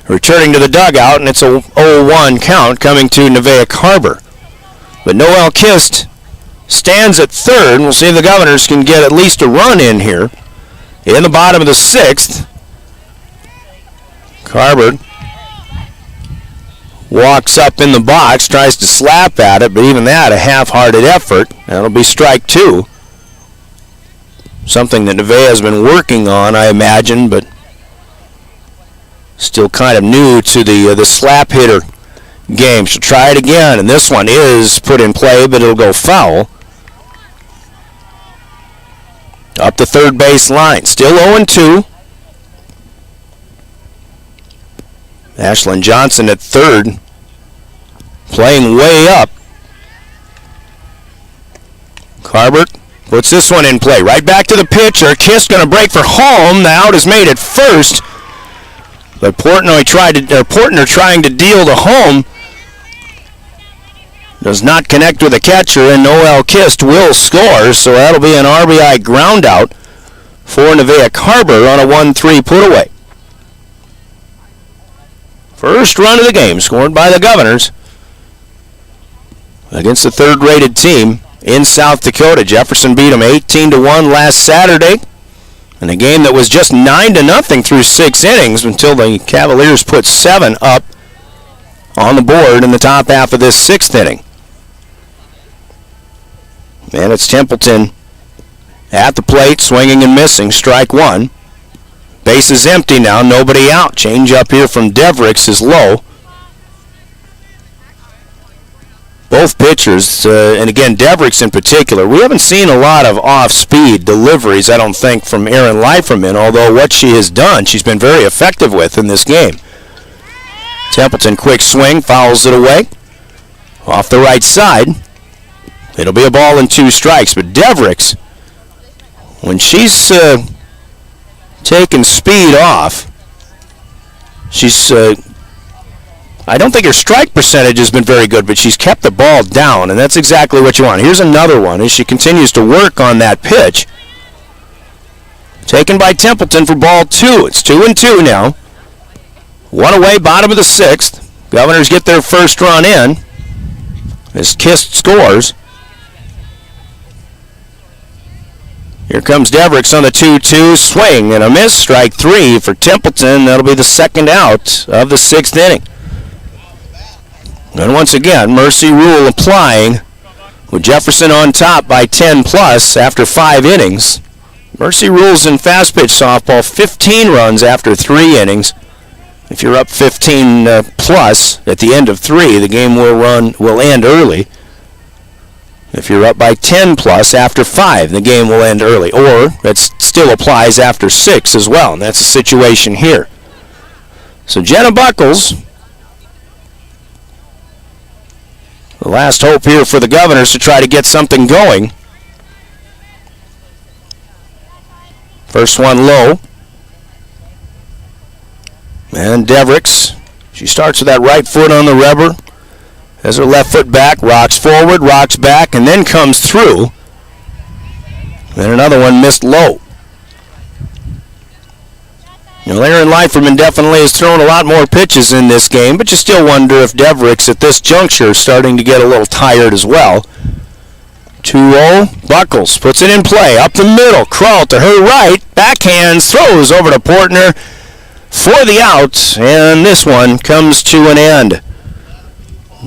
returning to the dugout, and it's a 0-1 count coming to Nevaeh Carber. But Noel Kist stands at third. We'll see if the Governors can get at least a run in here. In the bottom of the sixth, Carber walks up in the box, tries to slap at it, but even that, a half-hearted effort. That'll be strike two. Something that Nevaeh has been working on, I imagine, but still kind of new to the slap hitter game. She'll try it again, and this one is put in play, but it'll go foul. Up the third base line. Still 0-2. Ashlyn Johnson at third, playing way up. Carber puts this one in play. Right back to the pitcher. Kist going to break for home. The out is made at first. But Portnoy trying to deal to home does not connect with the catcher, and Noel Kist will score, so that'll be an RBI ground out for Nevaeh Carber on a 1-3 put away. First run of the game scored by the Governors against the third-rated team in South Dakota. Jefferson beat them 18-1 last Saturday in a game that was just 9-0 through 6 innings until the Cavaliers put 7 up on the board in the top half of this 6th inning. And it's Templeton at the plate, swinging and missing, strike one. Base is empty now, nobody out. Change up here from Devericks is low. Both pitchers, and again, Devericks in particular, we haven't seen a lot of off-speed deliveries, I don't think, from Erin Leiferman, although what she has done, she's been very effective with in this game. Templeton, quick swing, fouls it away. Off the right side. It'll be a ball and 2 strikes, but Devericks, when she's taken speed off, she's I don't think her strike percentage has been very good, but she's kept the ball down, and that's exactly what you want. Here's another one as she continues to work on that pitch. Taken by Templeton for ball 2. It's 2-2 now. One away, bottom of the 6th. Governors get their first run in as Kist scores. Here comes Devericks on the 2-2 swing and a miss. Strike 3 for Templeton. That'll be the second out of the 6th inning. And once again, Mercy Rule applying with Jefferson on top by 10 plus after 5 innings. Mercy Rule's in fast pitch softball, 15 runs after 3 innings. If you're up 15 plus at the end of 3, the game will end early. If you're up by 10 plus after 5, the game will end early. Or that still applies after 6 as well, and that's the situation here. So Jenna Buckles, the last hope here for the Governors to try to get something going First one low. And Devricks, she starts with that right foot on the rubber. Has her left foot back, rocks forward, rocks back, and then comes through. Then another one missed low. Laren Leiferman definitely has thrown a lot more pitches in this game, but you still wonder if Devricks at this juncture is starting to get a little tired as well. 2-0, Buckles puts it in play, up the middle, Krull to her right, backhands, throws over to Portner for the out, and this one comes to an end.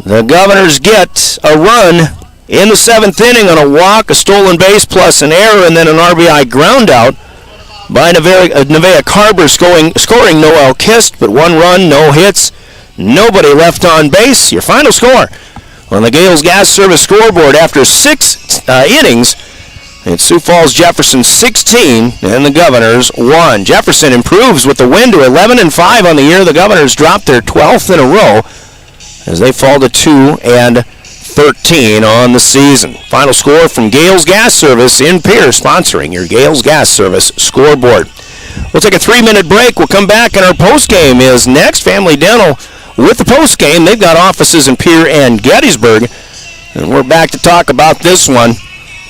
The Governors get a run in the 7th inning on a walk, a stolen base plus an error, and then an RBI ground out by Nevaeh Carver scoring Noel Kist, but 1 run, no hits, nobody left on base. Your final score on the Gales Gas Service scoreboard after 6 innings, it's Sioux Falls Jefferson 16 and the Governors 1. Jefferson improves with the win to 11-5 on the year. The Governors dropped their 12th in a row as they fall to 2-13 on the season. Final score from Gales Gas Service in Pierre, sponsoring your Gales Gas Service scoreboard. We'll take a 3-minute break. We'll come back, and our postgame is next. Family Dental with the postgame. They've got offices in Pierre and Gettysburg, and we're back to talk about this one.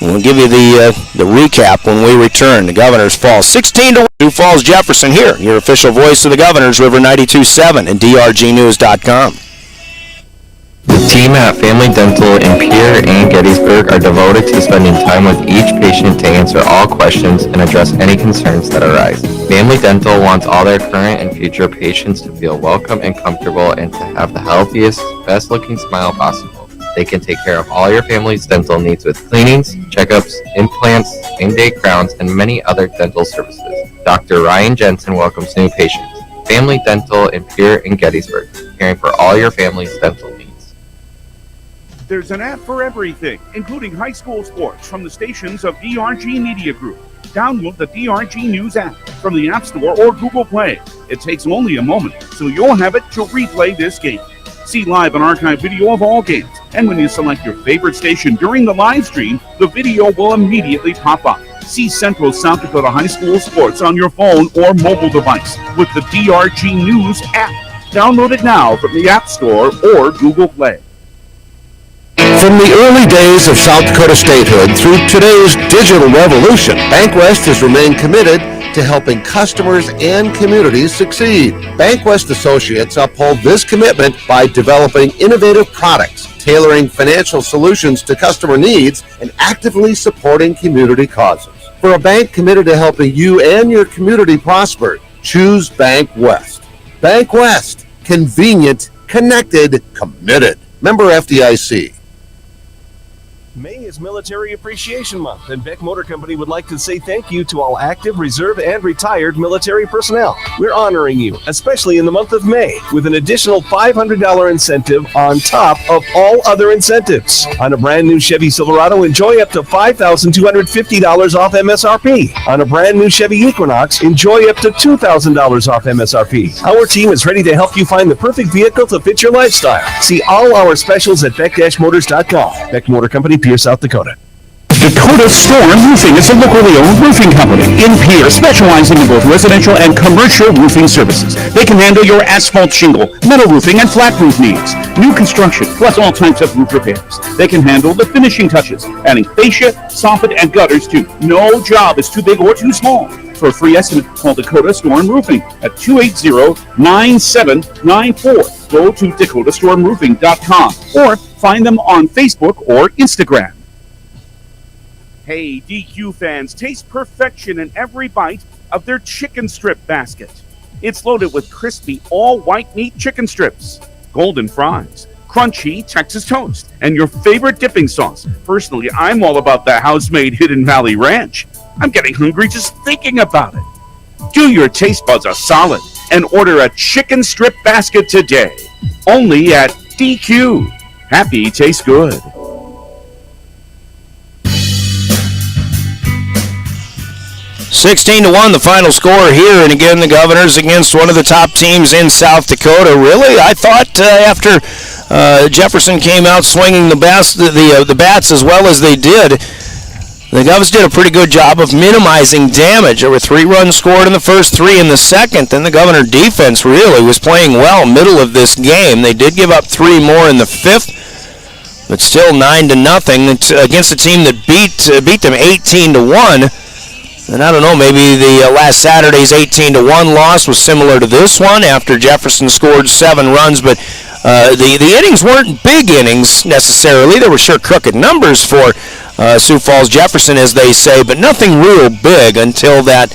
We'll give you the recap when we return. The Governors fall 16-1. Sioux Falls Jefferson here, your official voice of the Governors, River 92.7 and drgnews.com. The team at Family Dental in Pierre and Gettysburg are devoted to spending time with each patient to answer all questions and address any concerns that arise. Family Dental wants all their current and future patients to feel welcome and comfortable and to have the healthiest, best-looking smile possible. They can take care of all your family's dental needs with cleanings, checkups, implants, in-day crowns, and many other dental services. Dr. Ryan Jensen welcomes new patients. Family Dental in Pierre and Gettysburg, caring for all your family's dental needs. There's an app for everything, including high school sports from the stations of DRG Media Group. Download the DRG News app from the App Store or Google Play. It takes only a moment, so you'll have it to replay this game. See live and archive video of all games, and when you select your favorite station during the live stream, the video will immediately pop up. See Central South Dakota High School sports on your phone or mobile device with the DRG News app. Download it now from the App Store or Google Play. From the early days of South Dakota statehood through today's digital revolution, BankWest has remained committed to helping customers and communities succeed. BankWest Associates uphold this commitment by developing innovative products, tailoring financial solutions to customer needs, and actively supporting community causes. For a bank committed to helping you and your community prosper, choose BankWest. BankWest. Convenient, connected, committed. Member FDIC. May is Military Appreciation Month, and Beck Motor Company would like to say thank you to all active, reserve, and retired military personnel. We're honoring you, especially in the month of May, with an additional $500 incentive on top of all other incentives. On a brand new Chevy Silverado, enjoy up to $5,250 off MSRP. On a brand new Chevy Equinox, enjoy up to $2,000 off MSRP. Our team is ready to help you find the perfect vehicle to fit your lifestyle. See all our specials at beck-motors.com. Beck Motor Company, Pierre, South Dakota. Dakota Storm Roofing is a locally owned roofing company in Pierre, specializing in both residential and commercial roofing services. They can handle your asphalt shingle, metal roofing, and flat roof needs. New construction, plus all types of roof repairs. They can handle the finishing touches, adding fascia, soffit, and gutters too. No job is too big or too small. For a free estimate, call Dakota Storm Roofing at 280-9794. Go to dakotastormroofing.com or find them on Facebook or Instagram. Hey, DQ fans, taste perfection in every bite of their chicken strip basket. It's loaded with crispy, all-white meat chicken strips, golden fries, crunchy Texas toast, and your favorite dipping sauce. Personally, I'm all about the house-made Hidden Valley Ranch. I'm getting hungry just thinking about it. Do your taste buds a solid and order a chicken strip basket today. Only at DQ. Happy tastes good. $16-1, the final score here, and again the Governors against one of the top teams in South Dakota. Really, I thought after Jefferson came out swinging the bats as well as they did, The Govs did a pretty good job of minimizing damage. There were 3 runs scored in the first, 3 in the second. Then the Governor defense really was playing well middle of this game. They did give up 3 more in the 5th, but still 9-0. It's against a team that beat them 18-1. And I don't know, maybe the last Saturday's 18-1 loss was similar to this one after Jefferson scored 7 runs, but the innings weren't big innings necessarily. There were sure crooked numbers for Sioux Falls Jefferson, as they say, but nothing real big until that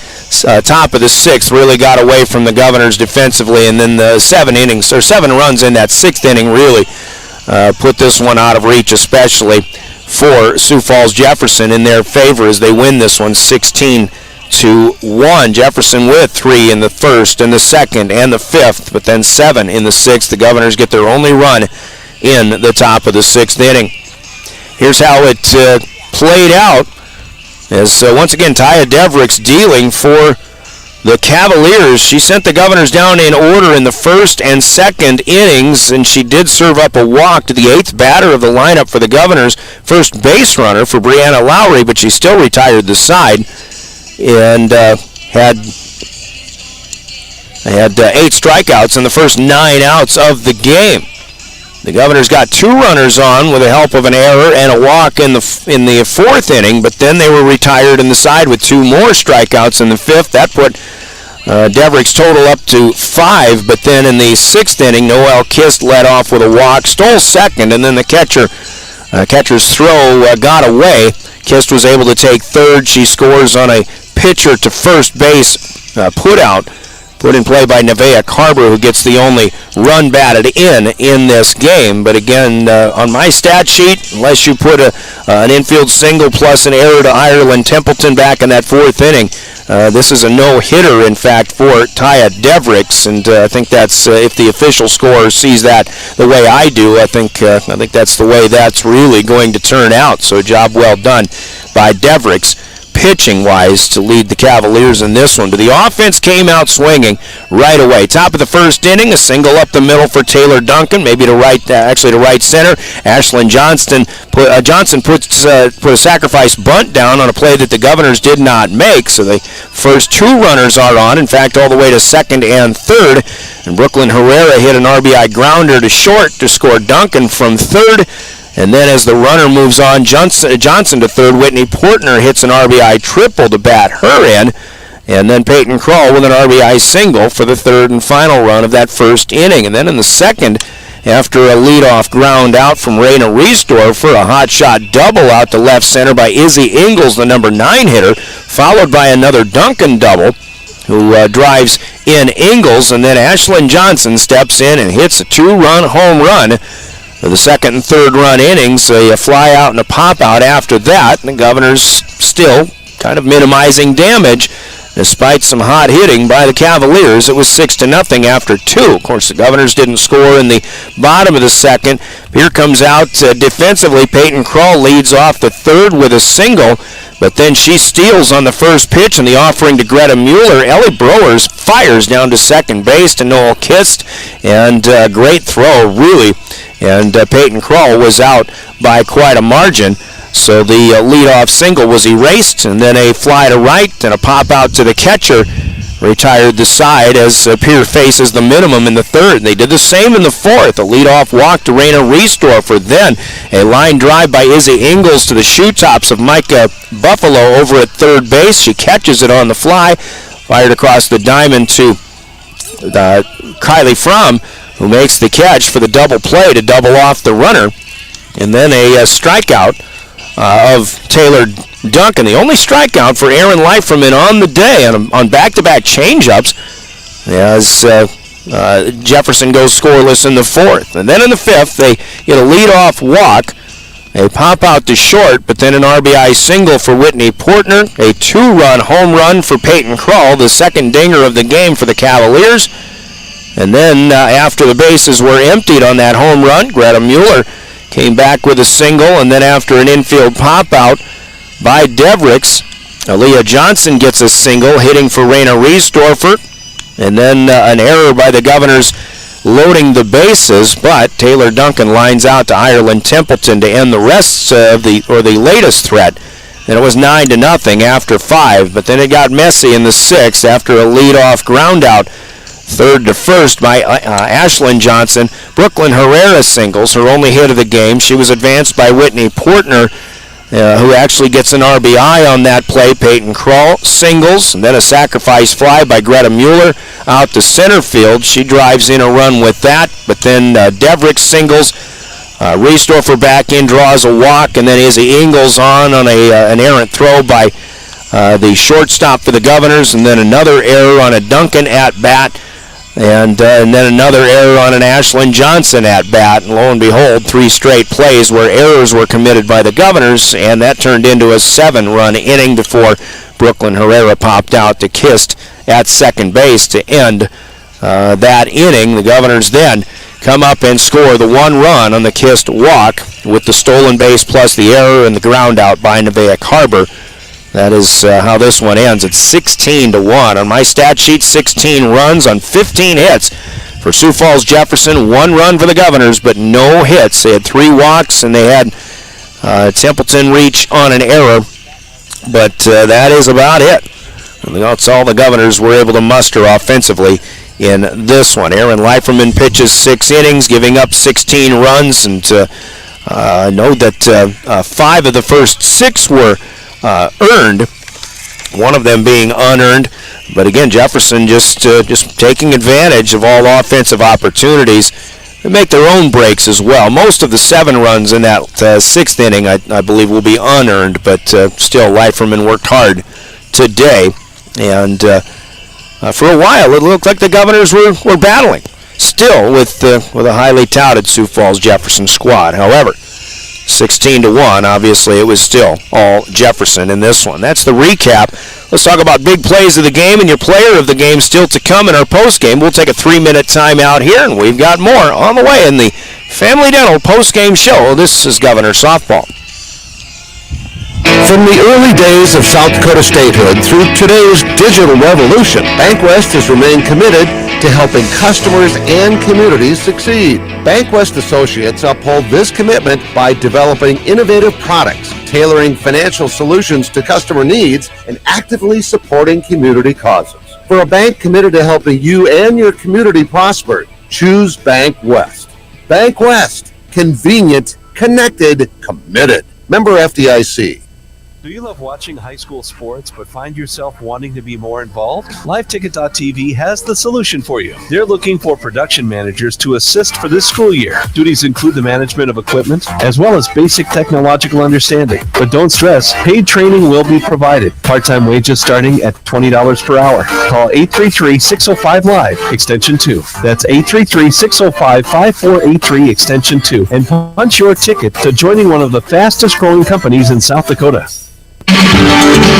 top of the 6th really got away from the Governors defensively, and then the 7 runs in that 6th inning really put this one out of reach, especially for Sioux Falls Jefferson in their favor as they win this one 16-1. Jefferson with 3 in the first and the second and the 5th, but then 7 in the 6th. The Governors get their only run in the top of the 6th inning. Here's how it played out as once again Taya Devricks dealing for the Cavaliers. She sent the Governors down in order in the first and second innings, and she did serve up a walk to the 8th batter of the lineup for the Governors, first base runner for Brianna Lowry, but she still retired the side and had 8 strikeouts in the first 9 outs of the game. The Governors got 2 runners on with the help of an error and a walk in the 4th inning, but then they were retired in the side with 2 more strikeouts in the 5th. That put Devricks' total up to 5, but then in the 6th inning, Noelle Kist led off with a walk, stole second, and then the catcher's throw got away. Kist was able to take third. She scores on a pitcher to first base put in play by Nevaeh Carver, who gets the only run batted in this game. But again, on my stat sheet, unless you put an infield single plus an error to Ireland Templeton back in that 4th inning, this is a no-hitter, in fact, for Taya Devricks, and I think that's if the official score sees that the way I do, I think that's the way that's really going to turn out. So job well done by Devricks, pitching-wise, to lead the Cavaliers in this one. But the offense came out swinging right away. Top of the first inning, a single up the middle for Taylor Duncan, maybe to right center. Ashlyn Johnson put a sacrifice bunt down on a play that the Governors did not make. So the first 2 runners are on, in fact, all the way to second and third. And Brooklyn Herrera hit an RBI grounder to short to score Duncan from third. And then as the runner moves on, Johnson to third, Whitney Portner hits an RBI triple to bat her in. And then Peyton Kroll with an RBI single for the 3rd and final run of that 1st inning. And then in the 2nd, after a leadoff ground out from Raina Riesdorfer, a hot shot double out to left center by Izzy Ingles, the number 9 hitter, followed by another Duncan double, who drives in Ingles. And then Ashlyn Johnson steps in and hits a 2-run home run for the 2nd and 3rd run innings, a fly out and a pop out after that. And the Governors still kind of minimizing damage despite some hot hitting by the Cavaliers. It was 6-0 after 2. Of course, the Governors didn't score in the bottom of the 2nd. Here comes out defensively. Peyton Kroll leads off the 3rd with a single, but then she steals on the first pitch, and the offering to Greta Mueller. Ellie Browers fires down to second base to Noel Kist, and great throw, really. And Peyton Kroll was out by quite a margin. So the leadoff single was erased, and then a fly to right and a pop out to the catcher retired the side as Pierre faces the minimum in the 3rd. They did the same in the 4th. A leadoff walk to Raina Riesdorfer. Then a line drive by Izzy Ingles to the shoe tops of Micah Buffalo over at 3rd base. She catches it on the fly, fired across the diamond to Kylie Fromm, who makes the catch for the double play to double off the runner. And then a strikeout of Taylor Duncan, the only strikeout for Aaron Leiferman on the day on back-to-back changeups, as Jefferson goes scoreless in the 4th. And then in the 5th, they get a leadoff walk, a pop-out to short, but then an RBI single for Whitney Portner, a 2-run home run for Peyton Kroll, the 2nd dinger of the game for the Cavaliers. And then after the bases were emptied on that home run, Greta Mueller came back with a single, and then after an infield pop-out by Devricks, Aaliyah Johnson gets a single, hitting for Raina Riesdorfer, and then an error by the Governors loading the bases, but Taylor Duncan lines out to Ireland Templeton to end the rest of the latest threat Then it was 9-0 after 5, but then it got messy in the 6th after a lead-off ground-out. Third to first by Ashlyn Johnson. Brooklyn Herrera singles, her only hit of the game. She was advanced by Whitney Portner, who actually gets an RBI on that play. Peyton Kroll singles, and then a sacrifice fly by Greta Mueller out to center field. She drives in a run with that, but then Deverick singles. Riesdorfer back in, draws a walk, and then Izzy Ingles on an errant throw by the shortstop for the Governors, and then another error on a Duncan at bat. And then another error on an Ashlyn Johnson at bat, and lo and behold, 3 straight plays where errors were committed by the Governors, and that turned into a 7-run inning before Brooklyn Herrera popped out to Kist at second base to end that inning. The Governors then come up and score the 1 run on the Kist walk with the stolen base plus the error and the ground out by Nevaeh Harbor. That is how this one ends. It's 16-1. On my stat sheet, 16 runs on 15 hits for Sioux Falls Jefferson. 1 run for the Governors, but no hits. They had 3 walks, and they had Templeton reach on an error. But that is about it. That's all the Governors were able to muster offensively in this one. Aaron Leiferman pitches 6 innings, giving up 16 runs. And know that 5 of the first 6 were earned, one of them being unearned. But again, Jefferson just taking advantage of all offensive opportunities. They make their own breaks as well. Most of the 7 runs in that 6th inning, I believe, will be unearned, but still, Leiferman worked hard today. And for a while, it looked like the Governors were battling, still with a highly touted Sioux Falls Jefferson squad. However, 16-1, obviously it was still all Jefferson in this one. That's the recap. Let's talk about big plays of the game and your player of the game still to come in our post-game. We'll take a 3-minute timeout here, and we've got more on the way in the Family Dental post-game show. This is Governor Softball. From the early days of South Dakota statehood through today's digital revolution, BankWest has remained committed to helping customers and communities succeed. BankWest Associates uphold this commitment by developing innovative products, tailoring financial solutions to customer needs, and actively supporting community causes. For a bank committed to helping you and your community prosper, choose BankWest. BankWest. Convenient, connected, committed. Member FDIC. Do you love watching high school sports but find yourself wanting to be more involved? LiveTicket.tv has the solution for you. They're looking for production managers to assist for this school year. Duties include the management of equipment as well as basic technological understanding. But don't stress, paid training will be provided. Part-time wages starting at $20 per hour. Call 833-605-LIVE, extension 2. That's 833-605-5483, extension 2. And punch your ticket to joining one of the fastest growing companies in South Dakota.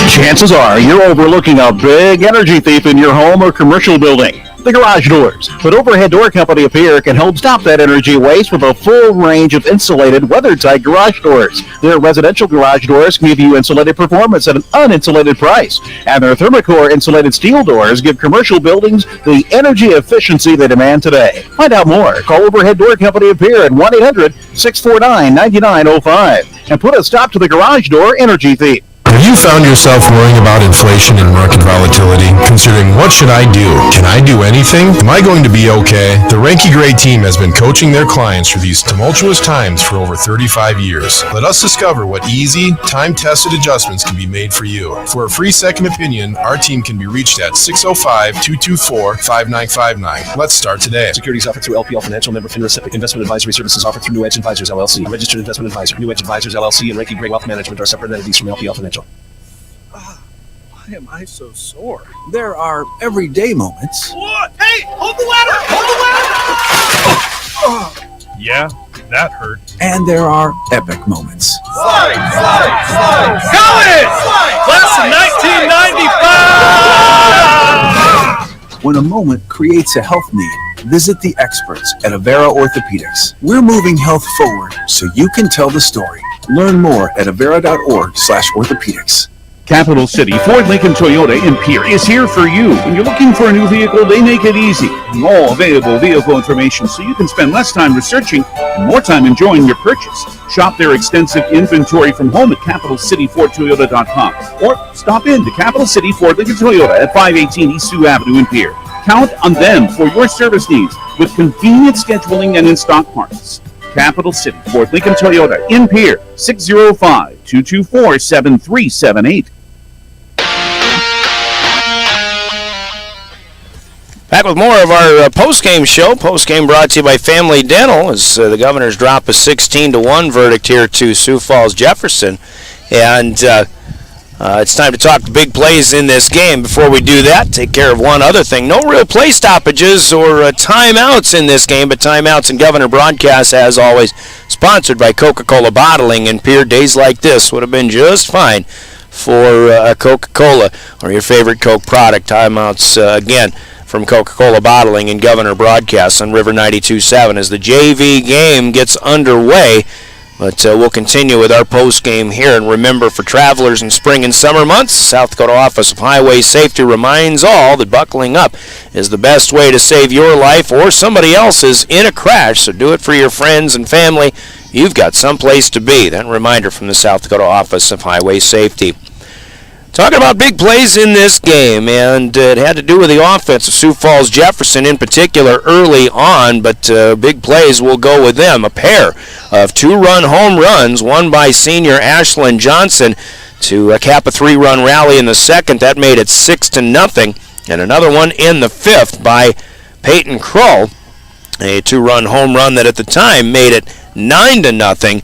Chances are you're overlooking a big energy thief in your home or commercial building. The garage doors. But Overhead Door Company of Pierre can help stop that energy waste with a full range of insulated, weather-tight garage doors. Their residential garage doors give you insulated performance at an uninsulated price. And their Thermocore insulated steel doors give commercial buildings the energy efficiency they demand today. Find out more. Call Overhead Door Company of Pierre at 1-800-649-9905 and put a stop to the garage door energy thief. Have you found yourself worrying about inflation and market volatility? Considering what should I do? Can I do anything? Am I going to be okay? The Ranky Gray team has been coaching their clients through these tumultuous times for over 35 years. Let us discover what easy, time-tested adjustments can be made for you. For a free second opinion, our team can be reached at 605-224-5959. Let's start today. Securities offered through LPL Financial, member FINRA SIPC. Investment advisory services offered through New Edge Advisors, LLC. A registered investment advisor. New Edge Advisors, LLC and Ranky Gray Wealth Management are separate entities from LPL Financial. Why am I so sore? There are everyday moments. What? Hey, hold the ladder! Hold the ladder! Yeah, that hurt. And there are epic moments. Slide! Going! Class of 1995! When a moment creates a health need, visit the experts at Avera Orthopedics. We're moving health forward so you can tell the story. Learn more at avera.org/orthopedics. Capital City Ford Lincoln Toyota in Pierre is here for you. When you're looking for a new vehicle, they make it easy. All available vehicle information so you can spend less time researching and more time enjoying your purchase. Shop their extensive inventory from home at CapitalCityFordToyota.com or stop in to Capital City Ford Lincoln Toyota at 518 East Sioux Avenue in Pierre. Count on them for your service needs with convenient scheduling and in-stock parts. Capital City Ford Lincoln Toyota in Pierre, 605-224-7378. Back with more of our post-game show. Post-game brought to you by Family Dental as the Governors drop a 16-1 verdict here to Sioux Falls Jefferson. And it's time to talk the big plays in this game. Before we do that, take care of one other thing. No real play stoppages or timeouts in this game, but timeouts and Governor broadcasts, as always, sponsored by Coca-Cola Bottling. And Pierre, days like this would have been just fine for Coca-Cola or your favorite Coke product. Timeouts, again, from Coca-Cola Bottling and Governor broadcasts on River 92.7 as the JV game gets underway. But we'll continue with our post game here. And remember, for travelers in spring and summer months, South Dakota Office of Highway Safety reminds all that buckling up is the best way to save your life or somebody else's in a crash. So do it for your friends and family. You've got someplace to be. That reminder from the South Dakota Office of Highway Safety. Talking about big plays in this game, and it had to do with the offense of Sioux Falls Jefferson in particular early on, but big plays will go with them. A pair of two-run home runs, one by senior Ashlyn Johnson to cap a three-run rally in the second. That made it 6-0, and another one in the fifth by Peyton Krull, a two-run home run that at the time made it 9-0.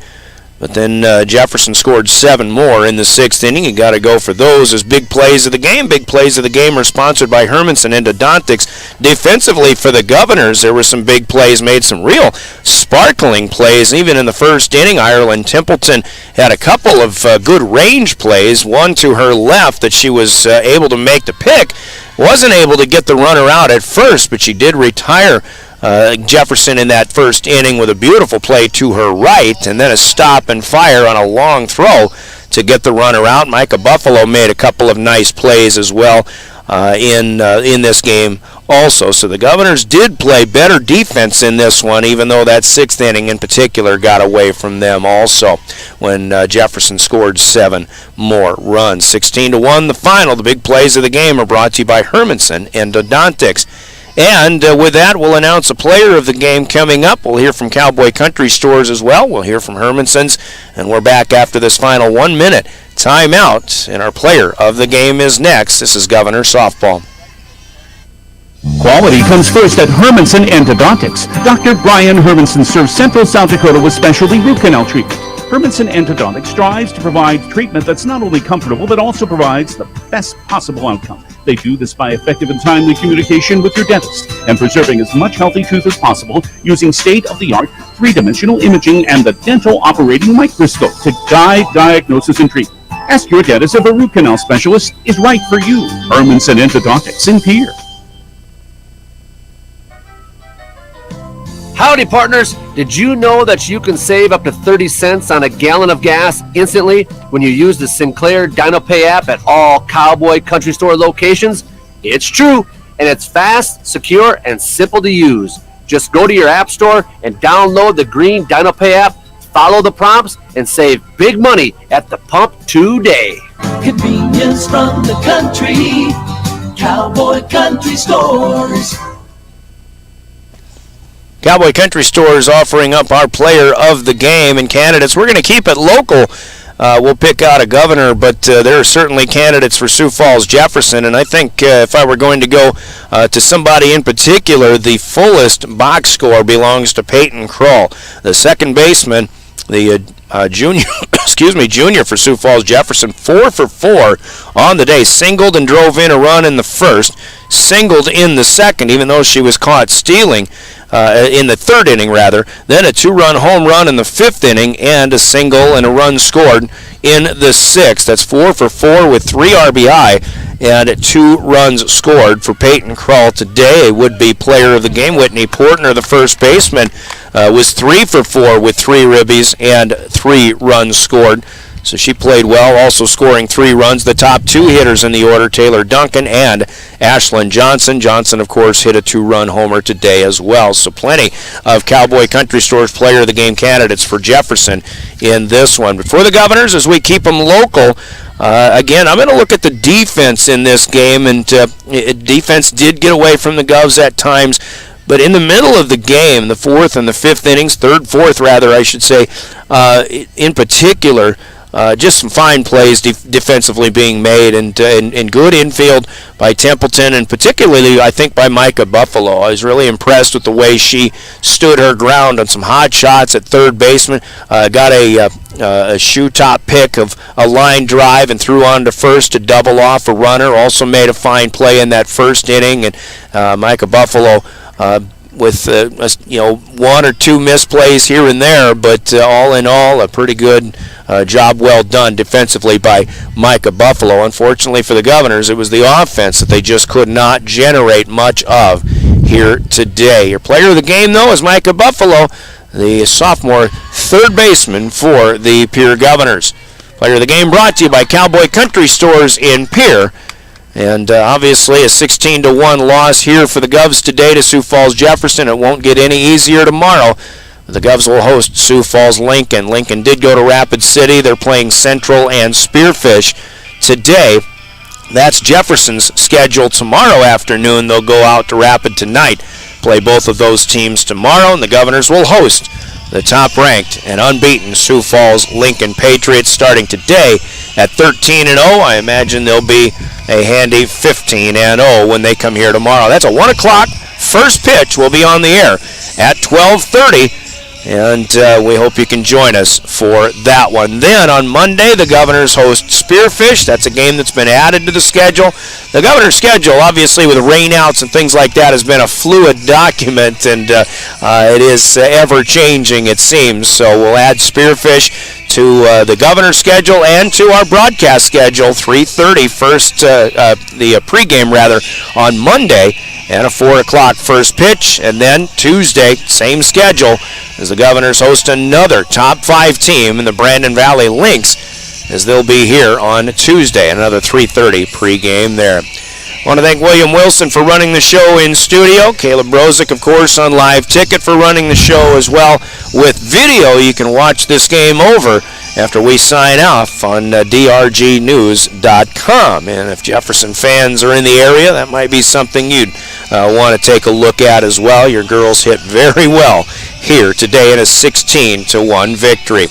But then Jefferson scored 7 more in the sixth inning. You got to go for those as big plays of the game. Big plays of the game are sponsored by Hermanson Endodontics. Defensively for the Governors, there were some big plays made, some real sparkling plays. Even in the first inning, Ireland Templeton had a couple of good range plays. One to her left that she was able to make the pick. Wasn't able to get the runner out at first, but she did retire Jefferson in that first inning with a beautiful play to her right, and then a stop and fire on a long throw to get the runner out. Micah Buffalo made a couple of nice plays as well in this game also. So the Governors did play better defense in this one, even though that sixth inning in particular got away from them also when Jefferson scored 7 more runs. 16-1 the final. The big plays of the game are brought to you by Hermanson Endodontics. And with that, we'll announce a player of the game coming up. We'll hear from Cowboy Country Stores as well. We'll hear from Hermanson's, and we're back after this final 1-minute timeout. And our player of the game is next. This is Governor Softball. Quality comes first at Hermanson Endodontics. Dr. Brian Hermanson serves Central South Dakota with specialty root canal treatment. Hermanson Endodontics strives to provide treatment that's not only comfortable, but also provides the best possible outcome. They do this by effective and timely communication with your dentist and preserving as much healthy tooth as possible using state-of-the-art three-dimensional imaging and the dental operating microscope to guide diagnosis and treatment. Ask your dentist if a root canal specialist is right for you. Hermanson Endodontics in Pierre. Howdy, partners. Did you know that you can save up to 30 cents on a gallon of gas instantly when you use the Sinclair DinoPay app at all Cowboy Country Store locations? It's true, and it's fast, secure, and simple to use. Just go to your app store and download the green DinoPay app, follow the prompts, and save big money at the pump today. Convenience from the country. Cowboy Country Stores. Cowboy Country Stores offering up our player of the game and candidates. We're going to keep it local. We'll pick out a governor, but there are certainly candidates for Sioux Falls Jefferson, and I think if I were going to go to somebody in particular, the fullest box score belongs to Peyton Krull, the second baseman, the junior for Sioux Falls Jefferson, 4 for 4 on the day. Singled and drove in a run in the first, singled in the second, even though she was caught stealing in the third inning, rather. Then a 2-run home run in the fifth inning, and a single and a run scored in the sixth. That's 4 for 4 with 3 RBI and 2 runs scored for Peyton Krull today. Would-be player of the game, Whitney Portner, the first baseman, was 3 for 4 with 3 ribbies and 3 runs scored. So she played well, also scoring 3 runs. The top 2 hitters in the order, Taylor Duncan and Ashlyn Johnson. Johnson, of course, hit a 2-run homer today as well. So plenty of Cowboy Country Store's Player of the Game candidates for Jefferson in this one. But for the Governors, as we keep them local, again, I'm going to look at the defense in this game, and defense did get away from the Govs at times. But in the middle of the game, the 4th and the 5th innings, 3rd, 4th rather, I should say, in particular, just some fine plays defensively being made, and good infield by Templeton, and particularly, I think, by Micah Buffalo. I was really impressed with the way she stood her ground on some hot shots at third baseman. Got a shoe top pick of a line drive and threw on to first to double off a runner. Also made a fine play in that first inning, and Micah Buffalo with 1 or 2 misplays here and there, but all in all, a pretty good job well done defensively by Micah Buffalo. Unfortunately for the Governors, it was the offense that they just could not generate much of here today. Your player of the game, though, is Micah Buffalo, the sophomore third baseman for the Pierre Governors. Player of the game brought to you by Cowboy Country Stores in Pierre. And obviously a 16-1 loss here for the Govs today to Sioux Falls Jefferson. It won't get any easier tomorrow. The Govs will host Sioux Falls Lincoln. Lincoln did go to Rapid City. They're playing Central and Spearfish today. That's Jefferson's schedule tomorrow afternoon. They'll go out to Rapid tonight, play both of those teams tomorrow, and the Governors will host the top-ranked and unbeaten Sioux Falls Lincoln Patriots starting today at 13-0. I imagine they'll be a handy 15-0 when they come here tomorrow. That's a 1 o'clock first pitch. Will be on the air at 12:30. And we hope you can join us for that one. Then on Monday, the Governors host Spearfish. That's a game that's been added to the schedule. The Governors' schedule, obviously with rainouts and things like that, has been a fluid document, and it is ever-changing, it seems. So we'll add Spearfish to the Governor's schedule and to our broadcast schedule, 3:30 first, the pregame rather, on Monday, and a 4 o'clock first pitch. And then Tuesday, same schedule, as the Governors host another top 5 team in the Brandon Valley Lynx, as they'll be here on Tuesday, another 3:30 pregame there. I want to thank William Wilson for running the show in studio. Caleb Brozick, of course, on Live Ticket for running the show as well. With video, you can watch this game over after we sign off on drgnews.com. And if Jefferson fans are in the area, that might be something you'd want to take a look at as well. Your girls hit very well here today in a 16-1 victory.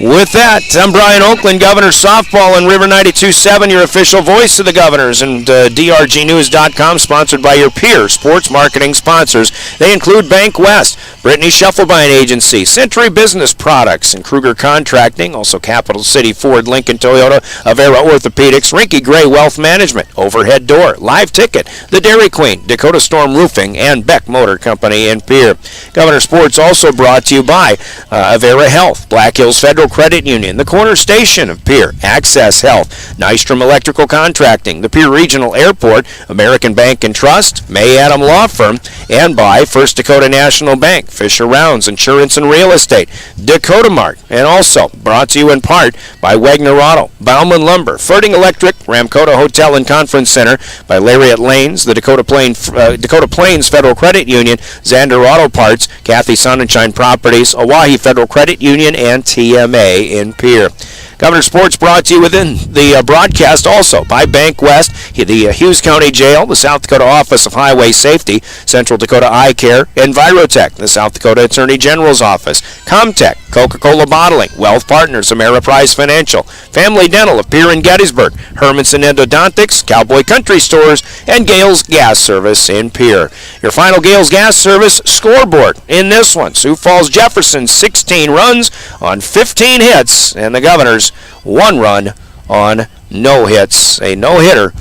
With that, I'm Brian Oakland, Governors Softball and River 92.7, your official voice of the Governors, and drgnews.com, sponsored by your peer sports marketing sponsors. They include Bank West, Brittany Schuffelbein Agency, Century Business Products, and Kruger Contracting, also Capital City Ford, Lincoln Toyota, Avera Orthopedics, Rinky Gray Wealth Management, Overhead Door, Live Ticket, The Dairy Queen, Dakota Storm Roofing, and Beck Motor Company in Pierre. Governor Sports also brought to you by Avera Health, Black Hills Federal Credit Union, the Corner Station of Pierre, Access Health, Nystrom Electrical Contracting, the Pierre Regional Airport, American Bank and Trust, May Adam Law Firm, and by First Dakota National Bank, Fisher Rounds Insurance and Real Estate, Dakota Mart, and also brought to you in part by Wagner Auto, Bauman Lumber, Ferding Electric, Ramcota Hotel and Conference Center, by Lariat Lanes, the Dakota Plains Federal Credit Union, Zander Auto Parts, Kathy Sonnenschein Properties, Oahe Federal Credit Union, and TMA in Pierre. Governor Sports brought to you within the broadcast also by Bank West, the Hughes County Jail, the South Dakota Office of Highway Safety, Central Dakota Eye Care, Envirotech, the South Dakota Attorney General's Office, Comtech, Coca-Cola Bottling, Wealth Partners, Ameriprise Financial, Family Dental of Pierre and Gettysburg, Hermanson Endodontics, Cowboy Country Stores, and Gales Gas Service in Pierre. Your final Gales Gas Service scoreboard in this one: Sioux Falls Jefferson 16 runs on 15 hits, and the Governors 1 run on no hits. A no-hitter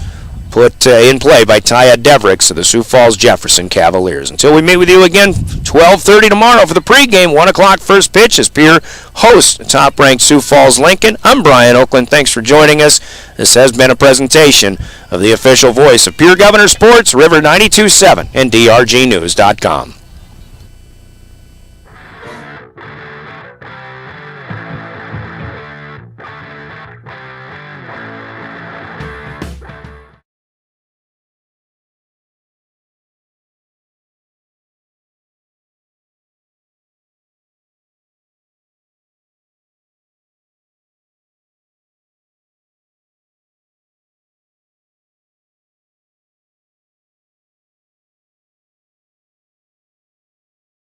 put in play by Taya Devricks of the Sioux Falls Jefferson Cavaliers. Until we meet with you again, 12:30 tomorrow for the pregame, 1 o'clock first pitch as Pierre hosts top-ranked Sioux Falls Lincoln. I'm Brian Oakland. Thanks for joining us. This has been a presentation of the official voice of Pierre Governor Sports, River 92.7, and drgnews.com.